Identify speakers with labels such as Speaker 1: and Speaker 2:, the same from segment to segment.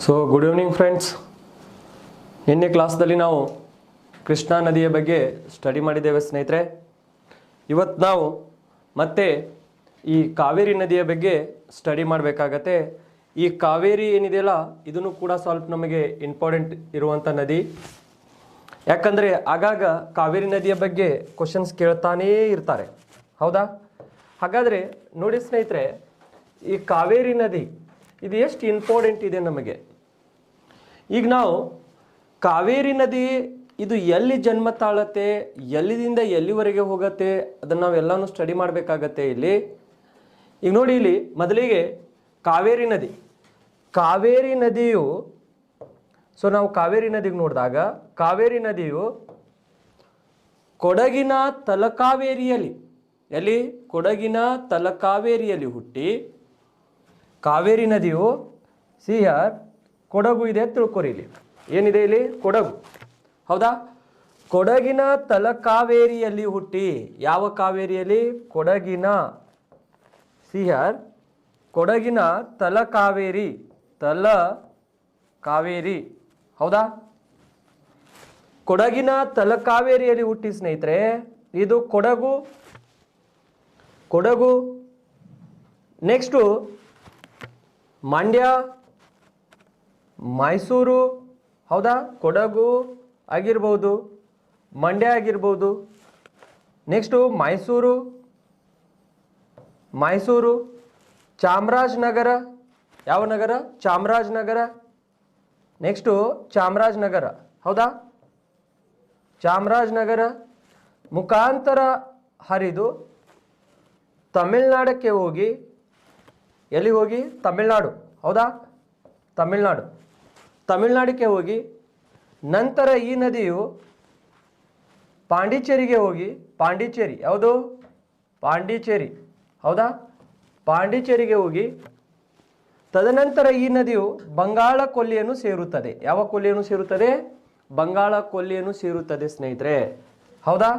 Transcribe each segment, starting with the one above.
Speaker 1: So good evening friends. ನಿನ್ನೆ ಕ್ಲಾಸ್ದಲ್ಲಿ ನಾವು ಕೃಷ್ಣಾ ನದಿಯ ಬಗ್ಗೆ ಸ್ಟಡಿ ಮಾಡಿದ್ದೇವೆ ಸ್ನೇಹಿತರೆ. ಇವತ್ತು ನಾವು ಮತ್ತೆ ಈ ಕಾವೇರಿ ನದಿಯ ಬಗ್ಗೆ ಸ್ಟಡಿ ಮಾಡಬೇಕಾಗತ್ತೆ. ಈ ಕಾವೇರಿ ಏನಿದೆಯಲ್ಲ ಇದನ್ನು ಕೂಡ ಸ್ವಲ್ಪ ನಮಗೆ ಇಂಪಾರ್ಟೆಂಟ್ ಇರುವಂಥ ನದಿ. ಯಾಕಂದರೆ ಆಗಾಗ ಕಾವೇರಿ ನದಿಯ ಬಗ್ಗೆ ಕ್ವಶನ್ಸ್ ಕೇಳ್ತಾನೇ ಇರ್ತಾರೆ, ಹೌದಾ? ಹಾಗಾದರೆ ನೋಡಿ ಸ್ನೇಹಿತರೆ, ಈ ಕಾವೇರಿ ನದಿ ಇದು ಎಷ್ಟು ಇಂಪಾರ್ಟೆಂಟ್ ಇದೆ ನಮಗೆ. ಈಗ ನಾವು ಕಾವೇರಿ ನದಿ ಇದು ಎಲ್ಲಿ ಜನ್ಮ ತಾಳತ್ತೆ, ಎಲ್ಲಿಂದ ಎಲ್ಲಿವರೆಗೆ ಹೋಗುತ್ತೆ, ಅದನ್ನು ನಾವೆಲ್ಲನೂ ಸ್ಟಡಿ ಮಾಡಬೇಕಾಗತ್ತೆ ಇಲ್ಲಿ. ಈಗ ನೋಡಿ, ಇಲ್ಲಿ ಮೊದಲಿಗೆ ಕಾವೇರಿ ನದಿಯು ಸೊ ನಾವು ಕಾವೇರಿ ನದಿಗೆ ನೋಡಿದಾಗ ಕಾವೇರಿ ನದಿಯು ಕೊಡಗಿನ ತಲಕಾವೇರಿಯಲ್ಲಿ, ಎಲ್ಲಿ? ಕೊಡಗಿನ ತಲಕಾವೇರಿಯಲ್ಲಿ ಹುಟ್ಟಿ, ಕಾವೇರಿ ನದಿಯು ಸಿಆರ್ ಕೊಡಗು ಇದೆ ತಿಳ್ಕೊರಿ. ಇಲ್ಲಿ ಏನಿದೆ? ಇಲ್ಲಿ ಕೊಡಗು, ಹೌದಾ? ಕೊಡಗಿನ ತಲಕಾವೇರಿಯಲ್ಲಿ ಹುಟ್ಟಿ, ಯಾವ ಕಾವೇರಿಯಲ್ಲಿ? ಕೊಡಗಿನ ಸಿಆರ್ ಕೊಡಗಿನ ತಲಕಾವೇರಿ, ಹೌದಾ? ಕೊಡಗಿನ ತಲಕಾವೇರಿಯಲ್ಲಿ ಹುಟ್ಟಿ ಸ್ನೇಹಿತರೆ. ಇದು ಕೊಡಗು ನೆಕ್ಸ್ಟು ಮಂಡ್ಯ, ಮೈಸೂರು, ಹೌದಾ? ಕೊಡಗು ಆಗಿರ್ಬೋದು, ಮಂಡ್ಯ ಆಗಿರ್ಬೋದು. ನೆಕ್ಸ್ಟು ಮೈಸೂರು, ಚಾಮರಾಜನಗರ, ಯಾವ ನಗರ? ಚಾಮರಾಜನಗರ. ನೆಕ್ಸ್ಟು ಚಾಮರಾಜನಗರ, ಹೌದಾ? ಚಾಮರಾಜನಗರ ಮುಖಾಂತರ ಹರಿದು ತಮಿಳ್ನಾಡಕ್ಕೆ ಹೋಗಿ, ಎಲ್ಲಿ ಹೋಗಿ? ತಮಿಳ್ನಾಡು, ಹೌದಾ? ತಮಿಳ್ನಾಡಿಗೆ ಹೋಗಿ ನಂತರ ಈ ನದಿಯು ಪಾಂಡಿಚೇರಿಗೆ ಹೋಗಿ, ಪಾಂಡಿಚೇರಿ, ಯಾವುದು? ಪಾಂಡಿಚೇರಿ, ಹೌದಾ? ಪಾಂಡಿಚೇರಿಗೆ ಹೋಗಿ ತದನಂತರ ಈ ನದಿಯು ಬಂಗಾಳ ಕೊಲ್ಲಿಯನ್ನು ಸೇರುತ್ತದೆ. ಯಾವ ಕೊಲ್ಲಿಯನ್ನು ಸೇರುತ್ತದೆ? ಬಂಗಾಳ ಕೊಲ್ಲಿಯನ್ನು ಸೇರುತ್ತದೆ ಸ್ನೇಹಿತರೆ, ಹೌದಾ?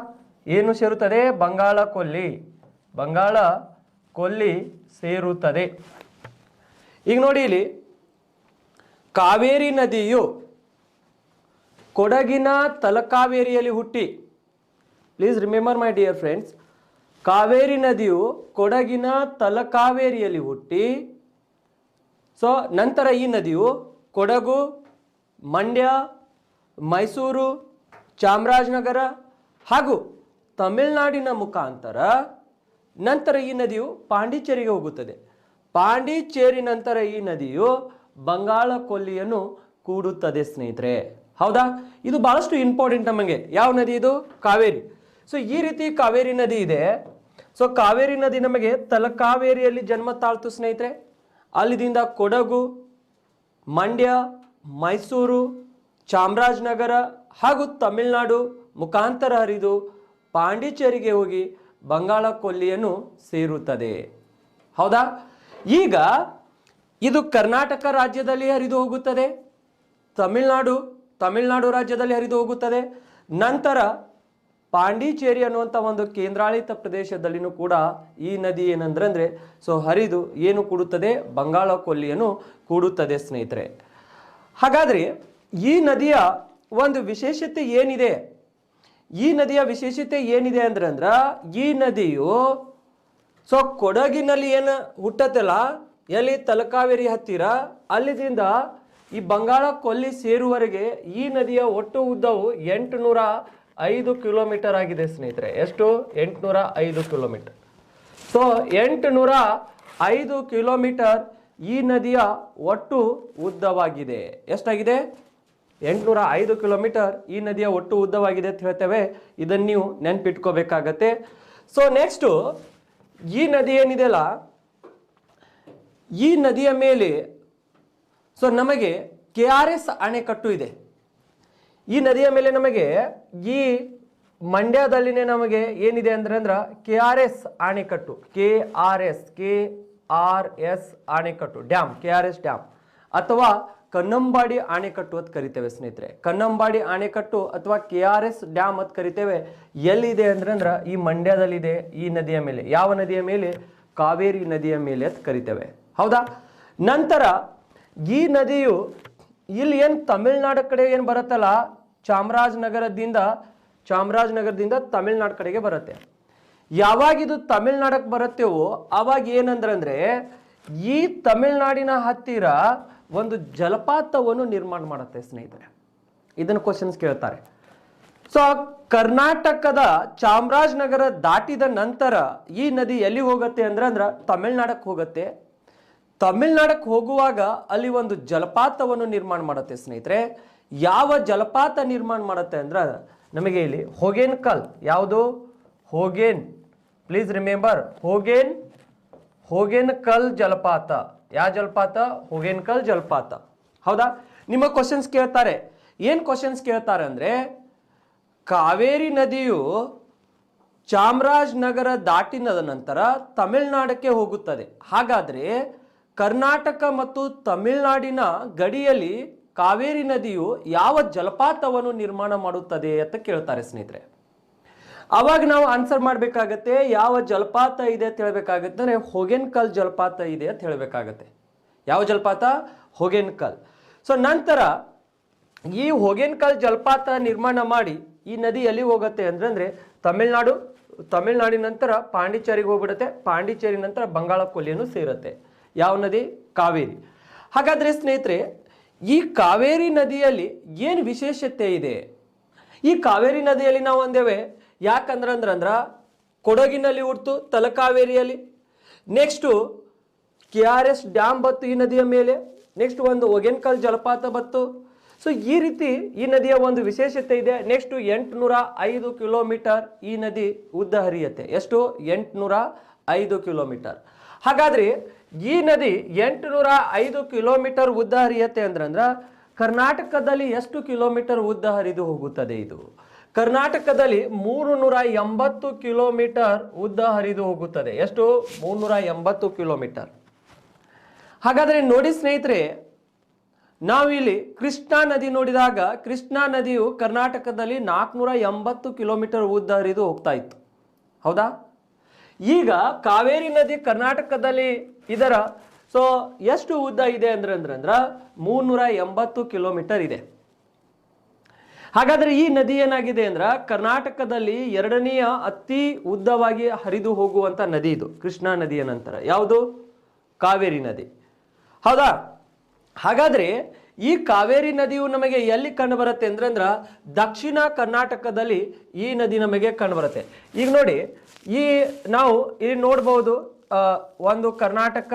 Speaker 1: ಏನು ಸೇರುತ್ತದೆ? ಬಂಗಾಳ ಕೊಲ್ಲಿ ಸೇರುತ್ತದೆ. ಈಗ ನೋಡಿ, ಇಲ್ಲಿ ಕಾವೇರಿ ನದಿಯು ಕೊಡಗಿನ ತಲಕಾವೇರಿಯಲ್ಲಿ ಹುಟ್ಟಿ, please remember my dear friends, Kaveri ನದಿಯು ಕೊಡಗಿನ ತಲಕಾವೇರಿಯಲ್ಲಿ ಹುಟ್ಟಿ, ಸೊ ನಂತರ ಈ ನದಿಯು ಕೊಡಗು, ಮಂಡ್ಯ, ಮೈಸೂರು, ಚಾಮರಾಜನಗರ ಹಾಗೂ ತಮಿಳುನಾಡಿನ ಮುಖಾಂತರ ನಂತರ ಈ ನದಿಯು ಪಾಂಡಿಚೇರಿಗೆ ಹೋಗುತ್ತದೆ. ಪಾಂಡಿಚೇರಿ ನಂತರ ಈ ನದಿಯು ಬಂಗಾಳ ಕೊಲ್ಲಿಯನ್ನು ಕೂಡುತ್ತದೆ ಸ್ನೇಹಿತರೆ, ಹೌದಾ? ಇದು ಬಹಳಷ್ಟು ಇಂಪಾರ್ಟೆಂಟ್ ನಮಗೆ. ಯಾವ ನದಿ ಇದು? ಕಾವೇರಿ. ಸೊ ಈ ರೀತಿ ಕಾವೇರಿ ನದಿ ಇದೆ. ಸೊ ಕಾವೇರಿ ನದಿ ನಮಗೆ ತಲಕಾವೇರಿಯಲ್ಲಿ ಜನ್ಮ ತಾಳ್ತು ಸ್ನೇಹಿತರೆ. ಅಲ್ಲಿದಿಂದ ಕೊಡಗು, ಮಂಡ್ಯ, ಮೈಸೂರು, ಚಾಮರಾಜನಗರ ಹಾಗೂ ತಮಿಳುನಾಡು ಮುಖಾಂತರ ಹರಿದು ಪಾಂಡಿಚೇರಿಗೆ ಹೋಗಿ ಬಂಗಾಳ ಕೊಲ್ಲಿಯನ್ನು ಸೇರುತ್ತದೆ, ಹೌದಾ? ಈಗ ಇದು ಕರ್ನಾಟಕ ರಾಜ್ಯದಲ್ಲಿ ಹರಿದು ಹೋಗುತ್ತದೆ, ತಮಿಳುನಾಡು ರಾಜ್ಯದಲ್ಲಿ ಹರಿದು ಹೋಗುತ್ತದೆ. ನಂತರ ಪಾಂಡಿಚೇರಿ ಅನ್ನುವಂಥ ಒಂದು ಕೇಂದ್ರಾಡಳಿತ ಪ್ರದೇಶದಲ್ಲಿನೂ ಕೂಡ ಈ ನದಿ ಏನಂದ್ರೆ ಸೊ ಹರಿದು ಏನು ಕೂಡುತ್ತದೆ? ಬಂಗಾಳ ಕೊಲ್ಲಿಯನ್ನು ಕೂಡುತ್ತದೆ ಸ್ನೇಹಿತರೆ. ಹಾಗಾದರೆ ಈ ನದಿಯ ಒಂದು ವಿಶೇಷತೆ ಏನಿದೆ? ಈ ನದಿಯ ವಿಶೇಷತೆ ಏನಿದೆ ಅಂದ್ರೆ ಈ ನದಿಯು ಸೊ ಕೊಡಗಿನಲ್ಲಿ ಏನು ಹುಟ್ಟತ್ತಲ್ಲ, ಎಲ್ಲಿ? ತಲಕಾವೇರಿ ಹತ್ತಿರ, ಅಲ್ಲಿಂದ ಈ ಬಂಗಾಳ ಕೊಲ್ಲಿ ಸೇರುವವರೆಗೆ ಈ ನದಿಯ ಒಟ್ಟು ಉದ್ದವು 805 ಕಿಲೋಮೀಟರ್ ಆಗಿದೆ ಸ್ನೇಹಿತರೆ. ಎಷ್ಟು? 805 ಕಿಲೋಮೀಟರ್. ಸೊ 805 ಕಿಲೋಮೀಟರ್ ಈ ನದಿಯ ಒಟ್ಟು ಉದ್ದವಾಗಿದೆ. ಎಷ್ಟಾಗಿದೆ? 805 ಕಿಲೋಮೀಟರ್ ಈ ನದಿಯ ಒಟ್ಟು ಉದ್ದವಾಗಿದೆ ಅಂತ ಹೇಳ್ತೇವೆ. ಇದನ್ನು ನೀವು ನೆನ್ಪಿಟ್ಕೋಬೇಕಾಗತ್ತೆ. ಸೊ ನೆಕ್ಸ್ಟು ಈ ನದಿ ಏನಿದೆಯಲ್ಲ, ಈ ನದಿಯ ಮೇಲೆ ಸೊ ನಮಗೆ KRS ಅಣೆಕಟ್ಟು ಇದೆ. ಈ ನದಿಯ ಮೇಲೆ ನಮಗೆ ಈ ಮಂಡ್ಯದಲ್ಲಿನೇ ನಮಗೆ ಏನಿದೆ ಅಂದ್ರೆ KRS ಅಣೆಕಟ್ಟು, KRS ಅಣೆಕಟ್ಟು ಡ್ಯಾಮ್, KRS ಡ್ಯಾಮ್ ಅಥವಾ ಕನ್ನಂಬಾಡಿ ಅಣೆಕಟ್ಟು ಅಂತ ಕರಿತೇವೆ ಸ್ನೇಹಿತರೆ. ಕನ್ನಂಬಾಡಿ ಅಣೆಕಟ್ಟು ಅಥವಾ KRS ಡ್ಯಾಮ್ ಅಂತ ಕರಿತೇವೆ. ಎಲ್ಲಿದೆ ಅಂದ್ರೆ ಈ ಮಂಡ್ಯದಲ್ಲಿದೆ. ಈ ನದಿಯ ಮೇಲೆ, ಯಾವ ನದಿಯ ಮೇಲೆ? ಕಾವೇರಿ ನದಿಯ ಮೇಲೆ ಅಂತ ಕರಿತೇವೆ, ಹೌದಾ? ನಂತರ ಈ ನದಿಯು ಇಲ್ಲಿ ಏನು ತಮಿಳ್ನಾಡು ಕಡೆ ಏನು ಬರುತ್ತಲ್ಲ, ಚಾಮರಾಜನಗರದಿಂದ ತಮಿಳ್ನಾಡು ಕಡೆಗೆ ಬರುತ್ತೆ. ಯಾವಾಗ ಇದು ತಮಿಳ್ನಾಡಕ್ಕೆ ಬರುತ್ತೇವೋ ಆವಾಗ ಏನಂದ್ರೆ ಈ ತಮಿಳ್ನಾಡಿನ ಹತ್ತಿರ ಒಂದು ಜಲಪಾತವನ್ನು ನಿರ್ಮಾಣ ಮಾಡುತ್ತೆ ಸ್ನೇಹಿತರೆ. ಇದನ್ನು ಕ್ವಶನ್ಸ್ ಕೇಳ್ತಾರೆ. ಸೊ ಕರ್ನಾಟಕದ ಚಾಮರಾಜನಗರ ದಾಟಿದ ನಂತರ ಈ ನದಿ ಎಲ್ಲಿ ಹೋಗುತ್ತೆ ಅಂದ್ರೆ ತಮಿಳ್ನಾಡಕ್ಕೆ ಹೋಗುತ್ತೆ. ತಮಿಳ್ನಾಡಕ್ಕೆ ಹೋಗುವಾಗ ಅಲ್ಲಿ ಒಂದು ಜಲಪಾತವನ್ನು ನಿರ್ಮಾಣ ಮಾಡುತ್ತೆ ಸ್ನೇಹಿತರೆ. ಯಾವ ಜಲಪಾತ ನಿರ್ಮಾಣ ಮಾಡುತ್ತೆ ಅಂದ್ರೆ ನಮಗೆ ಇಲ್ಲಿ ಹೊಗೇನಕಲ್, ಯಾವುದು ಹೊಗೇನ್, ಪ್ಲೀಸ್ ರಿಮೆಂಬರ್ ಹೊಗೇನಕಲ್ ಜಲಪಾತ. ಯಾವ ಜಲಪಾತ? ಹೊಗೇನಕಲ್ ಜಲಪಾತ. ಹೌದಾ? ನಿಮ್ಮ ಕ್ವಶನ್ಸ್ ಕೇಳ್ತಾರೆ. ಏನ್ ಕ್ವಶನ್ಸ್ ಕೇಳ್ತಾರೆ ಅಂದ್ರೆ ಕಾವೇರಿ ನದಿಯು ಚಾಮರಾಜನಗರ ದಾಟಿದ ನಂತರ ತಮಿಳ್ನಾಡಕ್ಕೆ ಹೋಗುತ್ತದೆ. ಹಾಗಾದ್ರೆ ಕರ್ನಾಟಕ ಮತ್ತು ತಮಿಳ್ನಾಡಿನ ಗಡಿಯಲ್ಲಿ ಕಾವೇರಿ ನದಿಯು ಯಾವ ಜಲಪಾತವನ್ನು ನಿರ್ಮಾಣ ಮಾಡುತ್ತದೆ ಅಂತ ಕೇಳ್ತಾರೆ ಸ್ನೇಹಿತರೆ. ಅವಾಗ ನಾವು ಆನ್ಸರ್ ಮಾಡಬೇಕಾಗತ್ತೆ ಯಾವ ಜಲಪಾತ ಇದೆ ಅಂತ ಹೇಳ್ಬೇಕಾಗತ್ತೆ ಅಂದ್ರೆ ಹೊಗೇನಕಲ್ ಜಲಪಾತ ಇದೆ ಅಂತ ಹೇಳ್ಬೇಕಾಗತ್ತೆ. ಯಾವ ಜಲಪಾತ? ಹೊಗೇನಕಲ್. ಸೊ ನಂತರ ಈ ಹೊಗೇನಕಲ್ ಜಲಪಾತ ನಿರ್ಮಾಣ ಮಾಡಿ ಈ ನದಿ ಎಲ್ಲಿ ಹೋಗುತ್ತೆ ಅಂದ್ರೆ ತಮಿಳ್ನಾಡಿನ ನಂತರ ಪಾಂಡಿಚೇರಿಗೆ ಹೋಗ್ಬಿಡುತ್ತೆ. ಪಾಂಡಿಚೇರಿ ನಂತರ ಬಂಗಾಳ ಕೊಲ್ಲಿಯನ್ನು ಸೇರುತ್ತೆ. ಯಾವ ನದಿ? ಕಾವೇರಿ. ಹಾಗಾದ್ರೆ ಸ್ನೇಹಿತರೆ ಈ ಕಾವೇರಿ ನದಿಯಲ್ಲಿ ಏನು ವಿಶೇಷತೆ ಇದೆ? ಈ ಕಾವೇರಿ ನದಿಯಲ್ಲಿ ನಾವು ಅಂದೇವೆ ಯಾಕಂದ್ರ ಕೊಡಗಿನಲ್ಲಿ ಹುಡ್ತು ತಲಕಾವೇರಿಯಲ್ಲಿ, ನೆಕ್ಸ್ಟು KRS ಡ್ಯಾಮ್ ಬತ್ತು ಈ ನದಿಯ ಮೇಲೆ, ನೆಕ್ಸ್ಟ್ ಒಂದು ಹೊಗೇನಕಲ್ ಜಲಪಾತ ಬತ್ತು. ಸೊ ಈ ರೀತಿ ಈ ನದಿಯ ಒಂದು ವಿಶೇಷತೆ ಇದೆ. ನೆಕ್ಸ್ಟ್ 805 ಕಿಲೋಮೀಟರ್ ಈ ನದಿ ಉದ್ದ ಹರಿಯುತ್ತೆ. ಎಷ್ಟು? 805 ಕಿಲೋಮೀಟರ್. ಹಾಗಾದ್ರೆ ಈ ನದಿ 805 ಕಿಲೋಮೀಟರ್ ಉದ್ದ ಹರಿಯುತ್ತೆ ಅಂದ್ರೆ ಕರ್ನಾಟಕದಲ್ಲಿ ಎಷ್ಟು ಕಿಲೋಮೀಟರ್ ಉದ್ದ ಹರಿದು ಹೋಗುತ್ತದೆ? ಇದು ಕರ್ನಾಟಕದಲ್ಲಿ 380 ಕಿಲೋಮೀಟರ್ ಉದ್ದ ಹರಿದು ಹೋಗುತ್ತದೆ. ಎಷ್ಟು? 380 ಕಿಲೋಮೀಟರ್. ಹಾಗಾದ್ರೆ ನೋಡಿ ಸ್ನೇಹಿತರೆ, ನಾವಿಲ್ಲಿ ಕೃಷ್ಣಾ ನದಿ ನೋಡಿದಾಗ ಕೃಷ್ಣಾ ನದಿಯು ಕರ್ನಾಟಕದಲ್ಲಿ 480 ಕಿಲೋಮೀಟರ್ ಉದ್ದ ಹರಿದು ಹೋಗ್ತಾ ಇತ್ತು. ಹೌದಾ? ಈಗ ಕಾವೇರಿ ನದಿ ಕರ್ನಾಟಕದಲ್ಲಿ ಇದರ ಸೊ ಎಷ್ಟು ಉದ್ದ ಇದೆ ಅಂದ್ರೆ 380 ಕಿಲೋಮೀಟರ್ ಇದೆ. ಹಾಗಾದ್ರೆ ಈ ನದಿ ಏನಾಗಿದೆ ಅಂದ್ರೆ ಕರ್ನಾಟಕದಲ್ಲಿ ಎರಡನೆಯ ಅತಿ ಉದ್ದವಾಗಿ ಹರಿದು ಹೋಗುವಂತ ನದಿ ಇದು. ಕೃಷ್ಣಾ ನದಿಯ ನಂತರ ಯಾವುದು? ಕಾವೇರಿ ನದಿ. ಹೌದಾ? ಹಾಗಾದ್ರೆ ಈ ಕಾವೇರಿ ನದಿಯು ನಮಗೆ ಎಲ್ಲಿ ಕಂಡು ಬರುತ್ತೆ ಅಂದ್ರೆ ದಕ್ಷಿಣ ಕರ್ನಾಟಕದಲ್ಲಿ ಈ ನದಿ ನಮಗೆ ಕಂಡು ಬರುತ್ತೆ. ಈಗ ನೋಡಿ, ನಾವು ಇಲ್ಲಿ ನೋಡ್ಬೋದು ಒಂದು ಕರ್ನಾಟಕ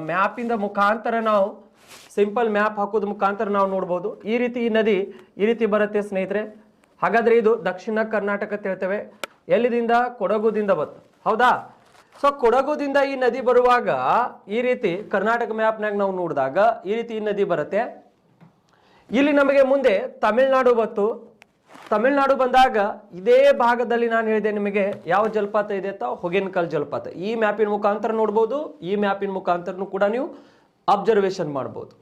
Speaker 1: ಮ್ಯಾಪಿಂದ ಮುಖಾಂತರ ನಾವು ಸಿಂಪಲ್ ಮ್ಯಾಪ್ ಹಾಕೋದು ಮುಖಾಂತರ ನಾವು ನೋಡ್ಬೋದು. ಈ ರೀತಿ ಈ ನದಿ ಈ ರೀತಿ ಬರುತ್ತೆ ಸ್ನೇಹಿತರೆ. ಹಾಗಾದ್ರೆ ಇದು ದಕ್ಷಿಣ ಕರ್ನಾಟಕ ಅಂತ ಹೇಳ್ತೇವೆ. ಎಲ್ಲಿದಿಂದ? ಕೊಡಗುದಿಂದ ಬತ್ತು. ಹೌದಾ? ಸೊ ಕೊಡಗುದಿಂದ ಈ ನದಿ ಬರುವಾಗ ಈ ರೀತಿ ಕರ್ನಾಟಕ ಮ್ಯಾಪ್ನಾಗ ನಾವು ನೋಡಿದಾಗ ಈ ರೀತಿ ಈ ನದಿ ಬರುತ್ತೆ. ಇಲ್ಲಿ ನಮಗೆ ಮುಂದೆ ತಮಿಳ್ನಾಡು ಬತ್ತು. ತಮಿಳ್ನಾಡು ಬಂದಾಗ ಇದೇ ಭಾಗದಲ್ಲಿ ನಾನು ಹೇಳಿದೆ ನಿಮಗೆ ಯಾವ ಜಲಪಾತ ಇದೆ ಅಂತ, ಹೊಗೇನಕಲ್ ಜಲಪಾತ. ಈ ಮ್ಯಾಪಿನ ಮುಖಾಂತರ ನೋಡ್ಬೋದು, ಈ ಮ್ಯಾಪಿನ ಮುಖಾಂತರನು ಕೂಡ ನೀವು ಅಬ್ಸರ್ವೇಷನ್ ಮಾಡ್ಬೋದು.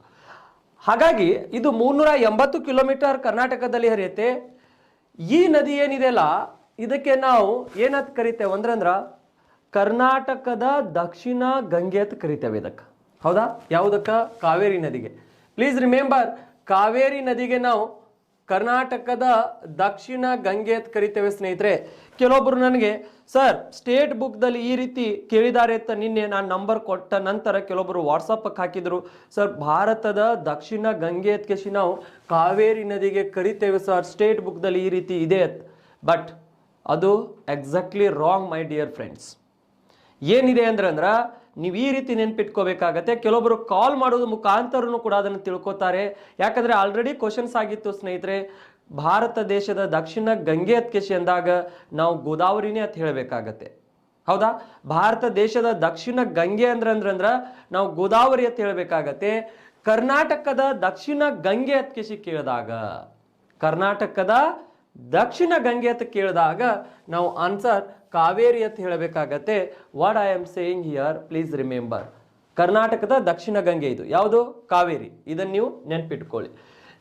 Speaker 1: ಹಾಗಾಗಿ ಇದು 380 ಕಿಲೋಮೀಟರ್ ಕರ್ನಾಟಕದಲ್ಲಿ ಹರಿಯುತ್ತೆ. ಈ ನದಿ ಏನಿದೆಯಲ್ಲ ಇದಕ್ಕೆ ನಾವು ಏನಂತ ಕರಿತೇವೆ ಅಂದ್ರೆ ಕರ್ನಾಟಕದ ದಕ್ಷಿಣ ಗಂಗೆ ಅಂತ ಕರಿತೇವೆ ಇದಕ್ಕೆ. ಹೌದಾ? ಯಾವುದಕ್ಕ? ಕಾವೇರಿ ನದಿಗೆ. ಪ್ಲೀಸ್ ರಿಮೆಂಬರ್, ಕಾವೇರಿ ನದಿಗೆ ನಾವು ಕರ್ನಾಟಕದ ದಕ್ಷಿಣ ಗಂಗೆ ಅಂತ ಕರಿತೇವೆ ಸ್ನೇಹಿತರೆ. ಕೆಲವೊಬ್ರು ನನಗೆ ಸರ್ ಸ್ಟೇಟ್ ಬುಕ್ದಲ್ಲಿ ಈ ರೀತಿ ಕೇಳಿದ್ದಾರೆ ಅಂತ ನಿನ್ನೆ ನಾನು ನಂಬರ್ ಕೊಟ್ಟ ನಂತರ ಕೆಲವೊಬ್ರು ವಾಟ್ಸಪ್ಗೆ ಹಾಕಿದ್ರು, ಸರ್ ಭಾರತದ ದಕ್ಷಿಣ ಗಂಗೆ ಅಂತ ನಾವು ಕಾವೇರಿ ನದಿಗೆ ಕರಿತೇವೆ ಸರ್, ಸ್ಟೇಟ್ ಬುಕ್ದಲ್ಲಿ ಈ ರೀತಿ ಇದೆ. ಬಟ್ ಅದು exactly wrong my dear friends. ಏನಿದೆ ಅಂದ್ರೆ ನೀವು ಈ ರೀತಿ ನೆನ್ಪಿಟ್ಕೋಬೇಕಾಗತ್ತೆ. ಕೆಲವೊಬ್ರು ಕಾಲ್ ಮಾಡೋದು ಮುಖಾಂತರನು ಕೂಡ ಅದನ್ನು ತಿಳ್ಕೊತಾರೆ. ಯಾಕಂದ್ರೆ ಆಲ್ರೆಡಿ ಕ್ವಶನ್ಸ್ ಆಗಿತ್ತು ಸ್ನೇಹಿತರೆ. ಭಾರತ ದೇಶದ ದಕ್ಷಿಣ ಗಂಗೆ ಅತ್ಕೆಶಿ ಅಂದಾಗ ನಾವು ಗೋದಾವರಿನೇ ಅಂತ ಹೇಳಬೇಕಾಗತ್ತೆ. ಹೌದಾ? ಭಾರತ ದೇಶದ ದಕ್ಷಿಣ ಗಂಗೆ ಅಂದ್ರ ನಾವು ಗೋದಾವರಿ ಅಂತ ಹೇಳಬೇಕಾಗತ್ತೆ. ಕರ್ನಾಟಕದ ದಕ್ಷಿಣ ಗಂಗೆ ಅತ್ಕೆಶಿ ಕೇಳಿದಾಗ, ಕರ್ನಾಟಕದ ದಕ್ಷಿಣ ಗಂಗೆ ಅಂತ ಕೇಳಿದಾಗ ನಾವು ಆನ್ಸರ್ ಕಾವೇರಿ ಅಂತ ಹೇಳಬೇಕಾಗತ್ತೆ. What I am saying here, please remember, ಕರ್ನಾಟಕದ ದಕ್ಷಿಣ ಗಂಗೆ ಇದು ಯಾವುದು? ಕಾವೇರಿ. ಇದನ್ನು ನೀವು ನೆನ್ಪಿಟ್ಕೊಳ್ಳಿ.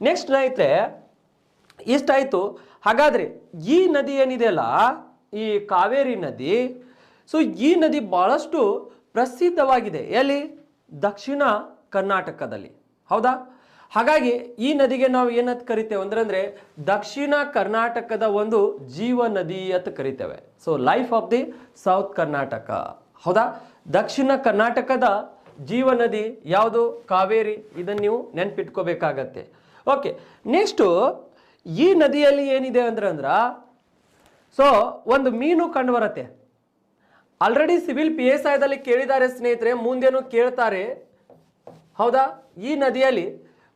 Speaker 1: ನೆಕ್ಸ್ಟ್ ಸ್ನೇಹಿತರೆ, ಇಷ್ಟಾಯ್ತು. ಹಾಗಾದ್ರೆ ಈ ನದಿ ಏನಿದೆಯಲ್ಲ, ಈ ಕಾವೇರಿ ನದಿ, ಸೊ ಈ ನದಿ ಬಹಳಷ್ಟು ಪ್ರಸಿದ್ಧವಾಗಿದೆ. ಎಲ್ಲಿ? ದಕ್ಷಿಣ ಕರ್ನಾಟಕದಲ್ಲಿ. ಹೌದಾ? ಹಾಗಾಗಿ ಈ ನದಿಗೆ ನಾವು ಏನಂತ ಕರಿತೇವೆ ಅಂದ್ರೆ ದಕ್ಷಿಣ ಕರ್ನಾಟಕದ ಒಂದು ಜೀವ ನದಿ ಅಂತ ಕರಿತೇವೆ. So life of the south Karnataka. ಹೌದಾ? ದಕ್ಷಿಣ ಕರ್ನಾಟಕದ ಜೀವ ನದಿ ಯಾವುದು? ಕಾವೇರಿ. ಇದನ್ನು ನೀವು ನೆನ್ಪಿಟ್ಕೋಬೇಕಾಗತ್ತೆ. ಓಕೆ, ನೆಕ್ಸ್ಟು ಈ ನದಿಯಲ್ಲಿ ಏನಿದೆ ಅಂದ್ರ ಸೊ ಒಂದು ಮೀನು ಕಂಡು ಬರುತ್ತೆ. ಆಲ್ರೆಡಿ ಸಿವಿಲ್ PSI ದಲ್ಲಿ ಕೇಳಿದ್ದಾರೆ ಸ್ನೇಹಿತರೆ, ಮುಂದೇನು ಕೇಳ್ತಾರೆ. ಹೌದಾ? ಈ ನದಿಯಲ್ಲಿ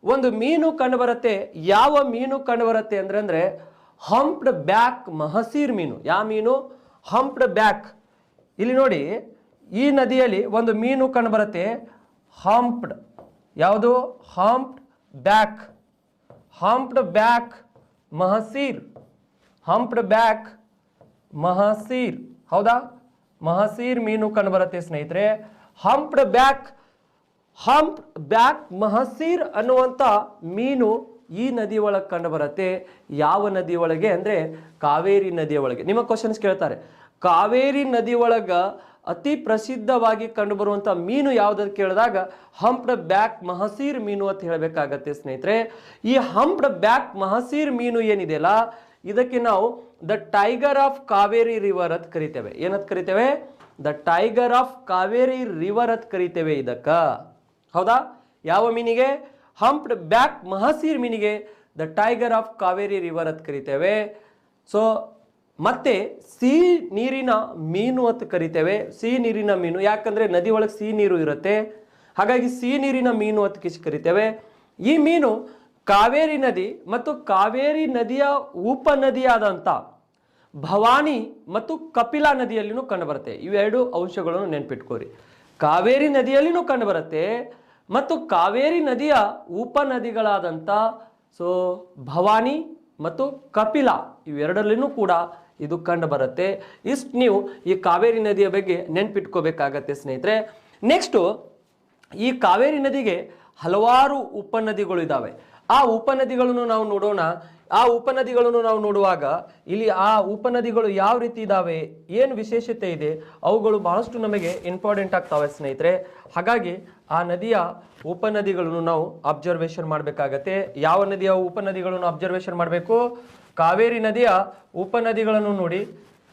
Speaker 1: ಒಂದು ಮೀನು ಕಂಡು ಬರುತ್ತೆ. ಯಾವ ಮೀನು ಕಂಡು ಬರುತ್ತೆ ಅಂದ್ರೆ ಹಂಪ್ಡ್ ಬ್ಯಾಕ್ ಮಹಸೀರ್ ಮೀನು. ಯಾವ ಮೀನು? ಹಂಪ್ಡ್ ಬ್ಯಾಕ್. ಇಲ್ಲಿ ನೋಡಿ, ಈ ನದಿಯಲ್ಲಿ ಒಂದು ಮೀನು ಕಂಡು ಬರುತ್ತೆ, ಹಂಪ್ಡ್. ಯಾವುದು? Humped back. Humped back mahseer. Humped back mahseer. ಹೌದಾ? ಮಹಸೀರ್ ಮೀನು ಕಂಡು ಬರುತ್ತೆ ಸ್ನೇಹಿತರೆ. ಹಂಪ್ಡ್ ಬ್ಯಾಕ್ ಮಹಸೀರ್ ಅನ್ನುವಂಥ ಮೀನು ಈ ನದಿ ಒಳಗೆ ಕಂಡು ಬರುತ್ತೆ. ಯಾವ ನದಿ ಒಳಗೆ ಅಂದ್ರೆ ಕಾವೇರಿ ನದಿಯ ಒಳಗೆ. ನಿಮ್ಮ ಕ್ವಶನ್ಸ್ ಕೇಳ್ತಾರೆ, ಕಾವೇರಿ ನದಿ ಒಳಗ ಅತಿ ಪ್ರಸಿದ್ಧವಾಗಿ ಕಂಡು ಬರುವಂತ ಮೀನು ಯಾವ್ದು ಕೇಳಿದಾಗ ಹಂಪ್ಡ್ ಬ್ಯಾಕ್ ಮಹಸೀರ್ ಮೀನು ಅಂತ ಹೇಳಬೇಕಾಗತ್ತೆ ಸ್ನೇಹಿತರೆ. ಈ ಹಂಪ್ಡ್ ಬ್ಯಾಕ್ ಮಹಸೀರ್ ಮೀನು ಏನಿದೆಯಲ್ಲ, ಇದಕ್ಕೆ ನಾವು the tiger of Kaveri river ಅಂತ ಕರಿತೇವೆ. ಏನಂತ ಕರಿತೇವೆ? The tiger of Kaveri river ಅಂತ ಕರಿತೇವೆ ಇದಕ್ಕ. ಹೌದಾ? ಯಾವ ಮೀನಿಗೆ? ಹಂಪ್ಡ್ ಬ್ಯಾಕ್ ಮಹಸೀರ್ ಮೀನಿಗೆ the tiger of Kaveri river ಅಂತ ಕರಿತೇವೆ. ಸೊ ಮತ್ತೆ ಸಿಹಿ ನೀರಿನ ಮೀನು ಅಂತ ಕರಿತೇವೆ. ಸಿಹಿ ನೀರಿನ ಮೀನು ಯಾಕಂದ್ರೆ ನದಿ ಒಳಗೆ ಸಿಹಿ ನೀರು ಇರುತ್ತೆ, ಹಾಗಾಗಿ ಸಿಹಿ ನೀರಿನ ಮೀನು ಅಂತ ಕರಿತೇವೆ. ಈ ಮೀನು ಕಾವೇರಿ ನದಿ ಮತ್ತು ಕಾವೇರಿ ನದಿಯ ಉಪನದಿಯಾದಂಥ ಭವಾನಿ ಮತ್ತು ಕಪಿಲಾ ನದಿಯಲ್ಲಿನೂ ಕಂಡುಬರುತ್ತೆ. ಇವೆರಡು ಅಂಶಗಳನ್ನು ನೆನ್ಪಿಟ್ಕೋರಿ. ಕಾವೇರಿ ನದಿಯಲ್ಲಿನೂ ಕಂಡುಬರುತ್ತೆ ಮತ್ತು ಕಾವೇರಿ ನದಿಯ ಉಪನದಿಗಳಾದಂಥ ಸೊ ಭವಾನಿ ಮತ್ತು ಕಪಿಲಾ ಇವೆರಡರಲ್ಲಿನೂ ಕೂಡ ಇದು ಕಂಡು ಬರುತ್ತೆ. ಇಷ್ಟು ನೀವು ಈ ಕಾವೇರಿ ನದಿಯ ಬಗ್ಗೆ ನೆನ್ಪಿಟ್ಕೋಬೇಕಾಗತ್ತೆ ಸ್ನೇಹಿತರೆ. ನೆಕ್ಸ್ಟು ಈ ಕಾವೇರಿ ನದಿಗೆ ಹಲವಾರು ಉಪನದಿಗಳು ಇದ್ದಾವೆ. ಆ ಉಪನದಿಗಳನ್ನು ನಾವು ನೋಡೋಣ. ಆ ಉಪನದಿಗಳನ್ನು ನಾವು ನೋಡುವಾಗ ಇಲ್ಲಿ ಆ ಉಪನದಿಗಳು ಯಾವ ರೀತಿ ಇದ್ದಾವೆ, ಏನು ವಿಶೇಷತೆ ಇದೆ, ಅವುಗಳು ಬಹಳಷ್ಟು ನಮಗೆ ಇಂಪಾರ್ಟೆಂಟ್ ಆಗ್ತವೆ ಸ್ನೇಹಿತರೆ. ಹಾಗಾಗಿ ಆ ನದಿಯ ಉಪನದಿಗಳನ್ನು ನಾವು ಅಬ್ಸರ್ವೇಷನ್ ಮಾಡಬೇಕಾಗತ್ತೆ. ಯಾವ ನದಿಯ ಉಪನದಿಗಳನ್ನು ಅಬ್ಸರ್ವೇಷನ್ ಮಾಡಬೇಕು? ಕಾವೇರಿ ನದಿಯ ಉಪನದಿಗಳನ್ನು ನೋಡಿ.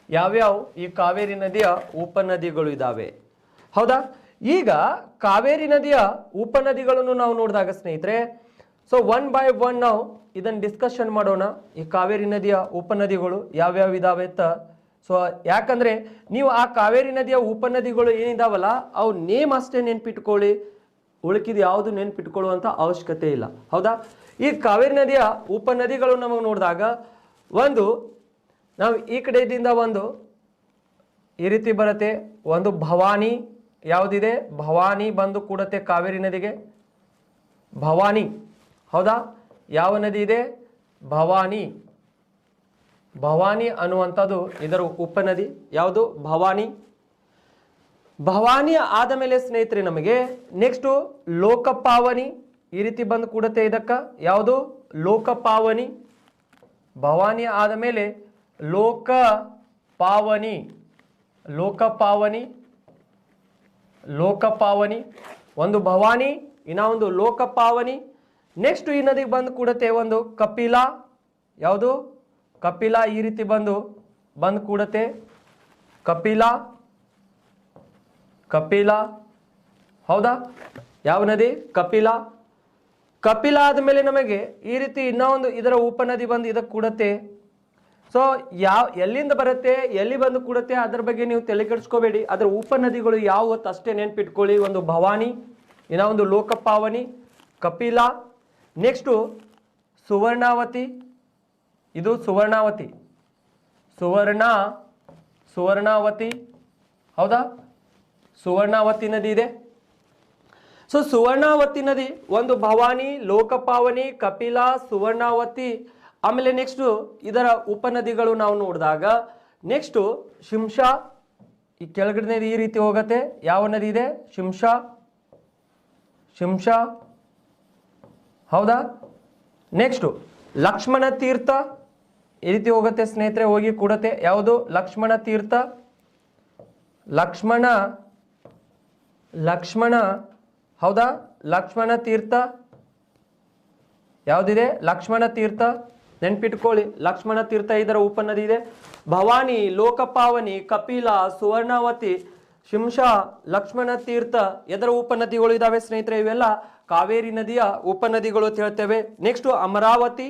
Speaker 1: ಯಾವ್ಯಾವ ಈ ಕಾವೇರಿ ನದಿಯ ಉಪನದಿಗಳು ಇದ್ದಾವೆ. ಹೌದಾ? ಈಗ ಕಾವೇರಿ ನದಿಯ ಉಪನದಿಗಳನ್ನು ನಾವು ನೋಡಿದಾಗ ಸ್ನೇಹಿತರೆ, ಸೊ ಒನ್ ಬೈ ಒನ್ ನಾವು ಇದನ್ನು ಡಿಸ್ಕಷನ್ ಮಾಡೋಣ. ಈ ಕಾವೇರಿ ನದಿಯ ಉಪನದಿಗಳು ಯಾವ್ಯಾವ ಇದಾವೆ ಅಂತ. ಸೊ ಯಾಕಂದ್ರೆ ನೀವು ಆ ಕಾವೇರಿ ನದಿಯ ಉಪನದಿಗಳು ಏನಿದಾವಲ್ಲ ಅವು ನೇಮ್ ಅಷ್ಟೇ ನೆನ್ಪಿಟ್ಕೊಳ್ಳಿ, ಉಳಿಕಿದ ಯಾವುದು ನೆನ್ಪಿಟ್ಕೊಳ್ಳುವಂಥ ಅವಶ್ಯಕತೆ ಇಲ್ಲ. ಹೌದಾ? ಈ ಕಾವೇರಿ ನದಿಯ ಉಪನದಿಗಳು ನಮಗೆ ನೋಡಿದಾಗ ಒಂದು ನಾವು ಈ ಕಡೆಯಿಂದ ಒಂದು ಈ ರೀತಿ ಬರುತ್ತೆ. ಒಂದು ಭವಾನಿ ಯಾವುದಿದೆ? ಭವಾನಿ ಬಂದು ಕೂಡತ್ತೆ ಕಾವೇರಿ ನದಿಗೆ. ಭವಾನಿ. ಹೌದಾ? ಯಾವ ನದಿ ಇದೆ? ಭವಾನಿ. ಭವಾನಿ ಅನ್ನುವಂಥದ್ದು ಇದರ ಉಪನದಿ. ಯಾವುದು? ಭವಾನಿ. ಭವಾನಿ ಆದ ಮೇಲೆ ಸ್ನೇಹಿತರೆ ನಮಗೆ ನೆಕ್ಸ್ಟು ಲೋಕಪಾವನಿ ಈ ರೀತಿ ಬಂದು ಕೂಡತ್ತೆ ಇದಕ್ಕ. ಯಾವುದು? ಲೋಕಪಾವನಿ. ಭವಾನಿ ಆದ ಮೇಲೆ ಲೋಕಪಾವನಿ. ಲೋಕಪಾವನಿ. ಲೋಕಪಾವನಿ ಒಂದು ಭವಾನಿ, ಇನ್ನ ಒಂದು ಲೋಕಪಾವನಿ. ನೆಕ್ಸ್ಟ್ ಈ ನದಿಗೆ ಬಂದು ಕೂಡತ್ತೆ ಒಂದು ಕಪಿಲಾ. ಯಾವುದು? ಕಪಿಲಾ. ಈ ರೀತಿ ಬಂದು ಕೂಡತ್ತೆ ಕಪಿಲಾ. ಕಪಿಲಾ. ಹೌದಾ? ಯಾವ ನದಿ? ಕಪಿಲಾ. ಕಪಿಲಾ ಆದಮೇಲೆ ನಮಗೆ ಈ ರೀತಿ ಇನ್ನೊಂದು ಇದರ ಉಪನದಿ ಬಂದು ಇದಕ್ಕೆ ಕೂಡತ್ತೆ. ಸೊ ಎಲ್ಲಿಂದ ಬರುತ್ತೆ, ಎಲ್ಲಿ ಬಂದು ಕೂಡತ್ತೆ ಅದ್ರ ಬಗ್ಗೆ ನೀವು ತಲೆ ಕೆಡಿಸ್ಕೋಬೇಡಿ. ಅದರ ಉಪನದಿಗಳು ಯಾವ ಅಷ್ಟೇ ನೆನ್ಪಿಟ್ಕೊಳ್ಳಿ. ಒಂದು ಭವಾನಿ, ಇನ್ನೊಂದು ಲೋಕಪಾವನಿ, ಕಪಿಲಾ. ನೆಕ್ಸ್ಟು ಸುವರ್ಣಾವತಿ. ಇದು ಸುವರ್ಣಾವತಿ. ಸುವರ್ಣಾವತಿ. ಹೌದಾ? ಸುವರ್ಣಾವತಿ ನದಿ ಇದೆ. ಸೊ ಸುವರ್ಣಾವತಿ ನದಿ ಒಂದು ಭವಾನಿ, ಲೋಕಪಾವನಿ, ಕಪಿಲಾ, ಸುವರ್ಣಾವತಿ. ಆಮೇಲೆ ನೆಕ್ಸ್ಟು ಇದರ ಉಪನದಿಗಳು ನಾವು ನೋಡಿದಾಗ ನೆಕ್ಸ್ಟು ಶಿಂಷಾ. ಈ ಕೆಳಗಡೆ ಈ ರೀತಿ ಹೋಗುತ್ತೆ. ಯಾವ ನದಿ ಇದೆ? ಶಿಂಷಾ. ಹೌದಾ? ನೆಕ್ಸ್ಟು ಲಕ್ಷ್ಮಣ ತೀರ್ಥ ಈ ರೀತಿ ಹೋಗುತ್ತೆ ಸ್ನೇಹಿತರೆ, ಹೋಗಿ ಕೂಡತ್ತೆ. ಯಾವುದು? ಲಕ್ಷ್ಮಣ ತೀರ್ಥ. ಲಕ್ಷ್ಮಣ. ಹೌದಾ? ಲಕ್ಷ್ಮಣ ತೀರ್ಥ. ಯಾವುದಿದೆ? ಲಕ್ಷ್ಮಣ ತೀರ್ಥ, ನೆನ್ಪಿಟ್ಕೊಳ್ಳಿ. ಲಕ್ಷ್ಮಣ ತೀರ್ಥ ಇದರ ಉಪನದಿ ಇದೆ. ಭವಾನಿ, ಲೋಕಪಾವನಿ, ಕಪಿಲ, ಸುವರ್ಣವತಿ, ಶಿಂಷಾ, ಲಕ್ಷ್ಮಣ ತೀರ್ಥ ಎದರ ಉಪನದಿಗಳು ಇದಾವೆ ಸ್ನೇಹಿತರೆ? ಇವೆಲ್ಲ ಕಾವೇರಿ ನದಿಯ ಉಪನದಿಗಳು ಅಂತ ಹೇಳ್ತೇವೆ. ನೆಕ್ಸ್ಟ್ ಅಮರಾವತಿ,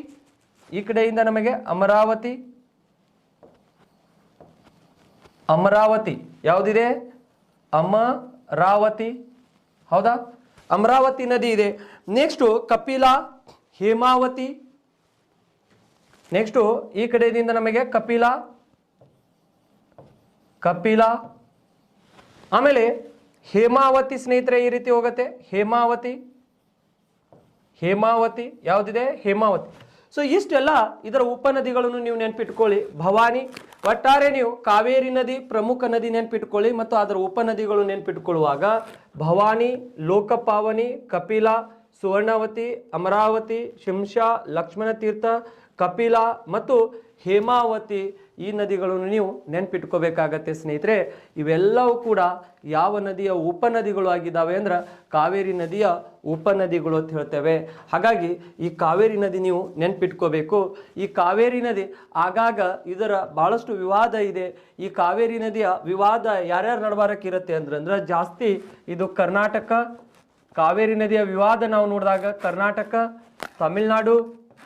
Speaker 1: ಈ ಕಡೆಯಿಂದ ನಮಗೆ ಅಮರಾವತಿ, ಅಮರಾವತಿ ಯಾವುದಿದೆ? ಅಮರಾವತಿ, ಹೌದಾ? ಅಮರಾವತಿ ನದಿ ಇದೆ. ನೆಕ್ಸ್ಟ್ ಕಪಿಲ, ಹೇಮಾವತಿ, ನೆಕ್ಸ್ಟ್ ಈ ಕಡೆಯಿಂದ ನಮಗೆ ಕಪಿಲ, ಕಪಿಲ, ಆಮೇಲೆ ಹೇಮಾವತಿ ಸ್ನೇಹಿತರೆ ಈ ರೀತಿ ಹೋಗುತ್ತೆ. ಹೇಮಾವತಿ, ಹೇಮಾವತಿ ಯಾವುದಿದೆ? ಹೇಮಾವತಿ. ಸೊ ಇಷ್ಟೆಲ್ಲ ಇದರ ಉಪನದಿಗಳನ್ನು ನೀವು ನೆನ್ಪಿಟ್ಕೊಳ್ಳಿ. ಭವಾನಿ, ಒಟ್ಟಾರೆ ನೀವು ಕಾವೇರಿ ನದಿ ಪ್ರಮುಖ ನದಿ ನೆನ್ಪಿಟ್ಕೊಳ್ಳಿ ಮತ್ತು ಅದರ ಉಪನದಿಗಳು ನೆನ್ಪಿಟ್ಕೊಳ್ಳುವಾಗ ಭವಾನಿ, ಲೋಕಪಾವನಿ, ಕಪಿಲ, ಸುವರ್ಣವತಿ, ಅಮರಾವತಿ, ಶಿಂಷಾ, ಲಕ್ಷ್ಮಣ ತೀರ್ಥ, ಕಪಿಲ ಮತ್ತು ಹೇಮಾವತಿ ಈ ನದಿಗಳನ್ನು ನೀವು ನೆನ್ಪಿಟ್ಕೋಬೇಕಾಗತ್ತೆ ಸ್ನೇಹಿತರೆ. ಇವೆಲ್ಲವೂ ಕೂಡ ಯಾವ ನದಿಯ ಉಪನದಿಗಳು ಆಗಿದ್ದಾವೆ ಅಂದ್ರೆ ಕಾವೇರಿ ನದಿಯ ಉಪನದಿಗಳು ಅಂತ ಹೇಳ್ತೇವೆ. ಹಾಗಾಗಿ ಈ ಕಾವೇರಿ ನದಿ ನೀವು ನೆನ್ಪಿಟ್ಕೋಬೇಕು. ಈ ಕಾವೇರಿ ನದಿ ಆಗಾಗ ಇದರ ಬಹಳಷ್ಟು ವಿವಾದ ಇದೆ. ಈ ಕಾವೇರಿ ನದಿಯ ವಿವಾದ ಯಾರ್ಯಾರ ನಡಬಾರಕ್ಕೆ ಇರುತ್ತೆ ಅಂದ್ರೆ ಜಾಸ್ತಿ ಇದು ಕರ್ನಾಟಕ. ಕಾವೇರಿ ನದಿಯ ವಿವಾದ ನಾವು ನೋಡಿದಾಗ ಕರ್ನಾಟಕ, ತಮಿಳುನಾಡು,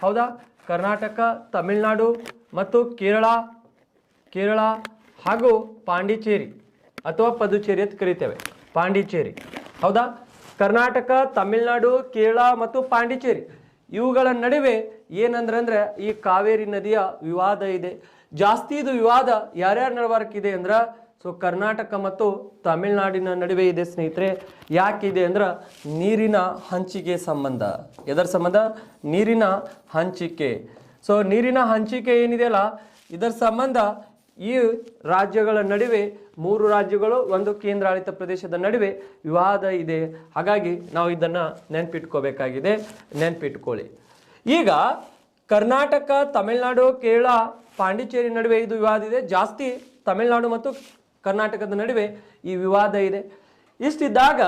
Speaker 1: ಹೌದಾ? ಕರ್ನಾಟಕ, ತಮಿಳುನಾಡು ಮತ್ತು ಕೇರಳ ಹಾಗೂ ಪಾಂಡಿಚೇರಿ ಅಥವಾ ಪದುಚೇರಿ ಅಂತ ಕರಿತೇವೆ. ಪಾಂಡಿಚೇರಿ, ಹೌದಾ? ಕರ್ನಾಟಕ, ತಮಿಳುನಾಡು, ಕೇರಳ ಮತ್ತು ಪಾಂಡಿಚೇರಿ ಇವುಗಳ ನಡುವೆ ಏನಂದ್ರೆ ಈ ಕಾವೇರಿ ನದಿಯ ವಿವಾದ ಇದೆ. ಜಾಸ್ತಿ ಇದು ವಿವಾದ ಯಾರ್ಯಾರ ನಡಬಾರಕ್ಕಿದೆ ಅಂದ್ರೆ ಸೊ ಕರ್ನಾಟಕ ಮತ್ತು ತಮಿಳುನಾಡಿನ ನಡುವೆ ಇದೆ ಸ್ನೇಹಿತರೆ. ಯಾಕಿದೆ ಅಂದ್ರೆ ನೀರಿನ ಹಂಚಿಕೆ ಸಂಬಂಧ. ಎದರ ಸಂಬಂಧ? ನೀರಿನ ಹಂಚಿಕೆ. ಸೊ ನೀರಿನ ಹಂಚಿಕೆ ಏನಿದೆಯಲ್ಲ ಇದರ ಸಂಬಂಧ ಈ ರಾಜ್ಯಗಳ ನಡುವೆ, 3 ರಾಜ್ಯಗಳು ಒಂದು ಕೇಂದ್ರಾಡಳಿತ ಪ್ರದೇಶದ ನಡುವೆ ವಿವಾದ ಇದೆ. ಹಾಗಾಗಿ ನಾವು ಇದನ್ನು ನೆನ್ಪಿಟ್ಕೋಬೇಕಾಗಿದೆ. ನೆನ್ಪಿಟ್ಕೊಳ್ಳಿ. ಈಗ ಕರ್ನಾಟಕ, ತಮಿಳುನಾಡು, ಕೇರಳ, ಪಾಂಡಿಚೇರಿ ನಡುವೆ ಇದು ವಿವಾದ ಇದೆ. ಜಾಸ್ತಿ ತಮಿಳುನಾಡು ಮತ್ತು ಕರ್ನಾಟಕದ ನಡುವೆ ಈ ವಿವಾದ ಇದೆ. ಇಷ್ಟಿದ್ದಾಗ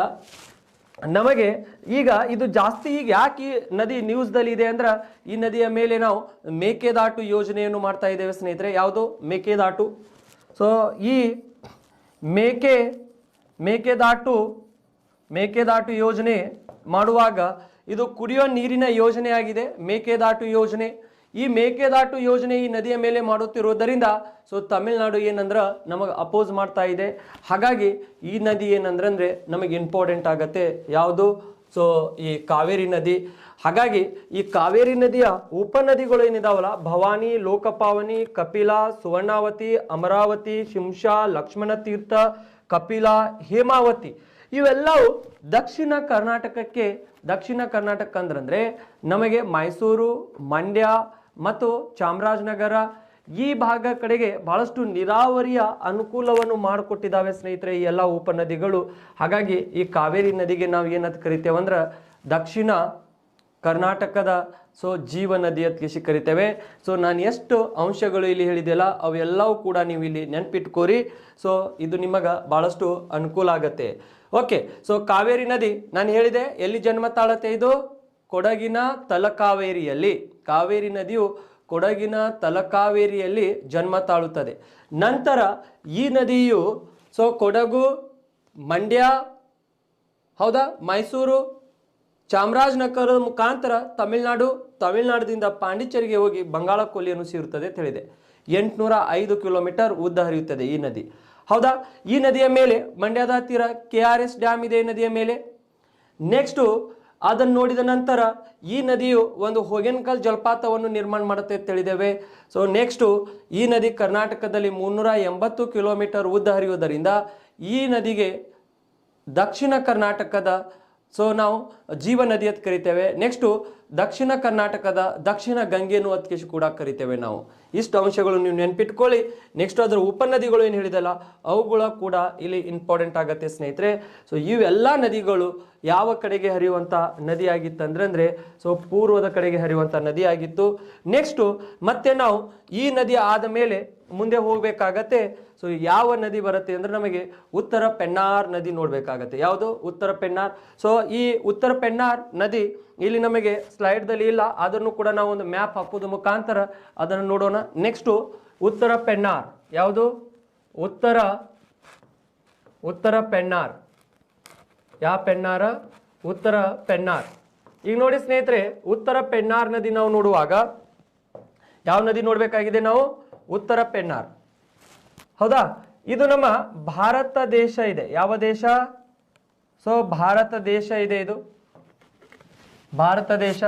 Speaker 1: ನಮಗೆ ಈಗ ಇದು ಜಾಸ್ತಿ ಈಗ ಯಾಕೆ ಈ ನದಿ ನ್ಯೂಸ್ದಲ್ಲಿ ಇದೆ ಅಂದ್ರೆ ಈ ನದಿಯ ಮೇಲೆ ನಾವು ಮೇಕೆದಾಟು ಯೋಜನೆಯನ್ನು ಮಾಡ್ತಾ ಇದ್ದೇವೆ ಸ್ನೇಹಿತರೆ. ಯಾವುದು? ಮೇಕೆದಾಟು. ಸೊ ಈ ಮೇಕೆದಾಟು ಯೋಜನೆ ಮಾಡುವಾಗ ಇದು ಕುಡಿಯೋ ನೀರಿನ ಯೋಜನೆ ಆಗಿದೆ. ಮೇಕೆದಾಟು ಯೋಜನೆ, ಈ ಮೇಕೆದಾಟು ಯೋಜನೆ ಈ ನದಿಯ ಮೇಲೆ ಮಾಡುತ್ತಿರುವುದರಿಂದ ಸೊ ತಮಿಳುನಾಡು ಏನಂದ್ರೆ ನಮಗೆ ಅಪೋಸ್ ಮಾಡ್ತಾ ಇದೆ. ಹಾಗಾಗಿ ಈ ನದಿ ಏನಂದ್ರೆ ನಮಗೆ ಇಂಪಾರ್ಟೆಂಟ್ ಆಗತ್ತೆ. ಯಾವುದು? ಸೊ ಈ ಕಾವೇರಿ ನದಿ. ಹಾಗಾಗಿ ಈ ಕಾವೇರಿ ನದಿಯ ಉಪನದಿಗಳು ಏನಿದಾವಲ್ಲ ಭವಾನಿ, ಲೋಕಪಾವನಿ, ಕಪಿಲ, ಸುವರ್ಣಾವತಿ, ಅಮರಾವತಿ, ಶಿಂಷಾ, ಲಕ್ಷ್ಮಣ ತೀರ್ಥ, ಕಪಿಲ, ಹೇಮಾವತಿ ಇವೆಲ್ಲವೂ ದಕ್ಷಿಣ ಕರ್ನಾಟಕಕ್ಕೆ. ದಕ್ಷಿಣ ಕರ್ನಾಟಕ ಅಂದ್ರೆ ನಮಗೆ ಮೈಸೂರು, ಮಂಡ್ಯ ಮತ್ತು ಚಾಮರಾಜನಗರ ಈ ಭಾಗ ಕಡೆಗೆ ಬಹಳಷ್ಟು ನೀರಾವರಿಯ ಅನುಕೂಲವನ್ನು ಮಾಡಿಕೊಟ್ಟಿದ್ದಾವೆ ಸ್ನೇಹಿತರೆ ಈ ಎಲ್ಲ ಉಪನದಿಗಳು. ಹಾಗಾಗಿ ಈ ಕಾವೇರಿ ನದಿಗೆ ನಾವು ಏನಂತ ಕರಿತೇವೆ ಅಂದ್ರೆ ದಕ್ಷಿಣ ಕರ್ನಾಟಕದ ಸೊ ಜೀವ ನದಿ ಅಂತ ಕರಿತೇವೆ. ಸೊ ನಾನು ಎಷ್ಟು ಅಂಶಗಳು ಇಲ್ಲಿ ಹೇಳಿದೆಯಲ್ಲ ಅವೆಲ್ಲವೂ ಕೂಡ ನೀವು ಇಲ್ಲಿ ನೆನ್ಪಿಟ್ಕೋರಿ. ಸೊ ಇದು ನಿಮಗೆ ಬಹಳಷ್ಟು ಅನುಕೂಲ ಆಗತ್ತೆ. ಓಕೆ. ಸೊ ಕಾವೇರಿ ನದಿ ನಾನು ಹೇಳಿದೆ ಎಲ್ಲಿ ಜನ್ಮ ತಾಳತ್ತೆ? ಇದು ಕೊಡಗಿನ ತಲಕಾವೇರಿಯಲ್ಲಿ. ಕಾವೇರಿ ನದಿಯು ಕೊಡಗಿನ ತಲಕಾವೇರಿಯಲ್ಲಿ ಜನ್ಮ ತಾಳುತ್ತದೆ. ನಂತರ ಈ ನದಿಯು ಸೊ ಕೊಡಗು, ಮಂಡ್ಯ, ಹೌದಾ, ಮೈಸೂರು, ಚಾಮರಾಜನಗರದ ಮುಖಾಂತರ ತಮಿಳುನಾಡಿನಿಂದ ಪಾಂಡಿಚೇರಿಗೆ ಹೋಗಿ ಬಂಗಾಳ ಕೊಲ್ಲಿಯನ್ನು ಸೇರುತ್ತದೆ ಅಂತ ಹೇಳಿದೆ. 805 ಕಿಲೋಮೀಟರ್ ಉದ್ದ ಹರಿಯುತ್ತದೆ ಈ ನದಿ. ಹೌದಾ? ಈ ನದಿಯ ಮೇಲೆ ಮಂಡ್ಯದ ಹತ್ತಿರ KRS ಡ್ಯಾಮ್ ಇದೆ ಈ ನದಿಯ ಮೇಲೆ. ನೆಕ್ಸ್ಟು ಅದನ್ನು ನೋಡಿದ ನಂತರ ಈ ನದಿಯು ಒಂದು ಹೊಗೆನಕಲ್ ಜಲಪಾತವನ್ನು ನಿರ್ಮಾಣ ಮಾಡುತ್ತೆ ಅಂತ ಹೇಳಿದ್ದೇವೆ. ಸೊ ನೆಕ್ಸ್ಟು ಈ ನದಿ ಕರ್ನಾಟಕದಲ್ಲಿ 380 ಕಿಲೋಮೀಟರ್ ಉದ್ದ ಹರಿಯುವುದರಿಂದ ಈ ನದಿಗೆ ದಕ್ಷಿಣ ಕರ್ನಾಟಕದ ಸೊ ನಾವು ಜೀವ ನದಿ ಅಂತ ಕರಿತೇವೆ. ನೆಕ್ಸ್ಟು ದಕ್ಷಿಣ ಕರ್ನಾಟಕದ ದಕ್ಷಿಣ ಗಂಗೆಯನ್ನು ಅದಕ್ಕೆ ಕೂಡ ಕರಿತೇವೆ ನಾವು. ಇಷ್ಟು ಅಂಶಗಳು ನೀವು ನೆನ್ಪಿಟ್ಕೊಳ್ಳಿ. ನೆಕ್ಸ್ಟ್ ಅದರ ಉಪನದಿಗಳು ಏನು ಹೇಳಿದಲ್ಲ ಅವುಗಳ ಕೂಡ ಇಲ್ಲಿ ಇಂಪಾರ್ಟೆಂಟ್ ಆಗುತ್ತೆ ಸ್ನೇಹಿತರೆ. ಸೊ ಇವೆಲ್ಲ ನದಿಗಳು ಯಾವ ಕಡೆಗೆ ಹರಿಯುವಂಥ ನದಿ ಆಗಿತ್ತಂದ್ರೆ ಸೊ ಪೂರ್ವದ ಕಡೆಗೆ ಹರಿಯುವಂಥ ನದಿ ಆಗಿತ್ತು. ನೆಕ್ಸ್ಟು ಮತ್ತೆ ನಾವು ಈ ನದಿ ಆದ ಮೇಲೆ ಮುಂದೆ ಹೋಗಬೇಕಾಗತ್ತೆ. ಸೊ ಯಾವ ನದಿ ಬರುತ್ತೆ ಅಂದ್ರೆ ನಮಗೆ ಉತ್ತರ ಪೆನ್ನಾರ್ ನದಿ ನೋಡ್ಬೇಕಾಗತ್ತೆ. ಯಾವುದು? ಉತ್ತರ ಪೆನ್ನಾರ್. ಸೊ ಈ ಉತ್ತರ ಪೆನ್ನಾರ್ ನದಿ ಇಲ್ಲಿ ನಮಗೆ ಸ್ಲೈಡ್ದಲ್ಲಿ ಇಲ್ಲ, ಅದನ್ನು ಕೂಡ ನಾವು ಒಂದು ಮ್ಯಾಪ್ ಹಾಕೋದು ಮುಖಾಂತರ ಅದನ್ನು ನೋಡೋಣ. ನೆಕ್ಸ್ಟು ಉತ್ತರ ಪೆನ್ನಾರ್. ಯಾವುದು? ಉತ್ತರ ಪೆನ್ನಾರ್. ಯಾವ ಪೆನ್ನಾರ? ಉತ್ತರ ಪೆನ್ನಾರ್. ಈಗ ನೋಡಿ ಸ್ನೇಹಿತರೆ, ಉತ್ತರ ಪೆನ್ನಾರ್ ನದಿ ನಾವು ನೋಡುವಾಗ ಯಾವ ನದಿ ನೋಡ್ಬೇಕಾಗಿದೆ ನಾವು? ಉತ್ತರ ಪೆನ್ನಾರ್. ಹೌದಾ? ಇದು ನಮ್ಮ ಭಾರತ ದೇಶ ಇದೆ. ಯಾವ ದೇಶ? ಸೊ ಭಾರತ ದೇಶ ಇದೆ, ಇದು ಭಾರತ ದೇಶ.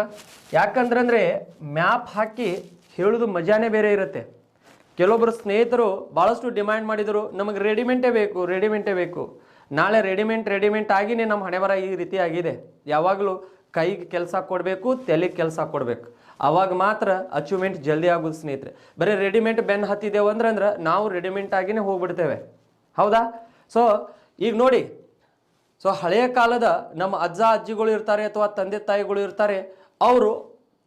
Speaker 1: ಯಾಕಂದ್ರೆ ಮ್ಯಾಪ್ ಹಾಕಿ ಹೇಳುದು ಮಜಾನೇ ಬೇರೆ ಇರುತ್ತೆ. ಕೆಲವೊಬ್ಬರು ಸ್ನೇಹಿತರು ಬಹಳಷ್ಟು ಡಿಮ್ಯಾಂಡ್ ಮಾಡಿದರು, ನಮಗೆ ರೆಡಿಮೆಂಟೇ ಬೇಕು. ನಾಳೆ ರೆಡಿಮೆಂಟ್ ಆಗಿನೇ ನಮ್ಮ ಹಣೆಬರ ಈ ರೀತಿ ಆಗಿದೆ. ಯಾವಾಗಲೂ ಕೈಗೆ ಕೆಲಸ ಕೊಡಬೇಕು, ತಲೆಗೆ ಕೆಲಸ ಕೊಡಬೇಕು, ಆವಾಗ ಮಾತ್ರ ಅಚೀವ್ಮೆಂಟ್ ಜಲ್ದಿ ಆಗೋದು ಸ್ನೇಹಿತರೆ. ಬರೀ ರೆಡಿಮೆಂಟ್ ಬೆನ್ನು ಹತ್ತಿದ್ದೇವೆ ಅಂದ್ರೆ ನಾವು ರೆಡಿಮೆಂಟ್ ಆಗಿನೇ ಹೋಗ್ಬಿಡ್ತೇವೆ. ಹೌದಾ? ಸೊ ಈಗ ನೋಡಿ, ಸೊ ಹಳೆಯ ಕಾಲದ ನಮ್ಮ ಅಜ್ಜ ಅಜ್ಜಿಗಳು ಇರ್ತಾರೆ ಅಥವಾ ತಂದೆ ತಾಯಿಗಳು ಇರ್ತಾರೆ, ಅವರು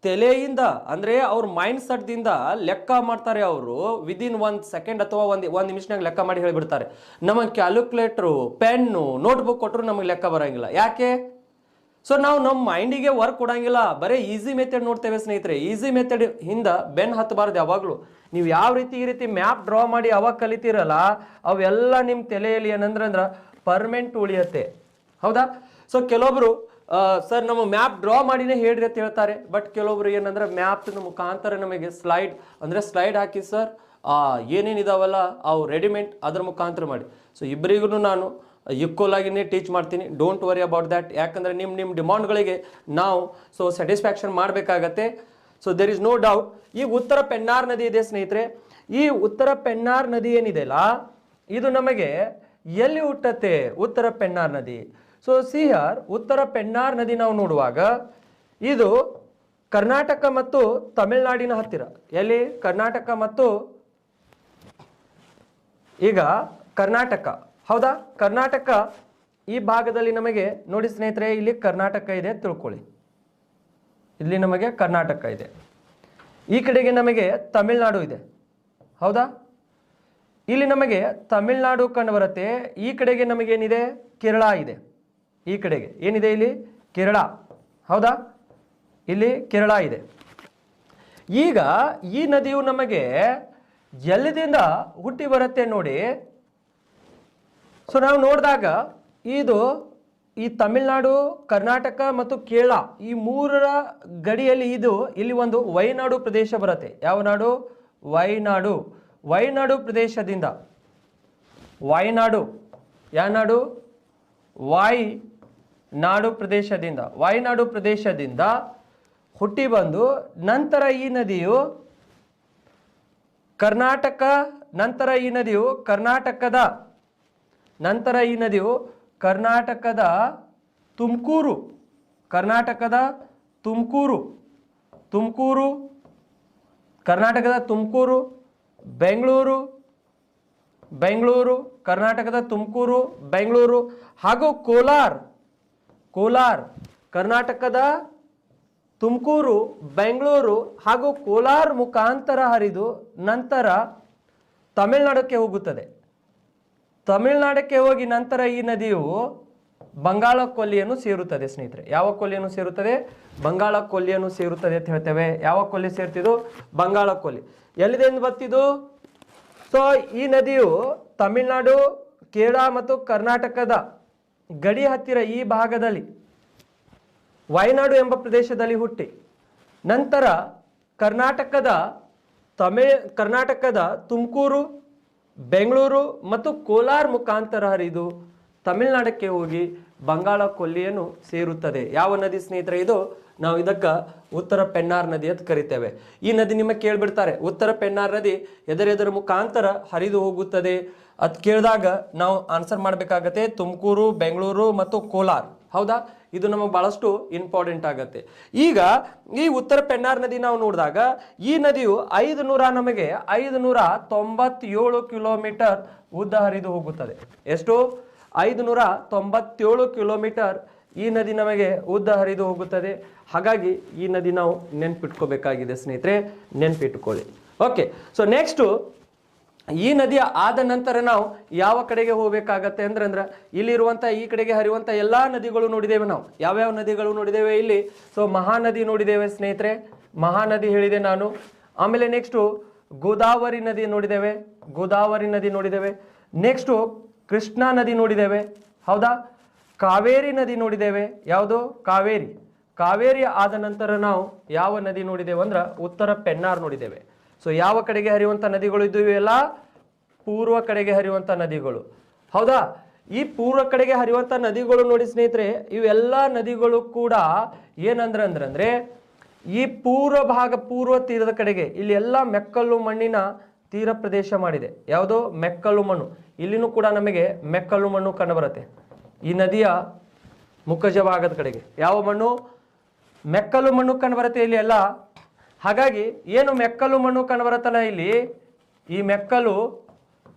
Speaker 1: ತಲೆಯಿಂದ ಅಂದರೆ ಅವ್ರ ಮೈಂಡ್ ಸೆಟ್ದಿಂದ ಲೆಕ್ಕ ಮಾಡ್ತಾರೆ. ಅವರು ವಿದಿನ್ 1 ಸೆಕೆಂಡ್ ಅಥವಾ ಒಂದು ನಿಮಿಷನಾಗ ಲೆಕ್ಕ ಮಾಡಿ ಹೇಳಿಬಿಡ್ತಾರೆ. ನಮಗೆ ಕ್ಯಾಲ್ಕುಲೇಟ್ರು, ಪೆನ್ನು, ನೋಟ್ಬುಕ್ ಕೊಟ್ಟರು ನಮಗೆ ಲೆಕ್ಕ ಬರೋಂಗಿಲ್ಲ. ಯಾಕೆ? ಸೊ ನಾವು ನಮ್ಮ ಮೈಂಡಿಗೆ ವರ್ಕ್ ಕೊಡಂಗಿಲ್ಲ, ಬರೀ ಈಸಿ ಮೆಥಡ್ ನೋಡ್ತೇವೆ ಸ್ನೇಹಿತರೆ. ಈಸಿ ಮೆಥಡ್ ಹಿಂದೆ ಬೆನ್ನು ಹತ್ತಬಾರ್ದು ಯಾವಾಗಲೂ. ನೀವು ಯಾವ ರೀತಿ ಈ ರೀತಿ ಮ್ಯಾಪ್ ಡ್ರಾ ಮಾಡಿ ಅವಾಗ ಕಲಿತೀರಲ್ಲ, ಅವೆಲ್ಲ ನಿಮ್ಮ ತಲೆಯಲ್ಲಿ ಏನಂದ್ರೆ ಪರ್ಮನೆಂಟ್ ಉಳಿಯತ್ತೆ. ಹೌದಾ? ಸೊ ಕೆಲವೊಬ್ರು ಸರ್ ನಮ್ಮ ಮ್ಯಾಪ್ ಡ್ರಾ ಮಾಡಿನೇ ಹೇಳ್ರಿ ಅಂತ ಹೇಳ್ತಾರೆ. ಬಟ್ ಕೆಲವೊಬ್ರು ಏನಂದ್ರೆ ಮ್ಯಾಪ್ನ ಮುಖಾಂತರ ನಮಗೆ ಸ್ಲೈಡ್ ಹಾಕಿ ಸರ್ ಏನೇನಿದಾವಲ್ಲ ಅವು ರೆಡಿಮೇಡ್ ಅದ್ರ ಮುಖಾಂತರ ಮಾಡಿ. ಸೊ ಇಬ್ಬರಿಗೂ ನಾನು ಈಕ್ವಲ್ ಆಗಿನೇ ಟೀಚ್ ಮಾಡ್ತೀನಿ. Don't worry about that. ಯಾಕಂದರೆ ನಿಮ್ಮ ಡಿಮಾಂಡ್ಗಳಿಗೆ ನಾವು ಸ್ಯಾಟಿಸ್ಫ್ಯಾಕ್ಷನ್ ಮಾಡಬೇಕಾಗತ್ತೆ. So there is no doubt. ಈಗ ಉತ್ತರ ಪೆನ್ನಾರ್ ನದಿ ಇದೆ ಸ್ನೇಹಿತರೆ. ಈ ಉತ್ತರ ಪೆನ್ನಾರ್ ನದಿ ಏನಿದೆ ಅಲ್ಲ, ಇದು ನಮಗೆ ಎಲ್ಲಿ ಹುಟ್ಟತ್ತೆ? ಉತ್ತರ ಪೆನ್ನಾರ್ ನದಿ. ಸೊ ಸಿ ಹಿಯರ್, ಉತ್ತರ ಪೆನ್ನಾರ್ ನದಿ ನಾವು ನೋಡುವಾಗ ಇದು ಕರ್ನಾಟಕ ಮತ್ತು ತಮಿಳುನಾಡಿನ ಹತ್ತಿರ. ಎಲ್ಲಿ? ಕರ್ನಾಟಕ ಮತ್ತು ಈಗ ಕರ್ನಾಟಕ. ಹೌದಾ? ಕರ್ನಾಟಕ ಈ ಭಾಗದಲ್ಲಿ ನಮಗೆ ನೋಡಿ ಸ್ನೇಹಿತರೆ, ಇಲ್ಲಿ ಕರ್ನಾಟಕ ಇದೆ ತಿಳ್ಕೊಳ್ಳಿ. ಇಲ್ಲಿ ನಮಗೆ ಕರ್ನಾಟಕ ಇದೆ, ಈ ಕಡೆಗೆ ನಮಗೆ ತಮಿಳುನಾಡು ಇದೆ. ಹೌದಾ? ಇಲ್ಲಿ ನಮಗೆ ತಮಿಳುನಾಡು ಕಂಡು ಬರುತ್ತೆ. ಈ ಕಡೆಗೆ ನಮಗೇನಿದೆ? ಕೇರಳ ಇದೆ. ಈ ಕಡೆಗೆ ಏನಿದೆ? ಇಲ್ಲಿ ಕೇರಳ. ಹೌದಾ? ಇಲ್ಲಿ ಕೇರಳ ಇದೆ. ಈಗ ಈ ನದಿಯು ನಮಗೆ ಎಲ್ಲಿಂದ ಹುಟ್ಟಿ ಬರುತ್ತೆ ನೋಡಿ. ಸೊ ನಾವು ನೋಡಿದಾಗ ಇದು ಈ ತಮಿಳುನಾಡು, ಕರ್ನಾಟಕ ಮತ್ತು ಕೇರಳ ಈ ಮೂರರ ಗಡಿಯಲ್ಲಿ ಇಲ್ಲಿ ಒಂದು ವೈನಾಡು ಪ್ರದೇಶ ಬರುತ್ತೆ. ಯಾವ ನಾಡು? ವೈನಾಡು ಪ್ರದೇಶದಿಂದ, ಯಾವ ನಾಡು? ವಾಯ್ನಾಡು ಪ್ರದೇಶದಿಂದ ಹುಟ್ಟಿ ಬಂದು ನಂತರ ಈ ನದಿಯು ಕರ್ನಾಟಕದ ತುಮಕೂರು, ಬೆಂಗಳೂರು ಹಾಗೂ ಕೋಲಾರ್, ಕರ್ನಾಟಕದ ತುಮಕೂರು, ಬೆಂಗಳೂರು ಹಾಗೂ ಕೋಲಾರ ಮುಖಾಂತರ ಹರಿದು ನಂತರ ತಮಿಳುನಾಡಕ್ಕೆ ಹೋಗುತ್ತದೆ. ತಮಿಳುನಾಡಕ್ಕೆ ಹೋಗಿ ನಂತರ ಈ ನದಿಯು ಬಂಗಾಳ ಕೊಲ್ಲಿಯನ್ನು ಸೇರುತ್ತದೆ ಸ್ನೇಹಿತರೆ. ಯಾವ ಕೊಲ್ಲಿಯನ್ನು ಸೇರುತ್ತದೆ? ಬಂಗಾಳ ಕೊಲ್ಲಿಯನ್ನು ಸೇರುತ್ತದೆ ಅಂತ ಹೇಳ್ತೇವೆ. ಯಾವ ಕೊಲ್ಲಿ ಸೇರ್ತಿದ್ದು? ಬಂಗಾಳ ಕೊಲ್ಲಿ. ಎಲ್ಲಿದೆ ಬರ್ತಿದ್ದು? ಸೊ ಈ ನದಿಯು ತಮಿಳುನಾಡು, ಕೇರಳ ಮತ್ತು ಕರ್ನಾಟಕದ ಗಡಿ ಹತ್ತಿರ ಈ ಭಾಗದಲ್ಲಿ ವಯನಾಡು ಎಂಬ ಪ್ರದೇಶದಲ್ಲಿ ಹುಟ್ಟಿ ನಂತರ ಕರ್ನಾಟಕದ ತುಮಕೂರು, ಬೆಂಗಳೂರು ಮತ್ತು ಕೋಲಾರ ಮುಖಾಂತರ ಹರಿದು ತಮಿಳುನಾಡಕ್ಕೆ ಹೋಗಿ ಬಂಗಾಳ ಕೊಲ್ಲಿಯನ್ನು ಸೇರುತ್ತದೆ. ಯಾವ ನದಿ ಸ್ನೇಹಿತರೆ ಇದು? ನಾವು ಇದಕ್ಕೆ ಉತ್ತರ ಪೆನ್ನಾರ್ ನದಿ ಅಂತ ಕರಿತೇವೆ. ಈ ನದಿ ನಿಮಗೆ ಕೇಳಿಬಿಡ್ತಾರೆ, ಉತ್ತರ ಪೆನ್ನಾರ್ ನದಿ ಎದರೆದರ ಮುಖಾಂತರ ಹರಿದು ಹೋಗುತ್ತದೆ ಅದು ಕೇಳಿದಾಗ ನಾವು ಆನ್ಸರ್ ಮಾಡಬೇಕಾಗತ್ತೆ ತುಮಕೂರು, ಬೆಂಗಳೂರು ಮತ್ತು ಕೋಲಾರ. ಹೌದಾ? ಇದು ನಮಗೆ ಬಹಳಷ್ಟು ಇಂಪಾರ್ಟೆಂಟ್ ಆಗುತ್ತೆ. ಈಗ ಈ ಉತ್ತರ ಪೆನ್ನಾರ್ ನದಿ ನಾವು ನೋಡಿದಾಗ ಈ ನದಿಯು 597 ಕಿಲೋಮೀಟರ್ ಉದ್ದ ಹರಿದು ಹೋಗುತ್ತದೆ. ಎಷ್ಟು? 597 ಕಿಲೋಮೀಟರ್ ಈ ನದಿ ನಮಗೆ ಉದ್ದ ಹರಿದು ಹೋಗುತ್ತದೆ. ಹಾಗಾಗಿ ಈ ನದಿ ನಾವು ನೆನ್ಪಿಟ್ಕೋಬೇಕಾಗಿದೆ ಸ್ನೇಹಿತರೆ, ನೆನ್ಪಿಟ್ಕೊಳ್ಳಿ. ಓಕೆ, ಸೊ ನೆಕ್ಸ್ಟು ಈ ನದಿಯ ಆದ ನಂತರ ನಾವು ಯಾವ ಕಡೆಗೆ ಹೋಗಬೇಕಾಗತ್ತೆ ಅಂದ್ರೆ ಇಲ್ಲಿರುವಂಥ ಈ ಕಡೆಗೆ ಹರಿಯುವಂಥ ಎಲ್ಲಾ ನದಿಗಳು ನೋಡಿದ್ದೇವೆ ನಾವು. ಯಾವ್ಯಾವ ನದಿಗಳು ನೋಡಿದ್ದೇವೆ ಇಲ್ಲಿ? ಸೊ ಮಹಾನದಿ ನೋಡಿದ್ದೇವೆ ಸ್ನೇಹಿತರೆ, ಮಹಾನದಿ ಹೇಳಿದೆ ನಾನು. ಆಮೇಲೆ ನೆಕ್ಸ್ಟು ಗೋದಾವರಿ ನದಿ ನೋಡಿದ್ದೇವೆ, ಗೋದಾವರಿ ನದಿ ನೋಡಿದ್ದೇವೆ. ನೆಕ್ಸ್ಟು ಕೃಷ್ಣಾ ನದಿ ನೋಡಿದ್ದೇವೆ, ಹೌದಾ? ಕಾವೇರಿ ನದಿ ನೋಡಿದ್ದೇವೆ, ಯಾವುದು? ಕಾವೇರಿ. ಕಾವೇರಿ ಆದ ನಂತರ ನಾವು ಯಾವ ನದಿ ನೋಡಿದ್ದೇವೆ ಅಂದ್ರೆ ಉತ್ತರ ಪೆನ್ನಾರ್ ನೋಡಿದ್ದೇವೆ. ಸೊ ಯಾವ ಕಡೆಗೆ ಹರಿಯುವಂಥ ನದಿಗಳು ಇದ್ದು? ಇವೆಲ್ಲ ಪೂರ್ವ ಕಡೆಗೆ ಹರಿಯುವಂಥ ನದಿಗಳು, ಹೌದಾ? ಈ ಪೂರ್ವ ಕಡೆಗೆ ಹರಿಯುವಂಥ ನದಿಗಳು ನೋಡಿ ಸ್ನೇಹಿತರೆ, ಇವೆಲ್ಲ ನದಿಗಳು ಕೂಡ ಏನಂದ್ರೆ ಈ ಪೂರ್ವ ಭಾಗ, ಪೂರ್ವ ತೀರದ ಕಡೆಗೆ ಇಲ್ಲಿ ಎಲ್ಲ ಮೆಕ್ಕಲು ಮಣ್ಣಿನ ತೀರ ಪ್ರದೇಶ ಮಾಡಿದೆ. ಯಾವುದು? ಮೆಕ್ಕಲು ಮಣ್ಣು. ಇಲ್ಲಿನೂ ಕೂಡ ನಮಗೆ ಮೆಕ್ಕಲು ಮಣ್ಣು ಕಂಡುಬರುತ್ತೆ ಈ ನದಿಯ ಮುಖಜ ಭಾಗದ ಕಡೆಗೆ. ಯಾವ ಮಣ್ಣು? ಮೆಕ್ಕಲು ಮಣ್ಣು ಕಂಡುಬರುತ್ತೆ ಇಲ್ಲಿ ಎಲ್ಲ. ಹಾಗಾಗಿ ಏನು ಮೆಕ್ಕಲು ಮಣ್ಣು ಕಂಡುಬರುತ್ತಲ್ಲ ಇಲ್ಲಿ, ಈ ಮೆಕ್ಕಲು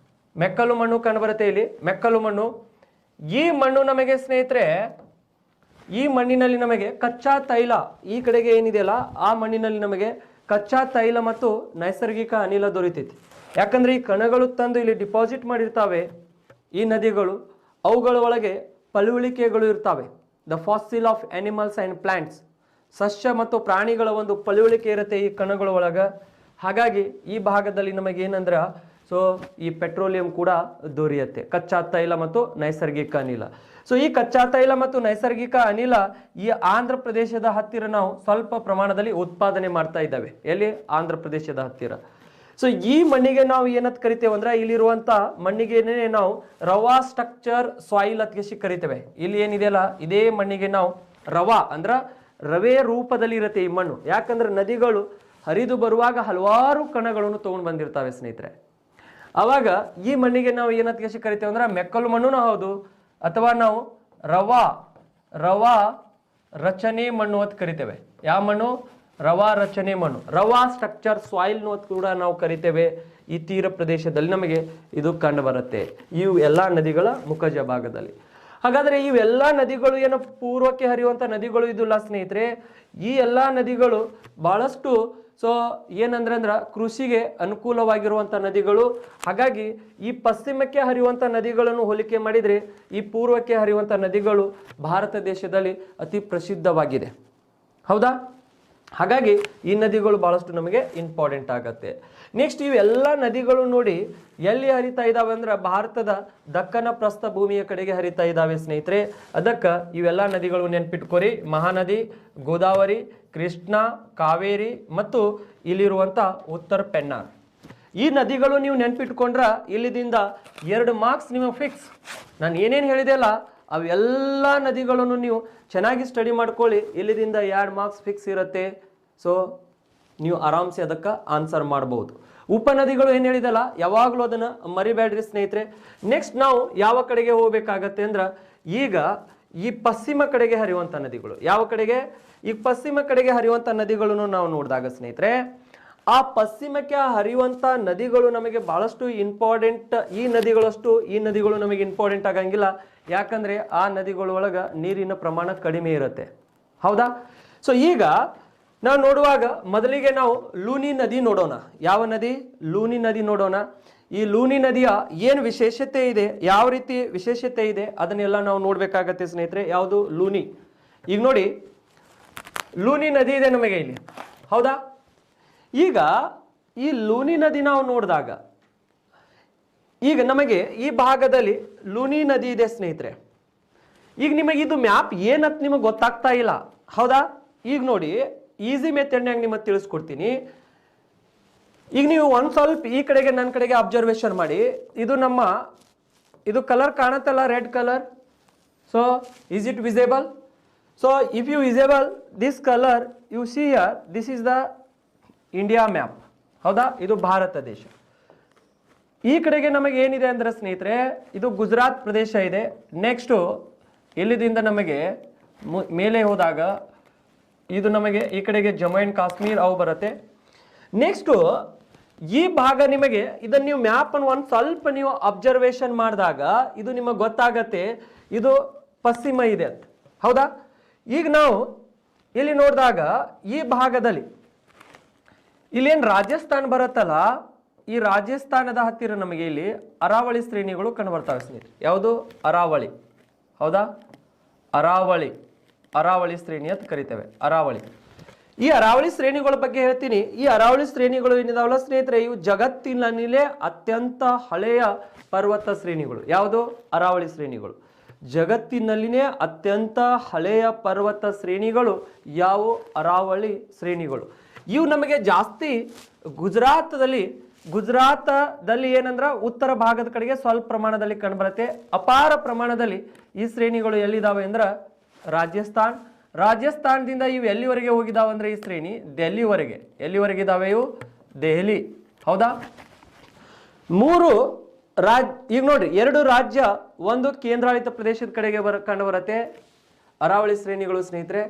Speaker 1: ಮಣ್ಣು ಕಂಡುಬರುತ್ತೆ ಇಲ್ಲಿ, ಮೆಕ್ಕಲು ಮಣ್ಣು. ಈ ಮಣ್ಣು ನಮಗೆ ಸ್ನೇಹಿತರೆ, ಈ ಮಣ್ಣಿನಲ್ಲಿ ನಮಗೆ ಕಚ್ಚಾ ತೈಲ, ಈ ಕಡೆಗೆ ಏನಿದೆಯಲ್ಲ ಆ ಮಣ್ಣಿನಲ್ಲಿ ನಮಗೆ ಕಚ್ಚಾ ತೈಲ ಮತ್ತು ನೈಸರ್ಗಿಕ ಅನಿಲ ದೊರೀತೈತಿ. ಯಾಕಂದ್ರೆ ಈ ಕಣಗಳು ತಂದು ಇಲ್ಲಿ ಡಿಪಾಸಿಟ್ ಮಾಡಿರ್ತಾವೆ ಈ ನದಿಗಳು. ಅವುಗಳ ಒಳಗೆ ಪಳುವಳಿಕೆಗಳು ಇರ್ತವೆ, the fossil of animals and plants, ಸಸ್ಯ ಮತ್ತು ಪ್ರಾಣಿಗಳ ಒಂದು ಪಳುವಳಿಕೆ ಇರುತ್ತೆ ಈ ಕಣಗಳ ಒಳಗೆ. ಹಾಗಾಗಿ ಈ ಭಾಗದಲ್ಲಿ ನಮಗೆ ಏನಂದ್ರೆ ಸೊ ಈ ಪೆಟ್ರೋಲಿಯಂ ಕೂಡ ದೊರೆಯುತ್ತೆ, ಕಚ್ಚಾ ತೈಲ ಮತ್ತು ನೈಸರ್ಗಿಕ ಅನಿಲ. ಸೊ ಈ ಕಚ್ಚಾ ತೈಲ ಮತ್ತು ನೈಸರ್ಗಿಕ ಅನಿಲ ಈ ಆಂಧ್ರ ಪ್ರದೇಶದ ಹತ್ತಿರ ನಾವು ಸ್ವಲ್ಪ ಪ್ರಮಾಣದಲ್ಲಿ ಉತ್ಪಾದನೆ ಮಾಡ್ತಾ ಇದ್ದಾವೆ. ಎಲ್ಲಿ? ಆಂಧ್ರ ಪ್ರದೇಶದ ಹತ್ತಿರ. ಸೊ ಈ ಮಣ್ಣಿಗೆ ನಾವು ಏನಂತ ಕರಿತೇವೆ ಅಂದ್ರೆ, ಇಲ್ಲಿರುವಂತ ಮಣ್ಣಿಗೆನೇ ನಾವು ರವಾ ಸ್ಟ್ರಕ್ಚರ್ ಸಾಯಿಲ್ ಅಂತ ಕರಿತೇವೆ. ಇಲ್ಲಿ ಏನಿದೆಯಲ್ಲ ಇದೇ ಮಣ್ಣಿಗೆ ನಾವು ರವಾ ಅಂದ್ರ ರವೆ ರೂಪದಲ್ಲಿ ಇರುತ್ತೆ ಈ ಮಣ್ಣು. ಯಾಕಂದ್ರೆ ನದಿಗಳು ಹರಿದು ಬರುವಾಗ ಹಲವಾರು ಕಣಗಳನ್ನು ತಗೊಂಡು ಬಂದಿರ್ತವೆ ಸ್ನೇಹಿತರೆ. ಅವಾಗ ಈ ಮಣ್ಣಿಗೆ ನಾವು ಏನಂತ ಕರಿತೇವೆ ಅಂದ್ರೆ ಮೆಕ್ಕಲು ಮಣ್ಣು ಹೌದು, ಅಥವಾ ನಾವು ರವಾ ರಚನೆ ಮಣ್ಣು ಅಂತ ಕರಿತೇವೆ. ಯಾವ ಮಣ್ಣು? ರವಾ ರಚನೆ ಮಣ್ಣು, ರವಾ ಸ್ಟ್ರಕ್ಚರ್ ಸಾಯಿಲ್ ಅಂತ ಕೂಡ ನಾವು ಕರಿತೇವೆ. ಈ ತೀರ ಪ್ರದೇಶದಲ್ಲಿ ನಮಗೆ ಇದು ಕಂಡು ಬರುತ್ತೆ ಇವು ಎಲ್ಲ ನದಿಗಳ ಮುಖಜ ಭಾಗದಲ್ಲಿ. ಹಾಗಾದ್ರೆ ಇವೆಲ್ಲ ನದಿಗಳು ಏನು ಪೂರ್ವಕ್ಕೆ ಹರಿಯುವಂಥ ನದಿಗಳು ಇದಿಲ್ಲ ಸ್ನೇಹಿತರೆ. ಈ ಎಲ್ಲ ನದಿಗಳು ಬಹಳಷ್ಟು ಸೊ ಏನಂದ್ರೆ ಕೃಷಿಗೆ ಅನುಕೂಲವಾಗಿರುವಂಥ ನದಿಗಳು. ಹಾಗಾಗಿ ಈ ಪಶ್ಚಿಮಕ್ಕೆ ಹರಿಯುವಂಥ ನದಿಗಳನ್ನು ಹೋಲಿಕೆ ಮಾಡಿದರೆ ಈ ಪೂರ್ವಕ್ಕೆ ಹರಿಯುವಂಥ ನದಿಗಳು ಭಾರತ ದೇಶದಲ್ಲಿ ಅತಿ ಪ್ರಸಿದ್ಧವಾಗಿದೆ, ಹೌದಾ? ಹಾಗಾಗಿ ಈ ನದಿಗಳು ಬಹಳಷ್ಟು ನಮಗೆ ಇಂಪಾರ್ಟೆಂಟ್ ಆಗತ್ತೆ. ನೆಕ್ಸ್ಟ್ ಇವೆಲ್ಲ ನದಿಗಳು ನೋಡಿ ಎಲ್ಲಿ ಹರಿತಾ ಇದ್ದಾವೆ ಅಂದ್ರೆ ಭಾರತದ ದಕ್ಕನ ಪ್ರಸ್ಥಭೂಮಿಯ ಕಡೆಗೆ ಹರಿತಾ ಇದ್ದಾವೆ ಸ್ನೇಹಿತರೆ. ಅದಕ್ಕೆ ಇವೆಲ್ಲ ನದಿಗಳು ನೆನ್ಪಿಟ್ಕೋರಿ: ಮಹಾನದಿ, ಗೋದಾವರಿ, ಕೃಷ್ಣ, ಕಾವೇರಿ ಮತ್ತು ಇಲ್ಲಿರುವಂಥ ಉತ್ತರ ಪೆನ್ನಾರ್. ಈ ನದಿಗಳು ನೀವು ನೆನ್ಪಿಟ್ಕೊಂಡ್ರೆ ಇಲ್ಲಿದಿಂದ 2 ಮಾರ್ಕ್ಸ್ ನಿಮಗೆ ಫಿಕ್ಸ್. ನಾನು ಏನೇನು ಹೇಳಿದೆ ಅಲ್ಲ ಅವೆಲ್ಲ ನದಿಗಳನ್ನು ನೀವು ಚೆನ್ನಾಗಿ ಸ್ಟಡಿ ಮಾಡ್ಕೊಳ್ಳಿ, ಇಲ್ಲಿದಿಂದ 2 ಮಾರ್ಕ್ಸ್ ಫಿಕ್ಸ್ ಇರುತ್ತೆ. ಸೊ ನೀವು ಆರಾಮ್ಸೆ ಅದಕ್ಕೆ ಆನ್ಸರ್ ಮಾಡ್ಬೋದು. ಉಪನದಿಗಳು ಏನು ಹೇಳಿದಲ್ಲ ಯಾವಾಗಲೂ ಅದನ್ನು ಮರಿಬೇಡ್ರಿ ಸ್ನೇಹಿತರೆ. ನೆಕ್ಸ್ಟ್ ನಾವು ಯಾವ ಕಡೆಗೆ ಹೋಗಬೇಕಾಗತ್ತೆ ಅಂದ್ರೆ, ಈಗ ಈ ಪಶ್ಚಿಮ ಕಡೆಗೆ ಹರಿಯುವಂಥ ನದಿಗಳು ಯಾವ ಕಡೆಗೆ? ಈ ಪಶ್ಚಿಮ ಕಡೆಗೆ ಹರಿಯುವಂಥ ನದಿಗಳನ್ನು ನಾವು ನೋಡಿದಾಗ ಸ್ನೇಹಿತರೆ, ಆ ಪಶ್ಚಿಮಕ್ಕೆ ಹರಿಯುವಂಥ ನದಿಗಳು ನಮಗೆ ಬಹಳಷ್ಟು ಇಂಪಾರ್ಟೆಂಟ್. ಈ ನದಿಗಳು ನಮಗೆ ಇಂಪಾರ್ಟೆಂಟ್ ಆಗಂಗಿಲ್ಲ, ಯಾಕಂದ್ರೆ ಆ ನದಿಗಳೊಳಗ ನೀರಿನ ಪ್ರಮಾಣ ಕಡಿಮೆ ಇರುತ್ತೆ, ಹೌದಾ? ಸೊ ಈಗ ನಾವು ನೋಡುವಾಗ ಮೊದಲಿಗೆ ನಾವು ಲೂನಿ ನದಿ ನೋಡೋಣ. ಯಾವ ನದಿ? ಲೂನಿ ನದಿ ನೋಡೋಣ. ಈ ಲೂನಿ ನದಿಯ ಏನು ವಿಶೇಷತೆ ಇದೆ, ಯಾವ ರೀತಿ ವಿಶೇಷತೆ ಇದೆ ಅದನ್ನೆಲ್ಲ ನಾವು ನೋಡ್ಬೇಕಾಗತ್ತೆ ಸ್ನೇಹಿತರೆ. ಯಾವುದು? ಲೂನಿ. ಈಗ ನೋಡಿ ಲೂನಿ ನದಿ ಇದೆ ನಮಗೆ ಇಲ್ಲಿ, ಹೌದಾ? ಈಗ ಈ ಲೂನಿ ನದಿ ನಾವು ನೋಡಿದಾಗ ಈಗ ನಮಗೆ ಈ ಭಾಗದಲ್ಲಿ ಲೂನಿ ನದಿ ಇದೆ ಸ್ನೇಹಿತರೆ. ಈಗ ನಿಮಗೆ ಇದು ಮ್ಯಾಪ್ ಏನಂತ ನಿಮಗೆ ಗೊತ್ತಾಗ್ತಾ ಇಲ್ಲ, ಹೌದಾ? ಈಗ ನೋಡಿ ಈಸಿ ಮೆಥಡ್ನಾಗ ನಿಮಗೆ ತಿಳಿಸ್ಕೊಡ್ತೀನಿ. ಈಗ ನೀವು ಒಂದು ಸ್ವಲ್ಪ ಈ ಕಡೆಗೆ ನನ್ನ ಕಡೆಗೆ ಅಬ್ಸರ್ವೇಷನ್ ಮಾಡಿ. ಇದು ಕಲರ್ ಕಾಣುತ್ತಲ್ಲ, red colour. So is it visible? So if you visible this colour you see here, this is the India map, ಹೌದಾ? ಇದು ಭಾರತ ದೇಶ. ಈ ಕಡೆಗೆ ನಮಗೆ ಏನಿದೆ ಅಂದ್ರೆ ಸ್ನೇಹಿತರೆ, ಇದು ಗುಜರಾತ್ ಪ್ರದೇಶ ಇದೆ. ನೆಕ್ಸ್ಟು ಇಲ್ಲಿದಿಂದ ನಮಗೆ ಮೇಲೆ ಹೋದಾಗ ಇದು ನಮಗೆ ಈ ಕಡೆಗೆ ಜಮ್ಮು ಆ್ಯಂಡ್ ಕಾಶ್ಮೀರ್ ಅವು ಬರುತ್ತೆ. ನೆಕ್ಸ್ಟು ಈ ಭಾಗ ನಿಮಗೆ ಇದನ್ನು ನೀವು ಮ್ಯಾಪನ್ನು ಒಂದು ಸ್ವಲ್ಪ ನೀವು ಅಬ್ಸರ್ವೇಷನ್ ಮಾಡಿದಾಗ ಇದು ನಿಮಗೆ ಗೊತ್ತಾಗತ್ತೆ ಇದು ಪಶ್ಚಿಮ ಇದೆ ಅಂತ, ಹೌದಾ? ಈಗ ನಾವು ಇಲ್ಲಿ ನೋಡಿದಾಗ ಈ ಭಾಗದಲ್ಲಿ ಇಲ್ಲೇನು ರಾಜಸ್ಥಾನ್ ಬರುತ್ತಲ್ಲ, ಈ ರಾಜಸ್ಥಾನದ ಹತ್ತಿರ ನಮಗೆ ಇಲ್ಲಿ ಅರಾವಳಿ ಶ್ರೇಣಿಗಳು ಕಂಡುಬರ್ತವೆ ಸ್ನೇಹಿತರೆ. ಯಾವುದು? ಅರಾವಳಿ. ಹೌದಾ? ಅರಾವಳಿ ಶ್ರೇಣಿ ಅಂತ ಕರಿತೇವೆ. ಅರಾವಳಿ. ಈ ಅರಾವಳಿ ಶ್ರೇಣಿಗಳ ಬಗ್ಗೆ ಹೇಳ್ತೀನಿ. ಈ ಅರಾವಳಿ ಶ್ರೇಣಿಗಳು ಏನಿದಾವಲ್ಲ ಸ್ನೇಹಿತರೆ, ಇವು ಜಗತ್ತಿನಲ್ಲೇ ಅತ್ಯಂತ ಹಳೆಯ ಪರ್ವತ ಶ್ರೇಣಿಗಳು. ಯಾವುದು? ಅರಾವಳಿ ಶ್ರೇಣಿಗಳು. ಜಗತ್ತಿನಲ್ಲಿನೇ ಅತ್ಯಂತ ಹಳೆಯ ಪರ್ವತ ಶ್ರೇಣಿಗಳು ಯಾವ? ಅರಾವಳಿ ಶ್ರೇಣಿಗಳು. ಇವು ನಮಗೆ ಜಾಸ್ತಿ ಗುಜರಾತದಲ್ಲಿ ಏನಂದ್ರ ಉತ್ತರ ಭಾಗದ ಕಡೆಗೆ ಸ್ವಲ್ಪ ಪ್ರಮಾಣದಲ್ಲಿ ಕಂಡುಬರುತ್ತೆ. ಅಪಾರ ಪ್ರಮಾಣದಲ್ಲಿ ಈ ಶ್ರೇಣಿಗಳು ಎಲ್ಲಿದ್ದಾವೆ ಅಂದ್ರೆ ರಾಜಸ್ಥಾನದಿಂದ ಇವು ಎಲ್ಲಿವರೆಗೆ ಹೋಗಿದಾವೆ ಅಂದ್ರೆ ಈ ಶ್ರೇಣಿ ಡೆಲ್ಲಿವರೆಗೆ. ಎಲ್ಲಿವರೆಗೆ ಇದಾವೆ ಇವು? ದೆಹಲಿ. ಹೌದಾ? ಈಗ ನೋಡ್ರಿ, 2 ರಾಜ್ಯ, 1 ಕೇಂದ್ರಾಡಳಿತ ಪ್ರದೇಶದ ಕಡೆಗೆ ಕಂಡು ಬರುತ್ತೆ ಅರಾವಳಿ ಶ್ರೇಣಿಗಳು ಸ್ನೇಹಿತರೆ.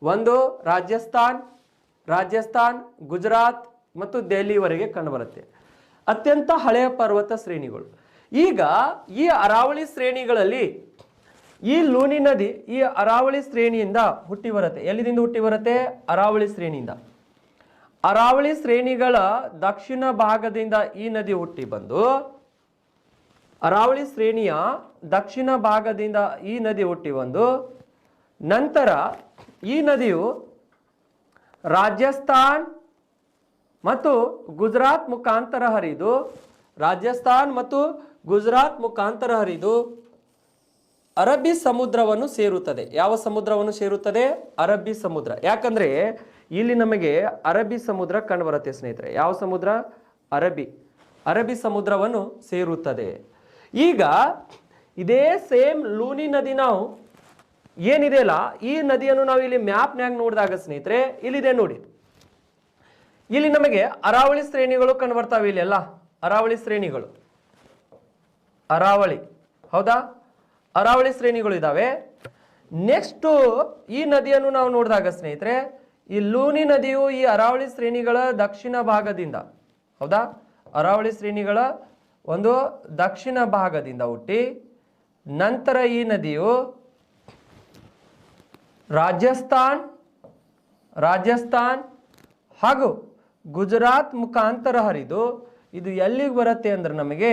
Speaker 1: 1 ರಾಜಸ್ಥಾನ್, ಗುಜರಾತ್ ಮತ್ತು ದೆಹಲಿವರೆಗೆ ಕಂಡು ಬರುತ್ತೆ. ಅತ್ಯಂತ ಹಳೆಯ ಪರ್ವತ ಶ್ರೇಣಿಗಳು. ಈಗ ಈ ಅರಾವಳಿ ಶ್ರೇಣಿಗಳಲ್ಲಿ ಈ ಲೂನಿ ನದಿ ಈ ಅರಾವಳಿ ಶ್ರೇಣಿಯಿಂದ ಹುಟ್ಟಿ ಬರುತ್ತೆ. ಎಲ್ಲಿದಿಂದ ಹುಟ್ಟಿ ಬರುತ್ತೆ? ಅರಾವಳಿ ಶ್ರೇಣಿಯಿಂದ. ಅರಾವಳಿ ಶ್ರೇಣಿಗಳ ದಕ್ಷಿಣ ಭಾಗದಿಂದ ಈ ನದಿ ಹುಟ್ಟಿ ಬಂದು, ಅರಾವಳಿ ಶ್ರೇಣಿಯ ದಕ್ಷಿಣ ಭಾಗದಿಂದ ಈ ನದಿ ಹುಟ್ಟಿ ಬಂದು, ನಂತರ ಈ ನದಿಯು ರಾಜಸ್ಥಾನ್ ಮತ್ತು ಗುಜರಾತ್ ಮುಖಾಂತರ ಹರಿದು ಅರಬ್ಬಿ ಸಮುದ್ರವನ್ನು ಸೇರುತ್ತದೆ. ಯಾವ ಸಮುದ್ರವನ್ನು ಸೇರುತ್ತದೆ? ಅರಬ್ಬಿ ಸಮುದ್ರ. ಯಾಕಂದ್ರೆ ಇಲ್ಲಿ ನಮಗೆ ಅರಬ್ಬಿ ಸಮುದ್ರ ಕಂಡು ಬರುತ್ತೆ ಸ್ನೇಹಿತರೆ. ಯಾವ ಸಮುದ್ರ? ಅರಬ್ಬಿ ಸಮುದ್ರವನ್ನು ಸೇರುತ್ತದೆ. ಈಗ ಇದೇ ಸೇಮ್ ಲೂನಿ ನದಿ ನಾವು ಏನಿದೆ ಅಲ್ಲ, ಈ ನದಿಯನ್ನು ನಾವು ಇಲ್ಲಿ ಮ್ಯಾಪ್ನ್ಯಾಗ ನೋಡಿದಾಗ ಸ್ನೇಹಿತರೆ ಇಲ್ಲಿದೆ ನೋಡಿ. ಇಲ್ಲಿ ನಮಗೆ ಅರಾವಳಿ ಶ್ರೇಣಿಗಳು ಕಂಡು ಬರ್ತಾವೆ. ಇಲ್ಲೆಲ್ಲ ಅರಾವಳಿ ಶ್ರೇಣಿಗಳು, ಹೌದಾ? ಅರಾವಳಿ ಶ್ರೇಣಿಗಳು ಇದಾವೆ. ನೆಕ್ಸ್ಟ್ ಈ ನದಿಯನ್ನು ನಾವು ನೋಡಿದಾಗ ಸ್ನೇಹಿತರೆ, ಈ ಲೂನಿ ನದಿಯು ಈ ಅರಾವಳಿ ಶ್ರೇಣಿಗಳ ದಕ್ಷಿಣ ಭಾಗದಿಂದ, ಹೌದಾ? ಅರಾವಳಿ ಶ್ರೇಣಿಗಳ ಒಂದು ದಕ್ಷಿಣ ಭಾಗದಿಂದ ಹುಟ್ಟಿ, ನಂತರ ಈ ನದಿಯು ರಾಜಸ್ಥಾನ್ ಹಾಗೂ ಗುಜರಾತ್ ಮುಖಾಂತರ ಹರಿದು ಇದು ಎಲ್ಲಿಗೆ ಬರುತ್ತೆ ಅಂದ್ರೆ ನಮಗೆ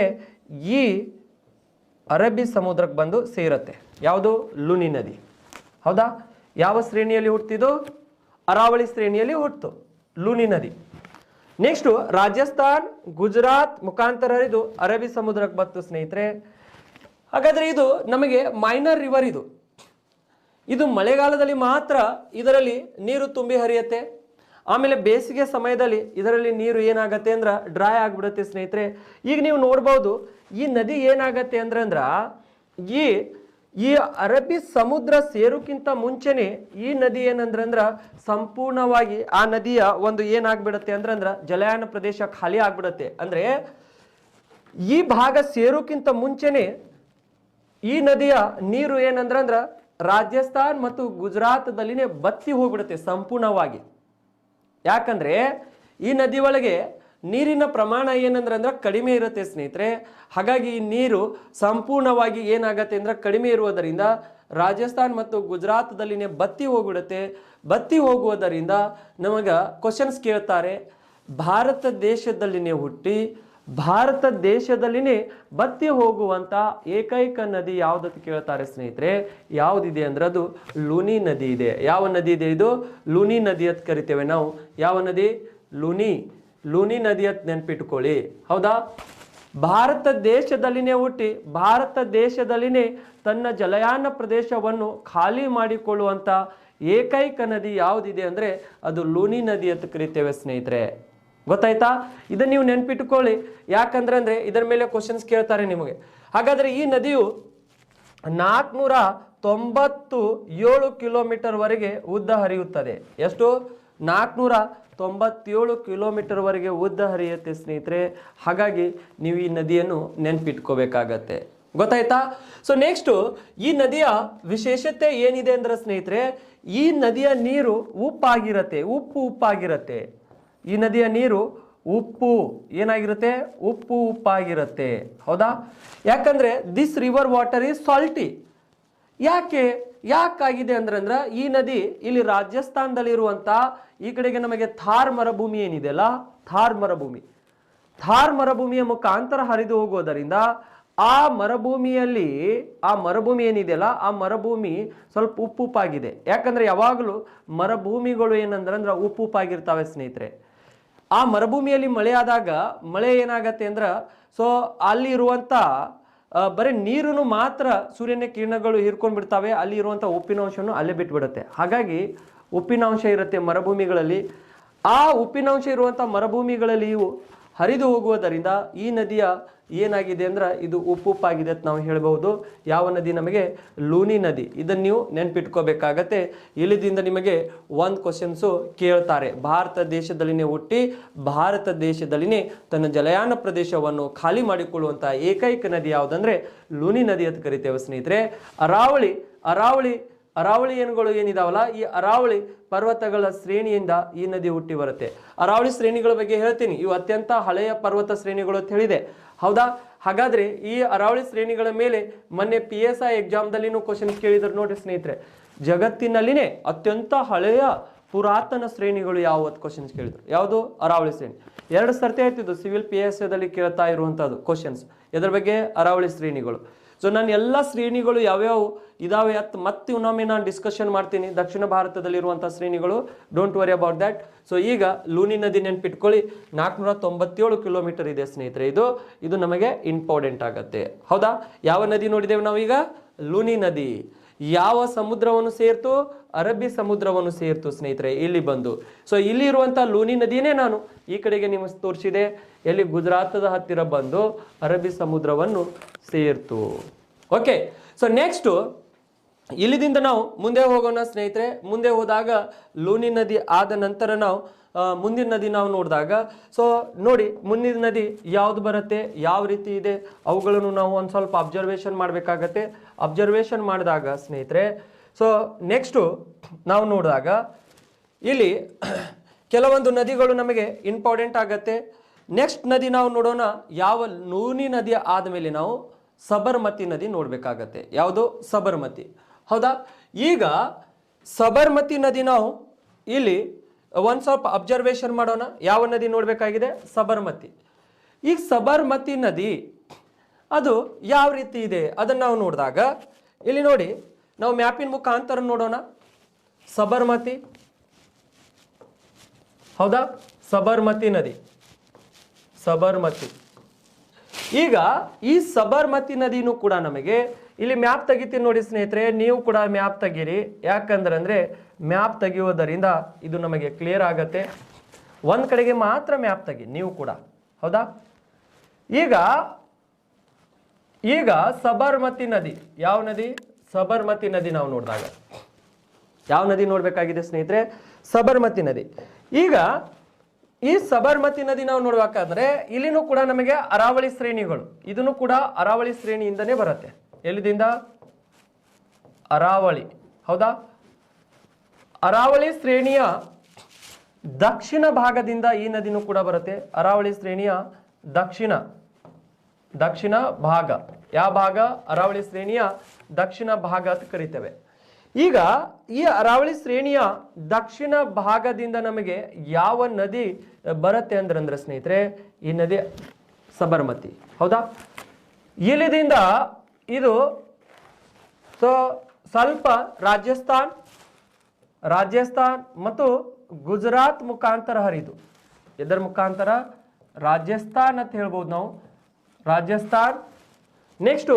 Speaker 1: ಈ ಅರಬ್ಬಿ ಸಮುದ್ರಕ್ಕೆ ಬಂದು ಸೇರುತ್ತೆ. ಯಾವುದು? ಲೂನಿ ನದಿ. ಹೌದಾ? ಯಾವ ಶ್ರೇಣಿಯಲ್ಲಿ ಹುಟ್ಟಿದ್ದು? ಅರಾವಳಿ ಶ್ರೇಣಿಯಲ್ಲಿ ಹುಟ್ಟಿತು ಲೂನಿ ನದಿ. ನೆಕ್ಸ್ಟ್ ರಾಜಸ್ಥಾನ್, ಗುಜರಾತ್ ಮುಖಾಂತರ ಹರಿದು ಅರಬ್ಬಿ ಸಮುದ್ರಕ್ಕೆ ಬಂತು ಸ್ನೇಹಿತರೆ. ಹಾಗಾದ್ರೆ ಇದು ನಮಗೆ ಮೈನರ್ ರಿವರ್. ಇದು ಮಳೆಗಾಲದಲ್ಲಿ ಮಾತ್ರ ಇದರಲ್ಲಿ ನೀರು ತುಂಬಿ ಹರಿಯುತ್ತೆ. ಆಮೇಲೆ ಬೇಸಿಗೆ ಸಮಯದಲ್ಲಿ ಇದರಲ್ಲಿ ನೀರು ಏನಾಗತ್ತೆ ಅಂದ್ರೆ ಡ್ರೈ ಆಗಿಬಿಡುತ್ತೆ ಸ್ನೇಹಿತರೆ. ಈಗ ನೀವು ನೋಡ್ಬೋದು ಈ ನದಿ ಏನಾಗತ್ತೆ ಅಂದ್ರ ಈ ಅರಬ್ಬಿ ಸಮುದ್ರ ಸೇರೋಕ್ಕಿಂತ ಮುಂಚೆನೆ ಈ ನದಿ ಏನಂದ್ರ ಸಂಪೂರ್ಣವಾಗಿ ಆ ನದಿಯ ಒಂದು ಏನಾಗ್ಬಿಡತ್ತೆ ಅಂದ್ರ ಜಲಯಾನ ಪ್ರದೇಶ ಖಾಲಿ ಆಗ್ಬಿಡತ್ತೆ. ಅಂದ್ರೆ ಈ ಭಾಗ ಸೇರೋಕ್ಕಿಂತ ಮುಂಚೆನೆ ಈ ನದಿಯ ನೀರು ಏನಂದ್ರ ರಾಜಸ್ಥಾನ್ ಮತ್ತು ಗುಜರಾತ್ದಲ್ಲಿನೇ ಬತ್ತಿ ಹೋಗ್ಬಿಡುತ್ತೆ ಸಂಪೂರ್ಣವಾಗಿ. ಯಾಕಂದ್ರೆ ಈ ನದಿ ಒಳಗೆ ನೀರಿನ ಪ್ರಮಾಣ ಏನಂದ್ರೆ ಕಡಿಮೆ ಇರುತ್ತೆ ಸ್ನೇಹಿತರೆ. ಹಾಗಾಗಿ ಈ ನೀರು ಸಂಪೂರ್ಣವಾಗಿ ಏನಾಗತ್ತೆ ಅಂದ್ರೆ ಕಡಿಮೆ ಇರುವುದರಿಂದ ರಾಜಸ್ಥಾನ್ ಮತ್ತು ಗುಜರಾತ್ದಲ್ಲಿನೇ ಬತ್ತಿ ಹೋಗ್ಬಿಡುತ್ತೆ. ಬತ್ತಿ ಹೋಗುವುದರಿಂದ ನಮಗ ಕ್ವಶನ್ಸ್ ಕೇಳ್ತಾರೆ, ಭಾರತ ದೇಶದಲ್ಲಿನೇ ಹುಟ್ಟಿ ಭಾರತ ದೇಶದಲ್ಲಿನೇ ಬತ್ತಿ ಹೋಗುವಂತ ಏಕೈಕ ನದಿ ಯಾವ್ದಕ್ಕೆ ಕೇಳ್ತಾರೆ ಸ್ನೇಹಿತರೆ. ಯಾವ್ದಿದೆ ಅಂದ್ರೆ ಅದು ಲೂನಿ ನದಿ ಇದೆ. ಯಾವ ನದಿ ಇದೆ ಇದು? ಲೂನಿ ನದಿ ಅಂತ ಕರಿತೇವೆ ನಾವು. ಯಾವ ನದಿ? ಲೂನಿ ನದಿ ಅಂತ ನೆನ್ಪಿಟ್ಕೊಳ್ಳಿ. ಹೌದಾ? ಭಾರತ ದೇಶದಲ್ಲಿನೇ ಹುಟ್ಟಿ ಭಾರತ ದೇಶದಲ್ಲಿನೇ ತನ್ನ ಜಲಯಾನ ಪ್ರದೇಶವನ್ನು ಖಾಲಿ ಮಾಡಿಕೊಳ್ಳುವಂತ ಏಕೈಕ ನದಿ ಯಾವ್ದಿದೆ ಅಂದ್ರೆ ಅದು ಲೂನಿ ನದಿ ಅಂತ ಕರಿತೇವೆ ಸ್ನೇಹಿತರೆ. ಗೊತ್ತಾಯ್ತಾ? ಇದನ್ನ ನೀವು ನೆನ್ಪಿಟ್ಕೊಳ್ಳಿ. ಯಾಕಂದ್ರೆ ಇದರ ಮೇಲೆ ಕ್ವಶನ್ಸ್ ಕೇಳ್ತಾರೆ ನಿಮಗೆ. ಹಾಗಾದ್ರೆ ಈ ನದಿಯು 497 ಕಿಲೋಮೀಟರ್ ವರೆಗೆ ಉದ್ದ ಹರಿಯುತ್ತದೆ. ಎಷ್ಟು? 497 ಕಿಲೋಮೀಟರ್ ವರೆಗೆ ಉದ್ದ ಹರಿಯುತ್ತೆ ಸ್ನೇಹಿತರೆ. ಹಾಗಾಗಿ ನೀವು ಈ ನದಿಯನ್ನು ನೆನ್ಪಿಟ್ಕೋಬೇಕಾಗತ್ತೆ. ಗೊತ್ತಾಯ್ತಾ? ಸೊ ನೆಕ್ಸ್ಟ್ ಈ ನದಿಯ ವಿಶೇಷತೆ ಏನಿದೆ ಅಂದ್ರೆ ಸ್ನೇಹಿತರೆ, ಈ ನದಿಯ ನೀರು ಉಪ್ಪಾಗಿರತ್ತೆ. ಈ ನದಿಯ ನೀರು ಉಪ್ಪಾಗಿರುತ್ತೆ. ಹೌದಾ? ಯಾಕಂದ್ರೆ this river water is salty. ಯಾಕಾಗಿದೆ ಅಂದ್ರೆ ಈ ನದಿ ಇಲ್ಲಿ ರಾಜಸ್ಥಾನದಲ್ಲಿರುವಂತ ಈ ಕಡೆಗೆ ನಮಗೆ ಥಾರ್ ಮರುಭೂಮಿ ಏನಿದೆ ಅಲ್ಲ, ಥಾರ್ ಥಾರ್ ಮರುಭೂಮಿಯ ಮುಖಾಂತರ ಹರಿದು ಹೋಗೋದರಿಂದ ಆ ಮರುಭೂಮಿ ಏನಿದೆಯಲ್ಲ ಆ ಮರುಭೂಮಿ ಸ್ವಲ್ಪ ಉಪ್ಪುಪ್ಪಾಗಿದೆ. ಯಾಕಂದ್ರೆ ಯಾವಾಗಲೂ ಮರುಭೂಮಿಗಳು ಏನಂದ್ರೆ ಉಪ್ಪುಪ್ಪಾಗಿರ್ತಾವೆ ಸ್ನೇಹಿತರೆ. ಆ ಮರುಭೂಮಿಯಲ್ಲಿ ಮಳೆ ಆದಾಗ ಮಳೆ ಏನಾಗತ್ತೆ ಅಂದ್ರೆ ಸೊ ಅಲ್ಲಿ ಇರುವಂತ ಬರೀ ನೀರನ್ನು ಮಾತ್ರ ಸೂರ್ಯನ ಕಿರಣಗಳು ಹೀರ್ಕೊಂಡ್ ಬಿಡ್ತಾವೆ, ಅಲ್ಲಿ ಇರುವಂತ ಉಪ್ಪಿನಾಂಶವನ್ನು ಅಲ್ಲೇ ಬಿಟ್ಬಿಡುತ್ತೆ. ಹಾಗಾಗಿ ಉಪ್ಪಿನಾಂಶ ಇರುತ್ತೆ ಮರುಭೂಮಿಗಳಲ್ಲಿ. ಆ ಉಪ್ಪಿನಾಂಶ ಇರುವಂತ ಮರುಭೂಮಿಗಳಲ್ಲಿ ಇವು ಹರಿದು ಹೋಗುವುದರಿಂದ ಈ ನದಿಯ ಏನಾಗಿದೆ ಅಂದ್ರೆ ಇದು ಉಪ್ಪುಪ್ಪಾಗಿದೆ ಅಂತ ನಾವು ಹೇಳ್ಬಹುದು. ಯಾವ ನದಿ? ನಮಗೆ ಲೂನಿ ನದಿ. ಇದನ್ನು ನೀವು ನೆನ್ಪಿಟ್ಕೋಬೇಕಾಗತ್ತೆ. ಇಲ್ಲಿದಿಂದ ನಿಮಗೆ ಒಂದು ಕ್ವಶನ್ಸು ಕೇಳ್ತಾರೆ. ಭಾರತ ದೇಶದಲ್ಲಿನೇ ಹುಟ್ಟಿ ಭಾರತ ದೇಶದಲ್ಲಿನೇ ತನ್ನ ಜಲಯಾನ ಪ್ರದೇಶವನ್ನು ಖಾಲಿ ಮಾಡಿಕೊಳ್ಳುವಂತಹ ಏಕೈಕ ನದಿ ಯಾವುದಂದ್ರೆ ಲೂನಿ ನದಿ ಅಂತ ಕರಿತೇವೆ ಸ್ನೇಹಿತರೆ. ಅರಾವಳಿ ಏನುಗಳು ಏನಿದಾವಲ್ಲ ಈ ಅರಾವಳಿ ಪರ್ವತಗಳ ಶ್ರೇಣಿಯಿಂದ ಈ ನದಿ ಹುಟ್ಟಿ ಬರುತ್ತೆ. ಅರಾವಳಿ ಶ್ರೇಣಿಗಳ ಬಗ್ಗೆ ಹೇಳ್ತೀನಿ. ಇವು ಅತ್ಯಂತ ಹಳೆಯ ಪರ್ವತ ಶ್ರೇಣಿಗಳು ಅಂತ ಹೇಳಿದೆ, ಹೌದಾ? ಹಾಗಾದ್ರೆ ಈ ಅರಾವಳಿ ಶ್ರೇಣಿಗಳ ಮೇಲೆ ಮೊನ್ನೆ PSI ಎಕ್ಸಾಮ್ದಲ್ಲಿನೂ ಕ್ವಶನ್ ಕೇಳಿದ್ರು ನೋಡ್ರಿ ಸ್ನೇಹಿತರೆ. ಜಗತ್ತಿನಲ್ಲಿನೇ ಅತ್ಯಂತ ಹಳೆಯ ಪುರಾತನ ಶ್ರೇಣಿಗಳು ಯಾವ ಕ್ವಶನ್ಸ್ ಕೇಳಿದ್ರು. ಯಾವುದು? ಅರಾವಳಿ ಶ್ರೇಣಿ. 2 ಸರ್ತಿ ಆಯ್ತಿದ್ದು ಸಿವಿಲ್ PSI ಕೇಳ್ತಾ ಇರುವಂತದ್ದು ಕ್ವಶನ್ಸ್. ಎದ್ರ ಬಗ್ಗೆ? ಅರಾವಳಿ ಶ್ರೇಣಿಗಳು. ಸೊ ನಾನು ಎಲ್ಲ ಶ್ರೇಣಿಗಳು ಯಾವ್ಯಾವ ಇದಾವೆ ಅಂತ ಮತ್ತೆ ಇನ್ನೊಮ್ಮೆ ನಾನು ಡಿಸ್ಕಷನ್ ಮಾಡ್ತೀನಿ. ದಕ್ಷಿಣ ಭಾರತದಲ್ಲಿರುವಂತಹ ಶ್ರೇಣಿಗಳು, don't worry about that. So ಈಗ ಲೂನಿ ನದಿ ನೆನ್ಪಿಟ್ಕೊಳ್ಳಿ, 497 ಕಿಲೋಮೀಟರ್ ಇದೆ ಸ್ನೇಹಿತರೆ. ಇದು ನಮಗೆ ಇಂಪಾರ್ಟೆಂಟ್ ಆಗತ್ತೆ, ಹೌದಾ? ಯಾವ ನದಿ ನೋಡಿದ್ದೇವೆ ನಾವೀಗ? ಲೂನಿ ನದಿ. ಯಾವ ಸಮುದ್ರವನ್ನು ಸೇರ್ತು? ಅರಬ್ಬಿ ಸಮುದ್ರವನ್ನು ಸೇರ್ತು ಸ್ನೇಹಿತರೆ ಇಲ್ಲಿ ಬಂದು. ಸೊ ಇಲ್ಲಿ ಇರುವಂತಹ ಲೂನಿ ನದಿನೇ ನಾನು ಈ ಕಡೆಗೆ ನಿಮಗೆ ತೋರಿಸಿದೆ. ಎಲ್ಲಿ? ಗುಜರಾತದ ಹತ್ತಿರ ಬಂದು ಅರಬ್ಬಿ ಸಮುದ್ರವನ್ನು ಸೇರ್ತು. ಓಕೆ, ಸೊ ನೆಕ್ಸ್ಟ್ ಇಲ್ಲಿದಿಂದ ನಾವು ಮುಂದೆ ಹೋಗೋಣ ಸ್ನೇಹಿತರೆ. ಮುಂದೆ ಹೋದಾಗ ಲೂನಿ ನದಿ ಆದ ನಂತರ ನಾವು ಮುಂದಿನ ನದಿ ನಾವು ನೋಡಿದಾಗ ಸೊ ನೋಡಿ ಮುಂದಿನ ನದಿ ಯಾವ್ದು ಬರುತ್ತೆ, ಯಾವ ರೀತಿ ಇದೆ, ಅವುಗಳನ್ನು ನಾವು ಒಂದು ಸ್ವಲ್ಪ ಅಬ್ಸರ್ವೇಷನ್ ಮಾಡಬೇಕಾಗತ್ತೆ. ಅಬ್ಸರ್ವೇಷನ್ ಮಾಡಿದಾಗ ಸ್ನೇಹಿತರೆ ಸೊ ನೆಕ್ಸ್ಟು ನಾವು ನೋಡಿದಾಗ ಇಲ್ಲಿ ಕೆಲವೊಂದು ನದಿಗಳು ನಮಗೆ ಇಂಪಾರ್ಟೆಂಟ್ ಆಗತ್ತೆ. ನೆಕ್ಸ್ಟ್ ನದಿ ನಾವು ನೋಡೋಣ. ಯಾವ? ಲೂನಿ ನದಿಯ ಆದಮೇಲೆ ನಾವು ಸಬರ್ಮತಿ ನದಿ ನೋಡ್ಬೇಕಾಗತ್ತೆ. ಯಾವುದು? ಸಬರ್ಮತಿ, ಹೌದಾ? ಈಗ ಸಬರ್ಮತಿ ನದಿ ನಾವು ಇಲ್ಲಿ ಒಂದು ಸ್ವಲ್ಪ ಅಬ್ಸರ್ವೇಷನ್ ಮಾಡೋಣ. ಯಾವ ನದಿ ನೋಡಬೇಕಾಗಿದೆ? ಸಬರ್ಮತಿ. ಈಗ ಸಬರ್ಮತಿ ನದಿ ಅದು ಯಾವ ರೀತಿ ಇದೆ ಅದನ್ನು ನಾವು ನೋಡಿದಾಗ ಇಲ್ಲಿ ನೋಡಿ, ನಾವು ಮ್ಯಾಪಿನ ಮುಖಾಂತರ ನೋಡೋಣ. ಸಬರ್ಮತಿ, ಹೌದಾ? ಸಬರ್ಮತಿ ನದಿ, ಸಬರ್ಮತಿ. ಈಗ ಈ ಸಬರ್ಮತಿ ನದಿನೂ ಕೂಡ ನಮಗೆ ಇಲ್ಲಿ ಮ್ಯಾಪ್ ತೆಗಿತೀನಿ ನೋಡಿ ಸ್ನೇಹಿತರೆ. ನೀವು ಕೂಡ ಮ್ಯಾಪ್ ತೆಗೀರಿ. ಯಾಕಂದ್ರೆ ಮ್ಯಾಪ್ ತೆಗೆಯುವುದರಿಂದ ಇದು ನಮಗೆ ಕ್ಲಿಯರ್ ಆಗತ್ತೆ. ಒಂದ್ ಕಡೆಗೆ ಮಾತ್ರ ಮ್ಯಾಪ್ ತೆಗಿ ನೀವು ಕೂಡ, ಹೌದಾ? ಈಗ ಸಬರ್ಮತಿ ನದಿ, ಯಾವ ನದಿ? ಸಬರ್ಮತಿ ನದಿ ನಾವು ನೋಡಿದಾಗ ಯಾವ ನದಿ ನೋಡ್ಬೇಕಾಗಿದೆ ಸ್ನೇಹಿತರೆ? ಸಬರ್ಮತಿ ನದಿ. ಈಗ ಈ ಸಬರ್ಮತಿ ನದಿ ನಾವು ನೋಡ್ಬೇಕಾದ್ರೆ ಇಲ್ಲಿನೂ ಕೂಡ ನಮಗೆ ಅರಾವಳಿ ಶ್ರೇಣಿಗಳು, ಇದನ್ನು ಕೂಡ ಅರಾವಳಿ ಶ್ರೇಣಿಯಿಂದನೇ ಬರುತ್ತೆ. ಎಲ್ಲಿದಿಂದ? ಅರಾವಳಿ, ಹೌದಾ? ಅರಾವಳಿ ಶ್ರೇಣಿಯ ದಕ್ಷಿಣ ಭಾಗದಿಂದ ಈ ನದಿನೂ ಕೂಡ ಬರುತ್ತೆ. ಅರಾವಳಿ ಶ್ರೇಣಿಯ ದಕ್ಷಿಣ ಭಾಗ. ಯಾವ ಭಾಗ? ಅರಾವಳಿ ಶ್ರೇಣಿಯ ದಕ್ಷಿಣ ಭಾಗ ಅಂತ ಕರಿತೇವೆ. ಈಗ ಈ ಅರಾವಳಿ ಶ್ರೇಣಿಯ ದಕ್ಷಿಣ ಭಾಗದಿಂದ ನಮಗೆ ಯಾವ ನದಿ ಬರುತ್ತೆ ಅಂದ್ರೆ ಸ್ನೇಹಿತರೆ ಈ ನದಿ ಸಬರ್ಮತಿ, ಹೌದಾ? ಇಲ್ಲಿದಿಂದ ಇದು ಸ್ವಲ್ಪ ರಾಜಸ್ಥಾನ್ ಮತ್ತು ಗುಜರಾತ್ ಮುಖಾಂತರ ಹರಿದು, ಇದರ ಮುಖಾಂತರ ರಾಜಸ್ಥಾನ್ ಅಂತ ಹೇಳ್ಬೋದು ನಾವು, ರಾಜಸ್ಥಾನ್. ನೆಕ್ಸ್ಟು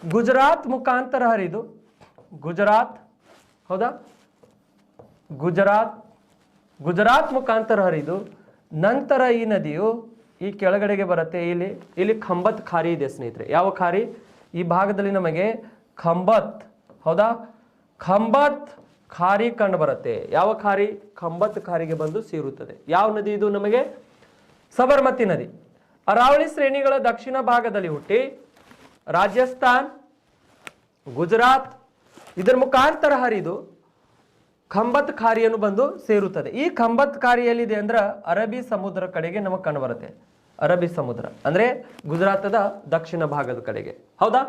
Speaker 1: ಗುಜರಾತ್ ಮುಖಾಂತರ ಹರಿದು, ಗುಜರಾತ್, ಹೌದಾ? ಗುಜರಾತ್ ಮುಖಾಂತರ ಹರಿದು ನಂತರ ಈ ನದಿಯು ಈ ಕೆಳಗಡೆಗೆ ಬರುತ್ತೆ. ಇಲ್ಲಿ ಖಂಬತ್ ಖಾರಿ ಇದೆ ಸ್ನೇಹಿತರೆ. ಯಾವ ಖಾರಿ? ಈ ಭಾಗದಲ್ಲಿ ನಮಗೆ ಖಂಬತ್, ಹೌದಾ? ಖಂಬತ್ ಖಾರಿ ಕಂಡು ಬರುತ್ತೆ. ಯಾವ ಖಾರಿ? ಖಂಬತ್ ಖಾರಿಗೆ ಬಂದು ಸೇರುತ್ತದೆ. ಯಾವ ನದಿ ಇದು? ನಮಗೆ ಸಬರ್ಮತಿ ನದಿ. ಅರಾವಳಿ ಶ್ರೇಣಿಗಳ ದಕ್ಷಿಣ ಭಾಗದಲ್ಲಿ ಹುಟ್ಟಿ ರಾಜಸ್ಥಾನ್, ಗುಜರಾತ್ ಇದರ ಮುಖಾಂತರ ಹರಿದು ಖಂಬತ್ ಖಾರಿಯನ್ನು ಬಂದು ಸೇರುತ್ತದೆ. ಈ ಖಂಬತ್ ಖಾರಿ ಎಲ್ಲಿದೆ ಅಂದ್ರೆ ಅರಬ್ಬಿ ಸಮುದ್ರ ಕಡೆಗೆ ನಮಗೆ ಕಂಡು ಬರುತ್ತೆ. ಅರಬ್ಬಿ ಸಮುದ್ರ ಅಂದ್ರೆ ಗುಜರಾತದ ದಕ್ಷಿಣ ಭಾಗದ ಕಡೆಗೆ, ಹೌದಾ?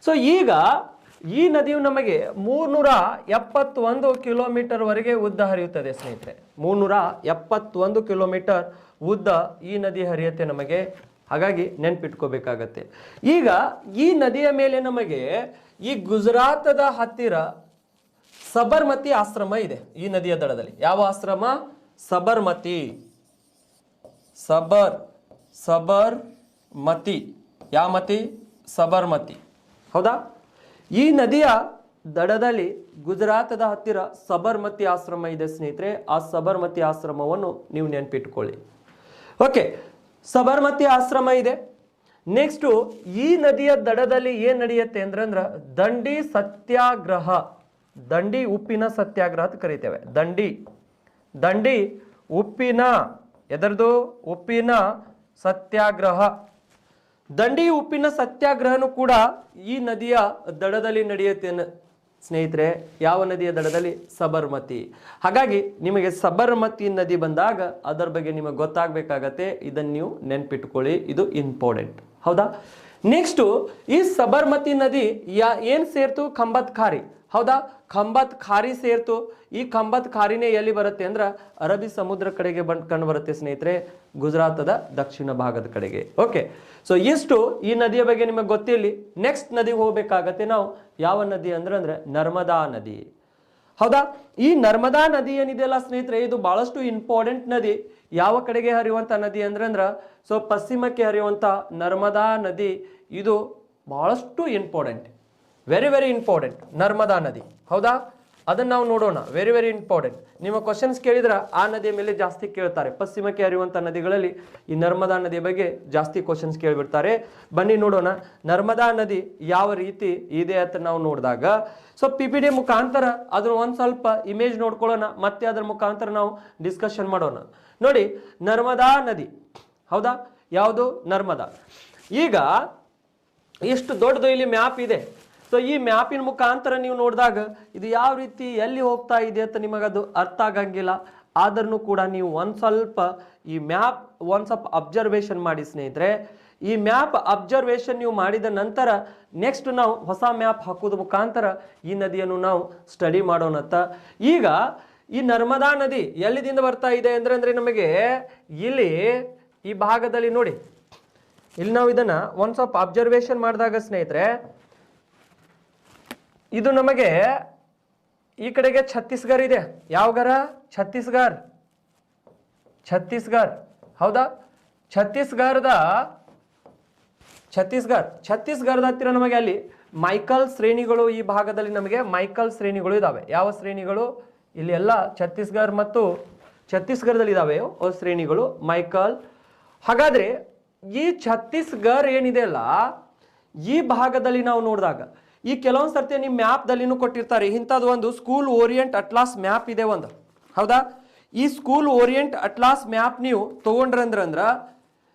Speaker 1: ಸೊ ಈಗ ಈ ನದಿಯು ನಮಗೆ 371 ಕಿಲೋಮೀಟರ್ ವರೆಗೆ ಉದ್ದ ಹರಿಯುತ್ತದೆ ಸ್ನೇಹಿತರೆ. 371 ಕಿಲೋಮೀಟರ್ ಉದ್ದ ಈ ನದಿ ಹರಿಯುತ್ತೆ ನಮಗೆ. ಹಾಗಾಗಿ ನೆನ್ಪಿಟ್ಕೋಬೇಕಾಗತ್ತೆ. ಈಗ ಈ ನದಿಯ ಮೇಲೆ ನಮಗೆ ಈ ಗುಜರಾತದ ಹತ್ತಿರ ಸಬರ್ಮತಿ ಆಶ್ರಮ ಇದೆ. ಈ ನದಿಯ ದಡದಲ್ಲಿ ಯಾವ ಆಶ್ರಮ? ಸಬರ್ಮತಿ. ಸಬರ್ಮತಿ. ಯಾವ ಮತಿ? ಸಬರ್ಮತಿ. ಹೌದಾ? ಈ ನದಿಯ ದಡದಲ್ಲಿ ಗುಜರಾತದ ಹತ್ತಿರ ಸಬರ್ಮತಿ ಆಶ್ರಮ ಇದೆ ಸ್ನೇಹಿತರೆ. ಆ ಸಬರ್ಮತಿ ಆಶ್ರಮವನ್ನು ನೀವು ನೆನಪಿಟ್ಕೊಳ್ಳಿ. ಓಕೆ, ಸಬರ್ಮತಿ ಆಶ್ರಮ ಇದೆ. ನೆಕ್ಸ್ಟ್ ಈ ನದಿಯ ದಡದಲ್ಲಿ ಏನ್ ನಡೆಯುತ್ತೆ ಅಂದ್ರ ದಂಡಿ ಸತ್ಯಾಗ್ರಹ. ದಂಡಿ ಉಪ್ಪಿನ ಸತ್ಯಾಗ್ರಹ ಅಂತ ಕರಿತೇವೆ. ದಂಡಿ ಉಪ್ಪಿನ, ಎದರದು? ಉಪ್ಪಿನ ಸತ್ಯಾಗ್ರಹ. ದಂಡಿ ಉಪ್ಪಿನ ಸತ್ಯಾಗ್ರಹನು ಕೂಡ ಈ ನದಿಯ ದಡದಲ್ಲಿ ನಡೆಯುತ್ತೆ ಸ್ನೇಹಿತರೆ. ಯಾವ ನದಿಯ ದಡದಲ್ಲಿ? ಸಬರ್ಮತಿ. ಹಾಗಾಗಿ ನಿಮಗೆ ಸಬರ್ಮತಿ ನದಿ ಬಂದಾಗ ಅದರ ಬಗ್ಗೆ ನಿಮಗೆ ಗೊತ್ತಾಗಬೇಕಾಗತ್ತೆ. ಇದನ್ನು ನೀವು ನೆನ್ಪಿಟ್ಕೊಳ್ಳಿ, ಇದು ಇಂಪಾರ್ಟೆಂಟ್. ಹೌದಾ? ನೆಕ್ಸ್ಟ್ ಈ ಸಬರ್ಮತಿ ನದಿ ಏನ್ ಸೇರ್ತು? ಖಂಬತ್ ಖಾರಿ. ಹೌದಾ? ಖಂಬತ್ ಖಾರಿ ಸೇರ್ತು. ಈ ಖಂಬತ್ ಖಾರಿನೇ ಎಲ್ಲಿ ಬರುತ್ತೆ ಅಂದ್ರ ಅರಬ್ಬಿ ಸಮುದ್ರ ಕಡೆಗೆ ಕಂಡು ಬರುತ್ತೆ ಸ್ನೇಹಿತರೆ, ಗುಜರಾತದ ದಕ್ಷಿಣ ಭಾಗದ ಕಡೆಗೆ. ಓಕೆ, ಸೊ ಇಷ್ಟು ಈ ನದಿಯ ಬಗ್ಗೆ ನಿಮಗೆ ಗೊತ್ತಿರಲಿ. ನೆಕ್ಸ್ಟ್ ನದಿಗೆ ಹೋಗ್ಬೇಕಾಗತ್ತೆ ನಾವು. ಯಾವ ನದಿ ಅಂದ್ರೆ ನರ್ಮದಾ ನದಿ. ಹೌದಾ? ಈ ನರ್ಮದಾ ನದಿ ಏನಿದೆಯಲ್ಲ ಸ್ನೇಹಿತರೆ, ಇದು ಬಹಳಷ್ಟು ಇಂಪಾರ್ಟೆಂಟ್ ನದಿ. ಯಾವ ಕಡೆಗೆ ಹರಿಯುವಂತ ನದಿ ಅಂದ್ರೆ ಸೊ ಪಶ್ಚಿಮಕ್ಕೆ ಹರಿಯುವಂತ ನರ್ಮದಾ ನದಿ. ಇದು ಬಹಳಷ್ಟು important, very very important Narmada ನದಿ. ಹೌದಾ? ಅದನ್ನ ನಾವು ನೋಡೋಣ. Very very important. ನಿಮ್ಮ ಕ್ವಶನ್ಸ್ ಕೇಳಿದ್ರ ಆ ನದಿಯ ಮೇಲೆ ಜಾಸ್ತಿ ಕೇಳ್ತಾರೆ. ಪಶ್ಚಿಮಕ್ಕೆ ಹರಿಯುವಂತ ನದಿಗಳಲ್ಲಿ ಈ ನರ್ಮದಾ ನದಿಯ ಬಗ್ಗೆ ಜಾಸ್ತಿ ಕ್ವಶನ್ಸ್ ಕೇಳಿಬಿಡ್ತಾರೆ. ಬನ್ನಿ ನೋಡೋಣ ನರ್ಮದಾ ನದಿ ಯಾವ ರೀತಿ ಇದೆ ಅಂತ ನಾವು ನೋಡಿದಾಗ. ಸೊ PPT ಮುಖಾಂತರ ಅದ್ರ ಒಂದ್ ಸ್ವಲ್ಪ ಇಮೇಜ್ ನೋಡ್ಕೊಳ್ಳೋಣ, ಮತ್ತೆ ಅದ್ರ ಮುಖಾಂತರ ನಾವು ಡಿಸ್ಕಷನ್ ಮಾಡೋಣ. ನೋಡಿ ನರ್ಮದಾ ನದಿ. ಹೌದಾ? ಯಾವುದು? ನರ್ಮದಾ. ಈಗ ಎಷ್ಟು ದೊಡ್ಡದು ಇಲ್ಲಿ ಮ್ಯಾಪ್ ಇದೆ. ಸೊ ಈ ಮ್ಯಾಪಿನ ಮುಖಾಂತರ ನೀವು ನೋಡಿದಾಗ ಇದು ಯಾವ ರೀತಿ ಎಲ್ಲಿ ಹೋಗ್ತಾ ಇದೆ ಅಂತ ನಿಮಗದು ಅರ್ಥ ಆಗಂಗಿಲ್ಲ. ಆದ್ರೂ ಕೂಡ ನೀವು ಒಂದ್ ಸ್ವಲ್ಪ ಈ ಮ್ಯಾಪ್ ಒಂದ್ ಸ್ವಲ್ಪ ಅಬ್ಸರ್ವೇಷನ್ ಮಾಡಿ ಸ್ನೇಹಿತರೆ. ಈ ಮ್ಯಾಪ್ ಅಬ್ಸರ್ವೇಷನ್ ನೀವು ಮಾಡಿದ ನಂತರ ನೆಕ್ಸ್ಟ್ ನಾವು ಹೊಸ ಮ್ಯಾಪ್ ಹಾಕೋದ ಮುಖಾಂತರ ಈ ನದಿಯನ್ನು ನಾವು ಸ್ಟಡಿ ಮಾಡೋಣಂತ. ಈಗ ಈ ನರ್ಮದಾ ನದಿ ಎಲ್ಲಿದಿಂದ ಬರ್ತಾ ಇದೆ ಅಂದ್ರೆ ನಮಗೆ ಇಲ್ಲಿ ಈ ಭಾಗದಲ್ಲಿ ನೋಡಿ, ಇಲ್ಲಿ ನಾವು ಇದನ್ನ ಒಂದ್ ಸ್ವಲ್ಪ ಅಬ್ಸರ್ವೇಷನ್ ಮಾಡಿದಾಗ ಸ್ನೇಹಿತರೆ, ಇದು ನಮಗೆ ಈ ಕಡೆಗೆ ಛತ್ತೀಸ್ಗಢ ಇದೆ. ಯಾವ ಗರ? ಛತ್ತೀಸ್ಗಢ. ಹೌದಾ? ಛತ್ತೀಸ್ಗಢದ ಹತ್ತಿರ ನಮಗೆ ಅಲ್ಲಿ ಮೈಕಲ್ ಶ್ರೇಣಿಗಳು, ಈ ಭಾಗದಲ್ಲಿ ನಮಗೆ ಮೈಕಲ್ ಶ್ರೇಣಿಗಳು ಇದಾವೆ. ಯಾವ ಶ್ರೇಣಿಗಳು? ಇಲ್ಲಿ ಎಲ್ಲ ಛತ್ತೀಸ್ಗಢ ಮತ್ತು ಛತ್ತೀಸ್ಗಢದಲ್ಲಿ ಇದಾವೆ ಶ್ರೇಣಿಗಳು ಮೈಕಲ್. ಹಾಗಾದ್ರೆ ಈ ಛತ್ತೀಸ್ಗಢ ಏನಿದೆ ಅಲ್ಲ, ಈ ಭಾಗದಲ್ಲಿ ನಾವು ನೋಡಿದಾಗ ಈ ಕೆಲವೊಂದು ಸರ್ತಿ ನಿಮ್ಮ ಮ್ಯಾಪ್ದಲ್ಲಿನೂ ಕೊಟ್ಟಿರ್ತಾರೆ. ಇಂಥದ್ದು ಒಂದು ಸ್ಕೂಲ್ ಓರಿಯೆಂಟ್ ಅಟ್ಲಾಸ್ ಮ್ಯಾಪ್ ಇದೆ ಒಂದು. ಹೌದಾ? ಈ ಸ್ಕೂಲ್ ಓರಿಯೆಂಟ್ ಅಟ್ಲಾಸ್ ಮ್ಯಾಪ್ ನೀವು ತಗೊಂಡ್ರಂದ್ರ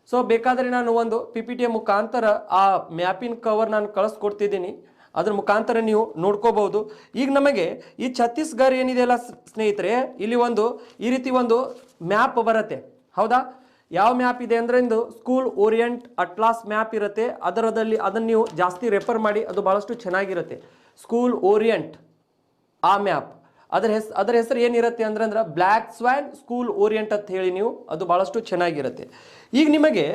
Speaker 1: ಸೊ ಬೇಕಾದ್ರೆ ನಾನು ಒಂದು PPT ಮುಖಾಂತರ ಆ ಮ್ಯಾಪಿನ ಕವರ್ ನಾನು ಕಳಿಸ್ಕೊಡ್ತಿದ್ದೀನಿ. ಅದ್ರ ಮುಖಾಂತರ ನೀವು ನೋಡ್ಕೋಬಹುದು. ಈಗ ನಮಗೆ ಈ ಛತ್ತೀಸ್ಗಢ ಏನಿದೆಯಲ್ಲ ಸ್ನೇಹಿತರೆ, ಇಲ್ಲಿ ಒಂದು ಈ ರೀತಿ ಒಂದು ಮ್ಯಾಪ್ ಬರುತ್ತೆ. ಹೌದಾ? ಯಾವ ಮ್ಯಾಪ್ ಇದೆ ಅಂದ್ರೆ ಇದು ಸ್ಕೂಲ್ ಓರಿಯೆಂಟ್ ಅಟ್ಲಾಸ್ ಮ್ಯಾಪ್ ಇರುತ್ತೆ. ಅದನ್ನು ನೀವು ಜಾಸ್ತಿ ರೆಫರ್ ಮಾಡಿ, ಅದು ಬಹಳಷ್ಟು ಚೆನ್ನಾಗಿರುತ್ತೆ. ಸ್ಕೂಲ್ ಓರಿಯೆಂಟ್ ಆ ಮ್ಯಾಪ್, ಅದರ ಹೆಸರು ಏನಿರುತ್ತೆ ಅಂದ್ರೆ ಬ್ಲ್ಯಾಕ್ ಸ್ವಾನ್ ಸ್ಕೂಲ್ ಓರಿಯೆಂಟ್ ಅಂತ ಹೇಳಿ ನೀವು, ಅದು ಬಹಳಷ್ಟು ಚೆನ್ನಾಗಿರುತ್ತೆ. ಈಗ ನಿಮಗೆ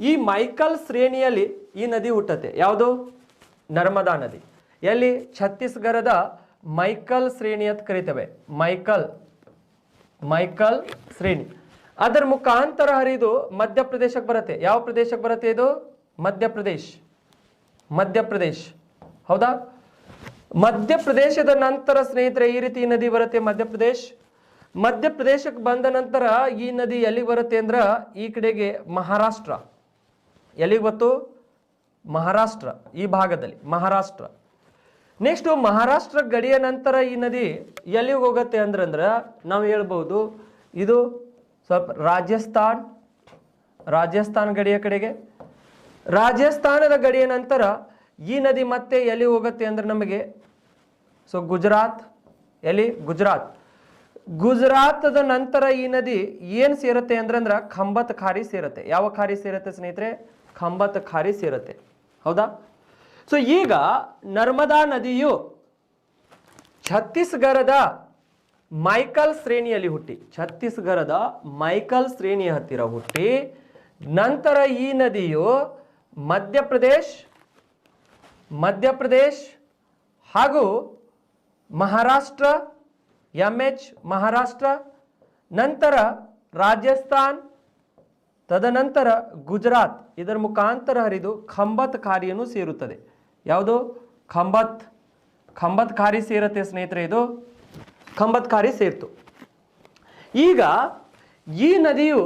Speaker 1: ಈ ಮೈಕಲ್ ಶ್ರೇಣಿಯಲ್ಲಿ ಈ ನದಿ ಹುಟ್ಟುತ್ತೆ. ಯಾವುದು? ನರ್ಮದಾ ನದಿ. ಎಲ್ಲಿ? ಛತ್ತೀಸ್ಗಢದ ಮೈಕಲ್ ಶ್ರೇಣಿ ಅಂತ ಕರಿತೇವೆ. ಮೈಕಲ್ ಶ್ರೇಣಿ. ಅದರ ಮುಖಾಂತರ ಹರಿದು ಮಧ್ಯಪ್ರದೇಶಕ್ಕೆ ಬರುತ್ತೆ. ಯಾವ ಪ್ರದೇಶಕ್ಕೆ ಬರುತ್ತೆ ಇದು? ಮಧ್ಯಪ್ರದೇಶ್. ಹೌದಾ? ಮಧ್ಯಪ್ರದೇಶದ ನಂತರ ಸ್ನೇಹಿತರೆ ಈ ರೀತಿ ನದಿ ಬರುತ್ತೆ. ಮಧ್ಯಪ್ರದೇಶಕ್ಕೆ ಬಂದ ನಂತರ ಈ ನದಿ ಎಲ್ಲಿಗೆ ಬರುತ್ತೆ ಅಂದ್ರ ಈ ಕಡೆಗೆ ಮಹಾರಾಷ್ಟ್ರ. ಎಲ್ಲಿಗೆ ಬಂತು? ಮಹಾರಾಷ್ಟ್ರ. ಈ ಭಾಗದಲ್ಲಿ ಮಹಾರಾಷ್ಟ್ರ. ನೆಕ್ಸ್ಟ್ ಮಹಾರಾಷ್ಟ್ರ ಗಡಿಯ ನಂತರ ಈ ನದಿ ಎಲ್ಲಿಗೆ ಹೋಗುತ್ತೆ ಅಂದ್ರ ನಾವು ಹೇಳ್ಬಹುದು ಇದು ಸ್ವಲ್ಪ ರಾಜಸ್ಥಾನ್ ಗಡಿಯ ಕಡೆಗೆ. ರಾಜಸ್ಥಾನದ ಗಡಿಯ ನಂತರ ಈ ನದಿ ಮತ್ತೆ ಎಲ್ಲಿ ಹೋಗುತ್ತೆ ಅಂದ್ರೆ ನಮಗೆ ಸೊ ಗುಜರಾತ್. ಎಲ್ಲಿ? ಗುಜರಾತದ ನಂತರ ಈ ನದಿ ಏನ್ ಸೇರುತ್ತೆ ಅಂದ್ರ ಖಂಬತ್ ಖಾರಿ ಸೇರುತ್ತೆ. ಯಾವ ಖಾರಿ ಸೇರುತ್ತೆ ಸ್ನೇಹಿತರೆ? ಖಂಬತ್ ಖಾರಿ ಸೇರುತ್ತೆ. ಹೌದಾ? ಸೊ ಈಗ ನರ್ಮದಾ ನದಿಯು ಛತ್ತೀಸ್ಗಢದ ಮೈಕಲ್ ಶ್ರೇಣಿಯಲ್ಲಿ ಹುಟ್ಟಿ, ಛತ್ತೀಸ್ಗಢದ ಮೈಕಲ್ ಶ್ರೇಣಿಯ ಹತ್ತಿರ ಹುಟ್ಟಿ, ನಂತರ ಈ ನದಿಯು ಮಧ್ಯಪ್ರದೇಶ್ ಹಾಗೂ ಮಹಾರಾಷ್ಟ್ರ, ಮಹಾರಾಷ್ಟ್ರ, ನಂತರ ರಾಜಸ್ಥಾನ್, ತದನಂತರ ಗುಜರಾತ್ ಇದರ ಮುಖಾಂತರ ಹರಿದು ಖಂಬತ್ ಖಾರಿಯನ್ನು ಸೇರುತ್ತದೆ. ಯಾವುದು? ಖಂಬತ್ ಖಾರಿ ಸೇರುತ್ತೆ ಸ್ನೇಹಿತರೆ. ಇದು ಖಂಬತ್ ಖಾರಿ ಸೇರ್ತು. ಈಗ ಈ ನದಿಯು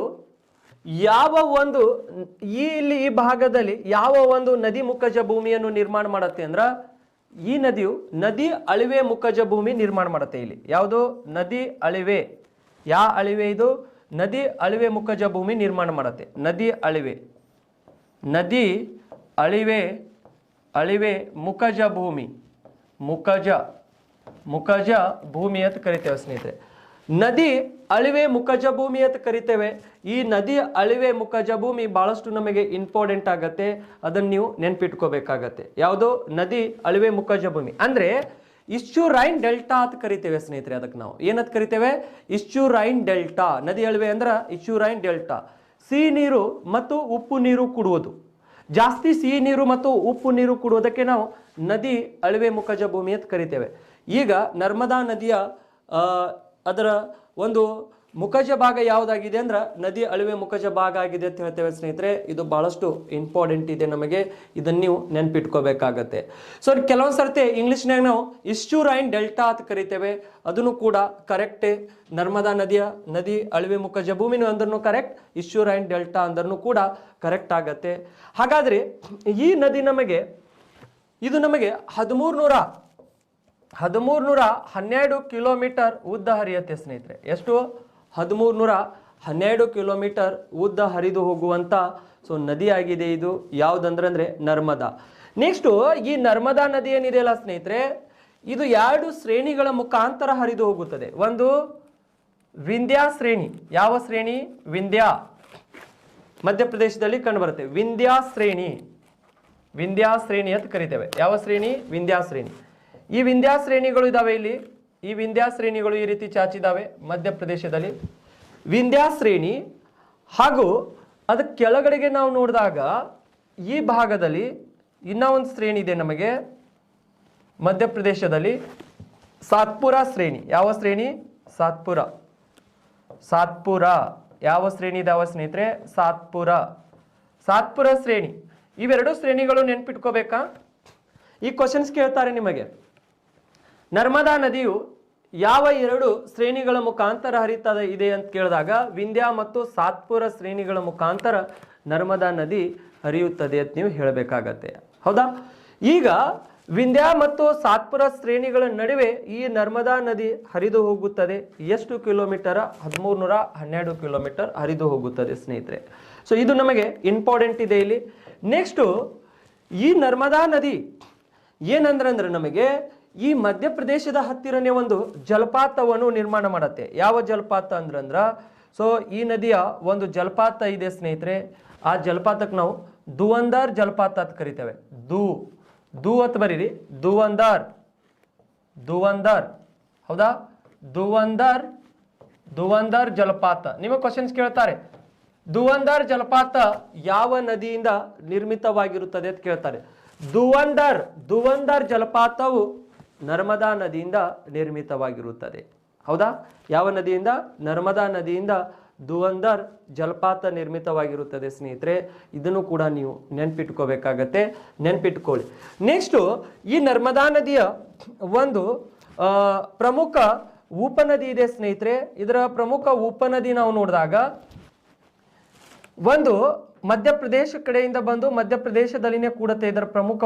Speaker 1: ಯಾವ ಒಂದು ಈ ಭಾಗದಲ್ಲಿ ಯಾವ ಒಂದು ನದಿ ಮುಖಜ ಭೂಮಿಯನ್ನು ನಿರ್ಮಾಣ ಮಾಡುತ್ತೆ ಅಂದ್ರ, ಈ ನದಿಯು ನದಿ ಅಳಿವೆ ಮುಖಜ ಭೂಮಿ ನಿರ್ಮಾಣ ಮಾಡುತ್ತೆ. ಇಲ್ಲಿ ಯಾವುದು? ನದಿ ಅಳಿವೆ. ಯಾವ ಅಳಿವೆ ಇದು? ನದಿ ಅಳಿವೆ ಮುಖಜ ಭೂಮಿ ನಿರ್ಮಾಣ ಮಾಡುತ್ತೆ. ನದಿ ಅಳಿವೆ ಮುಖಜ ಭೂಮಿ, ಮುಖಜ ಭೂಮಿ ಅಂತ ಕರಿತೇವೆ ಸ್ನೇಹಿತರೆ. ನದಿ ಅಳಿವೆ ಮುಖಜ ಭೂಮಿ ಅಂತ ಕರಿತೇವೆ. ಈ ನದಿ ಅಳಿವೆ ಮುಖಜ ಭೂಮಿ ಬಹಳಷ್ಟು ನಮಗೆ ಇಂಪಾರ್ಟೆಂಟ್ ಆಗತ್ತೆ, ಅದನ್ನು ನೀವು ನೆನ್ಪಿಟ್ಕೋಬೇಕಾಗತ್ತೆ. ಯಾವುದು? ನದಿ ಅಳಿವೆ ಮುಖಜ ಭೂಮಿ ಅಂದ್ರೆ ಇಶ್ಚುರೈನ್ ಡೆಲ್ಟಾ ಅಂತ ಕರಿತೇವೆ ಸ್ನೇಹಿತರೆ. ಅದಕ್ಕೆ ನಾವು ಏನಂತ ಕರಿತೇವೆ? ಇಶ್ಚುರೈನ್ ಡೆಲ್ಟಾ. ನದಿ ಅಳಿವೆ ಅಂದ್ರೆ ಇಶ್ಚುರೈನ್ ಡೆಲ್ಟಾ. ಸಿಹಿ ನೀರು ಮತ್ತು ಉಪ್ಪು ನೀರು ಕುಡುವುದು, ಜಾಸ್ತಿ ಸಿಹಿ ನೀರು ಮತ್ತು ಉಪ್ಪು ನೀರು ಕುಡುವುದಕ್ಕೆ ನಾವು ನದಿ ಅಳಿವೆ ಮುಖಜ ಭೂಮಿ ಅಂತ ಕರಿತೇವೆ. ಈಗ ನರ್ಮದಾ ನದಿಯ ಅದರ ಒಂದು ಮುಖಜ ಭಾಗ ಯಾವುದಾಗಿದೆ ಅಂದ್ರೆ ನದಿ ಅಳಿವೆ ಮುಖಜ ಭಾಗ ಆಗಿದೆ ಅಂತ ಹೇಳ್ತೇವೆ ಸ್ನೇಹಿತರೆ. ಇದು ಬಹಳಷ್ಟು ಇಂಪಾರ್ಟೆಂಟ್ ಇದೆ, ನಮಗೆ ಇದನ್ನು ನೀವು ನೆನ್ಪಿಟ್ಕೋಬೇಕಾಗತ್ತೆ. ಸೊ ಕೆಲವೊಂದು ಸರ್ತಿ ಇಂಗ್ಲಿಷ್ನಾಗ ನಾವು ಇಶ್ಚುರೈನ್ ಡೆಲ್ಟಾ ಅಂತ ಕರಿತೇವೆ, ಅದನ್ನು ಕೂಡ ಕರೆಕ್ಟೇ. ನರ್ಮದಾ ನದಿ ಅಳಿವೆ ಮುಖಜ ಭೂಮಿನೂ ಅಂದ್ರೂ ಕರೆಕ್ಟ್, ಇಶ್ಚುರೈನ್ ಡೆಲ್ಟಾ ಅಂದ್ರೂ ಕೂಡ ಕರೆಕ್ಟ್ ಆಗತ್ತೆ. ಹಾಗಾದ್ರೆ ಈ ನದಿ ನಮಗೆ 1312 ಕಿಲೋಮೀಟರ್ ಉದ್ದ ಹರಿಯುತ್ತೆ ಸ್ನೇಹಿತರೆ. ಎಷ್ಟು? 1312 ಕಿಲೋಮೀಟರ್ ಉದ್ದ ಹರಿದು ಹೋಗುವಂತ ನದಿ ಆಗಿದೆ ಇದು. ಯಾವುದಂದ್ರೆ ನರ್ಮದಾ. ನೆಕ್ಸ್ಟ್ ಈ ನರ್ಮದಾ ನದಿ ಏನಿದೆಯಲ್ಲ ಸ್ನೇಹಿತರೆ, ಇದು 2 ಶ್ರೇಣಿಗಳ ಮುಖಾಂತರ ಹರಿದು ಹೋಗುತ್ತದೆ. ಒಂದು ವಿಂಧ್ಯ ಶ್ರೇಣಿ. ಯಾವ ಶ್ರೇಣಿ? ವಿಂಧ್ಯ, ಮಧ್ಯಪ್ರದೇಶದಲ್ಲಿ ಕಂಡು ಬರುತ್ತೆ. ವಿಂಧ್ಯ ಶ್ರೇಣಿ ಅಂತ ಕರಿತೇವೆ. ಯಾವ ಶ್ರೇಣಿ? ವಿಂಧ್ಯ ಶ್ರೇಣಿ. ಈ ವಿಂಧ್ಯ ಶ್ರೇಣಿಗಳು ಇದಾವೆ ಇಲ್ಲಿ. ಈ ವಿಂಧ್ಯ ಶ್ರೇಣಿಗಳು ಈ ರೀತಿ ಚಾಚಿದಾವೆ ಮಧ್ಯಪ್ರದೇಶದಲ್ಲಿ. ವಿಂಧ್ಯ ಶ್ರೇಣಿ ಹಾಗೂ ಅದ ಕೆಳಗಡೆಗೆ ನಾವು ನೋಡಿದಾಗ ಈ ಭಾಗದಲ್ಲಿ ಇನ್ನೂ ಒಂದು ಶ್ರೇಣಿ ಇದೆ ನಮಗೆ ಮಧ್ಯಪ್ರದೇಶದಲ್ಲಿ, ಸಾತ್ಪುರ ಶ್ರೇಣಿ. ಯಾವ ಶ್ರೇಣಿ? ಸಾತ್ಪುರ. ಯಾವ ಶ್ರೇಣಿ ಇದಾವ ಸ್ನೇಹಿತರೆ? ಸಾತ್ಪುರ ಶ್ರೇಣಿ. ಇವೆರಡು ಶ್ರೇಣಿಗಳು ನೆನ್ಪಿಟ್ಕೋಬೇಕಾ? ಈ ಕ್ವಶನ್ಸ್ ಕೇಳ್ತಾರೆ ನಿಮಗೆ. ನರ್ಮದಾ ನದಿಯು ಯಾವ 2 ಶ್ರೇಣಿಗಳ ಮುಖಾಂತರ ಹರಿತಾ ಇದೆ ಅಂತ ಕೇಳಿದಾಗ ವಿಂಧ್ಯ ಮತ್ತು ಸಾತ್ಪುರ ಶ್ರೇಣಿಗಳ ಮುಖಾಂತರ ನರ್ಮದಾ ನದಿ ಹರಿಯುತ್ತದೆ ಅಂತ ನೀವು ಹೇಳಬೇಕಾಗತ್ತೆ. ಹೌದಾ? ಈಗ ವಿಂಧ್ಯ ಮತ್ತು ಸಾತ್ಪುರ ಶ್ರೇಣಿಗಳ ನಡುವೆ ಈ ನರ್ಮದಾ ನದಿ ಹರಿದು ಹೋಗುತ್ತದೆ. ಎಷ್ಟು ಕಿಲೋಮೀಟರ್? 1312 ಕಿಲೋಮೀಟರ್ ಹರಿದು ಹೋಗುತ್ತದೆ ಸ್ನೇಹಿತರೆ. ಸೊ ಇದು ನಮಗೆ ಇಂಪಾರ್ಟೆಂಟ್ ಇದೆ ಇಲ್ಲಿ. ನೆಕ್ಸ್ಟು ಈ ನರ್ಮದಾ ನದಿ ಏನಂದ್ರೆ ನಮಗೆ ಈ ಮಧ್ಯಪ್ರದೇಶದ ಹತ್ತಿರನೇ ಒಂದು ಜಲಪಾತವನ್ನು ನಿರ್ಮಾಣ ಮಾಡುತ್ತೆ. ಯಾವ ಜಲಪಾತ ಅಂದ್ರ ಸೊ ಈ ನದಿಯ ಒಂದು ಜಲಪಾತ ಇದೆ ಸ್ನೇಹಿತರೆ. ಆ ಜಲಪಾತಕ್ಕೆ ನಾವು ಧುವಂದಾರ್ ಜಲಪಾತ ಅಂತ ಕರಿತೇವೆ. ಧೂ ಅಂತ ಬರೀರಿ. ಧುವಂದಾರ್. ಹೌದಾ? ಧುವಂದಾರ್ ಜಲಪಾತ. ನಿಮಗೆ ಕ್ವಶನ್ಸ್ ಕೇಳ್ತಾರೆ. ಧುವಂದಾರ್ ಜಲಪಾತ ಯಾವ ನದಿಯಿಂದ ನಿರ್ಮಿತವಾಗಿರುತ್ತದೆ ಅಂತ ಕೇಳ್ತಾರೆ. ಧುವಂದಾರ್ ಜಲಪಾತವು ನರ್ಮದಾ ನದಿಯಿಂದ ನಿರ್ಮಿತವಾಗಿರುತ್ತದೆ. ಹೌದಾ? ಯಾವ ನದಿಯಿಂದ? ನರ್ಮದಾ ನದಿಯಿಂದ ಧುವಂದಾರ್ ಜಲಪಾತ ನಿರ್ಮಿತವಾಗಿರುತ್ತದೆ ಸ್ನೇಹಿತರೆ. ಇದನ್ನು ಕೂಡ ನೀವು ನೆನ್ಪಿಟ್ಕೋಬೇಕಾಗತ್ತೆ, ನೆನ್ಪಿಟ್ಕೊಳ್ಳಿ. ನೆಕ್ಸ್ಟು ಈ ನರ್ಮದಾ ನದಿಯ ಒಂದು ಪ್ರಮುಖ ಉಪನದಿ ಇದೆ ಸ್ನೇಹಿತರೆ. ಇದರ ಪ್ರಮುಖ ಉಪನದಿ ನಾವು ನೋಡಿದಾಗ ಒಂದು ಮಧ್ಯಪ್ರದೇಶ ಕಡೆಯಿಂದ ಬಂದು ಮಧ್ಯಪ್ರದೇಶದಲ್ಲಿನೇ ಕೂಡುತ್ತೆ. ಇದರ ಪ್ರಮುಖ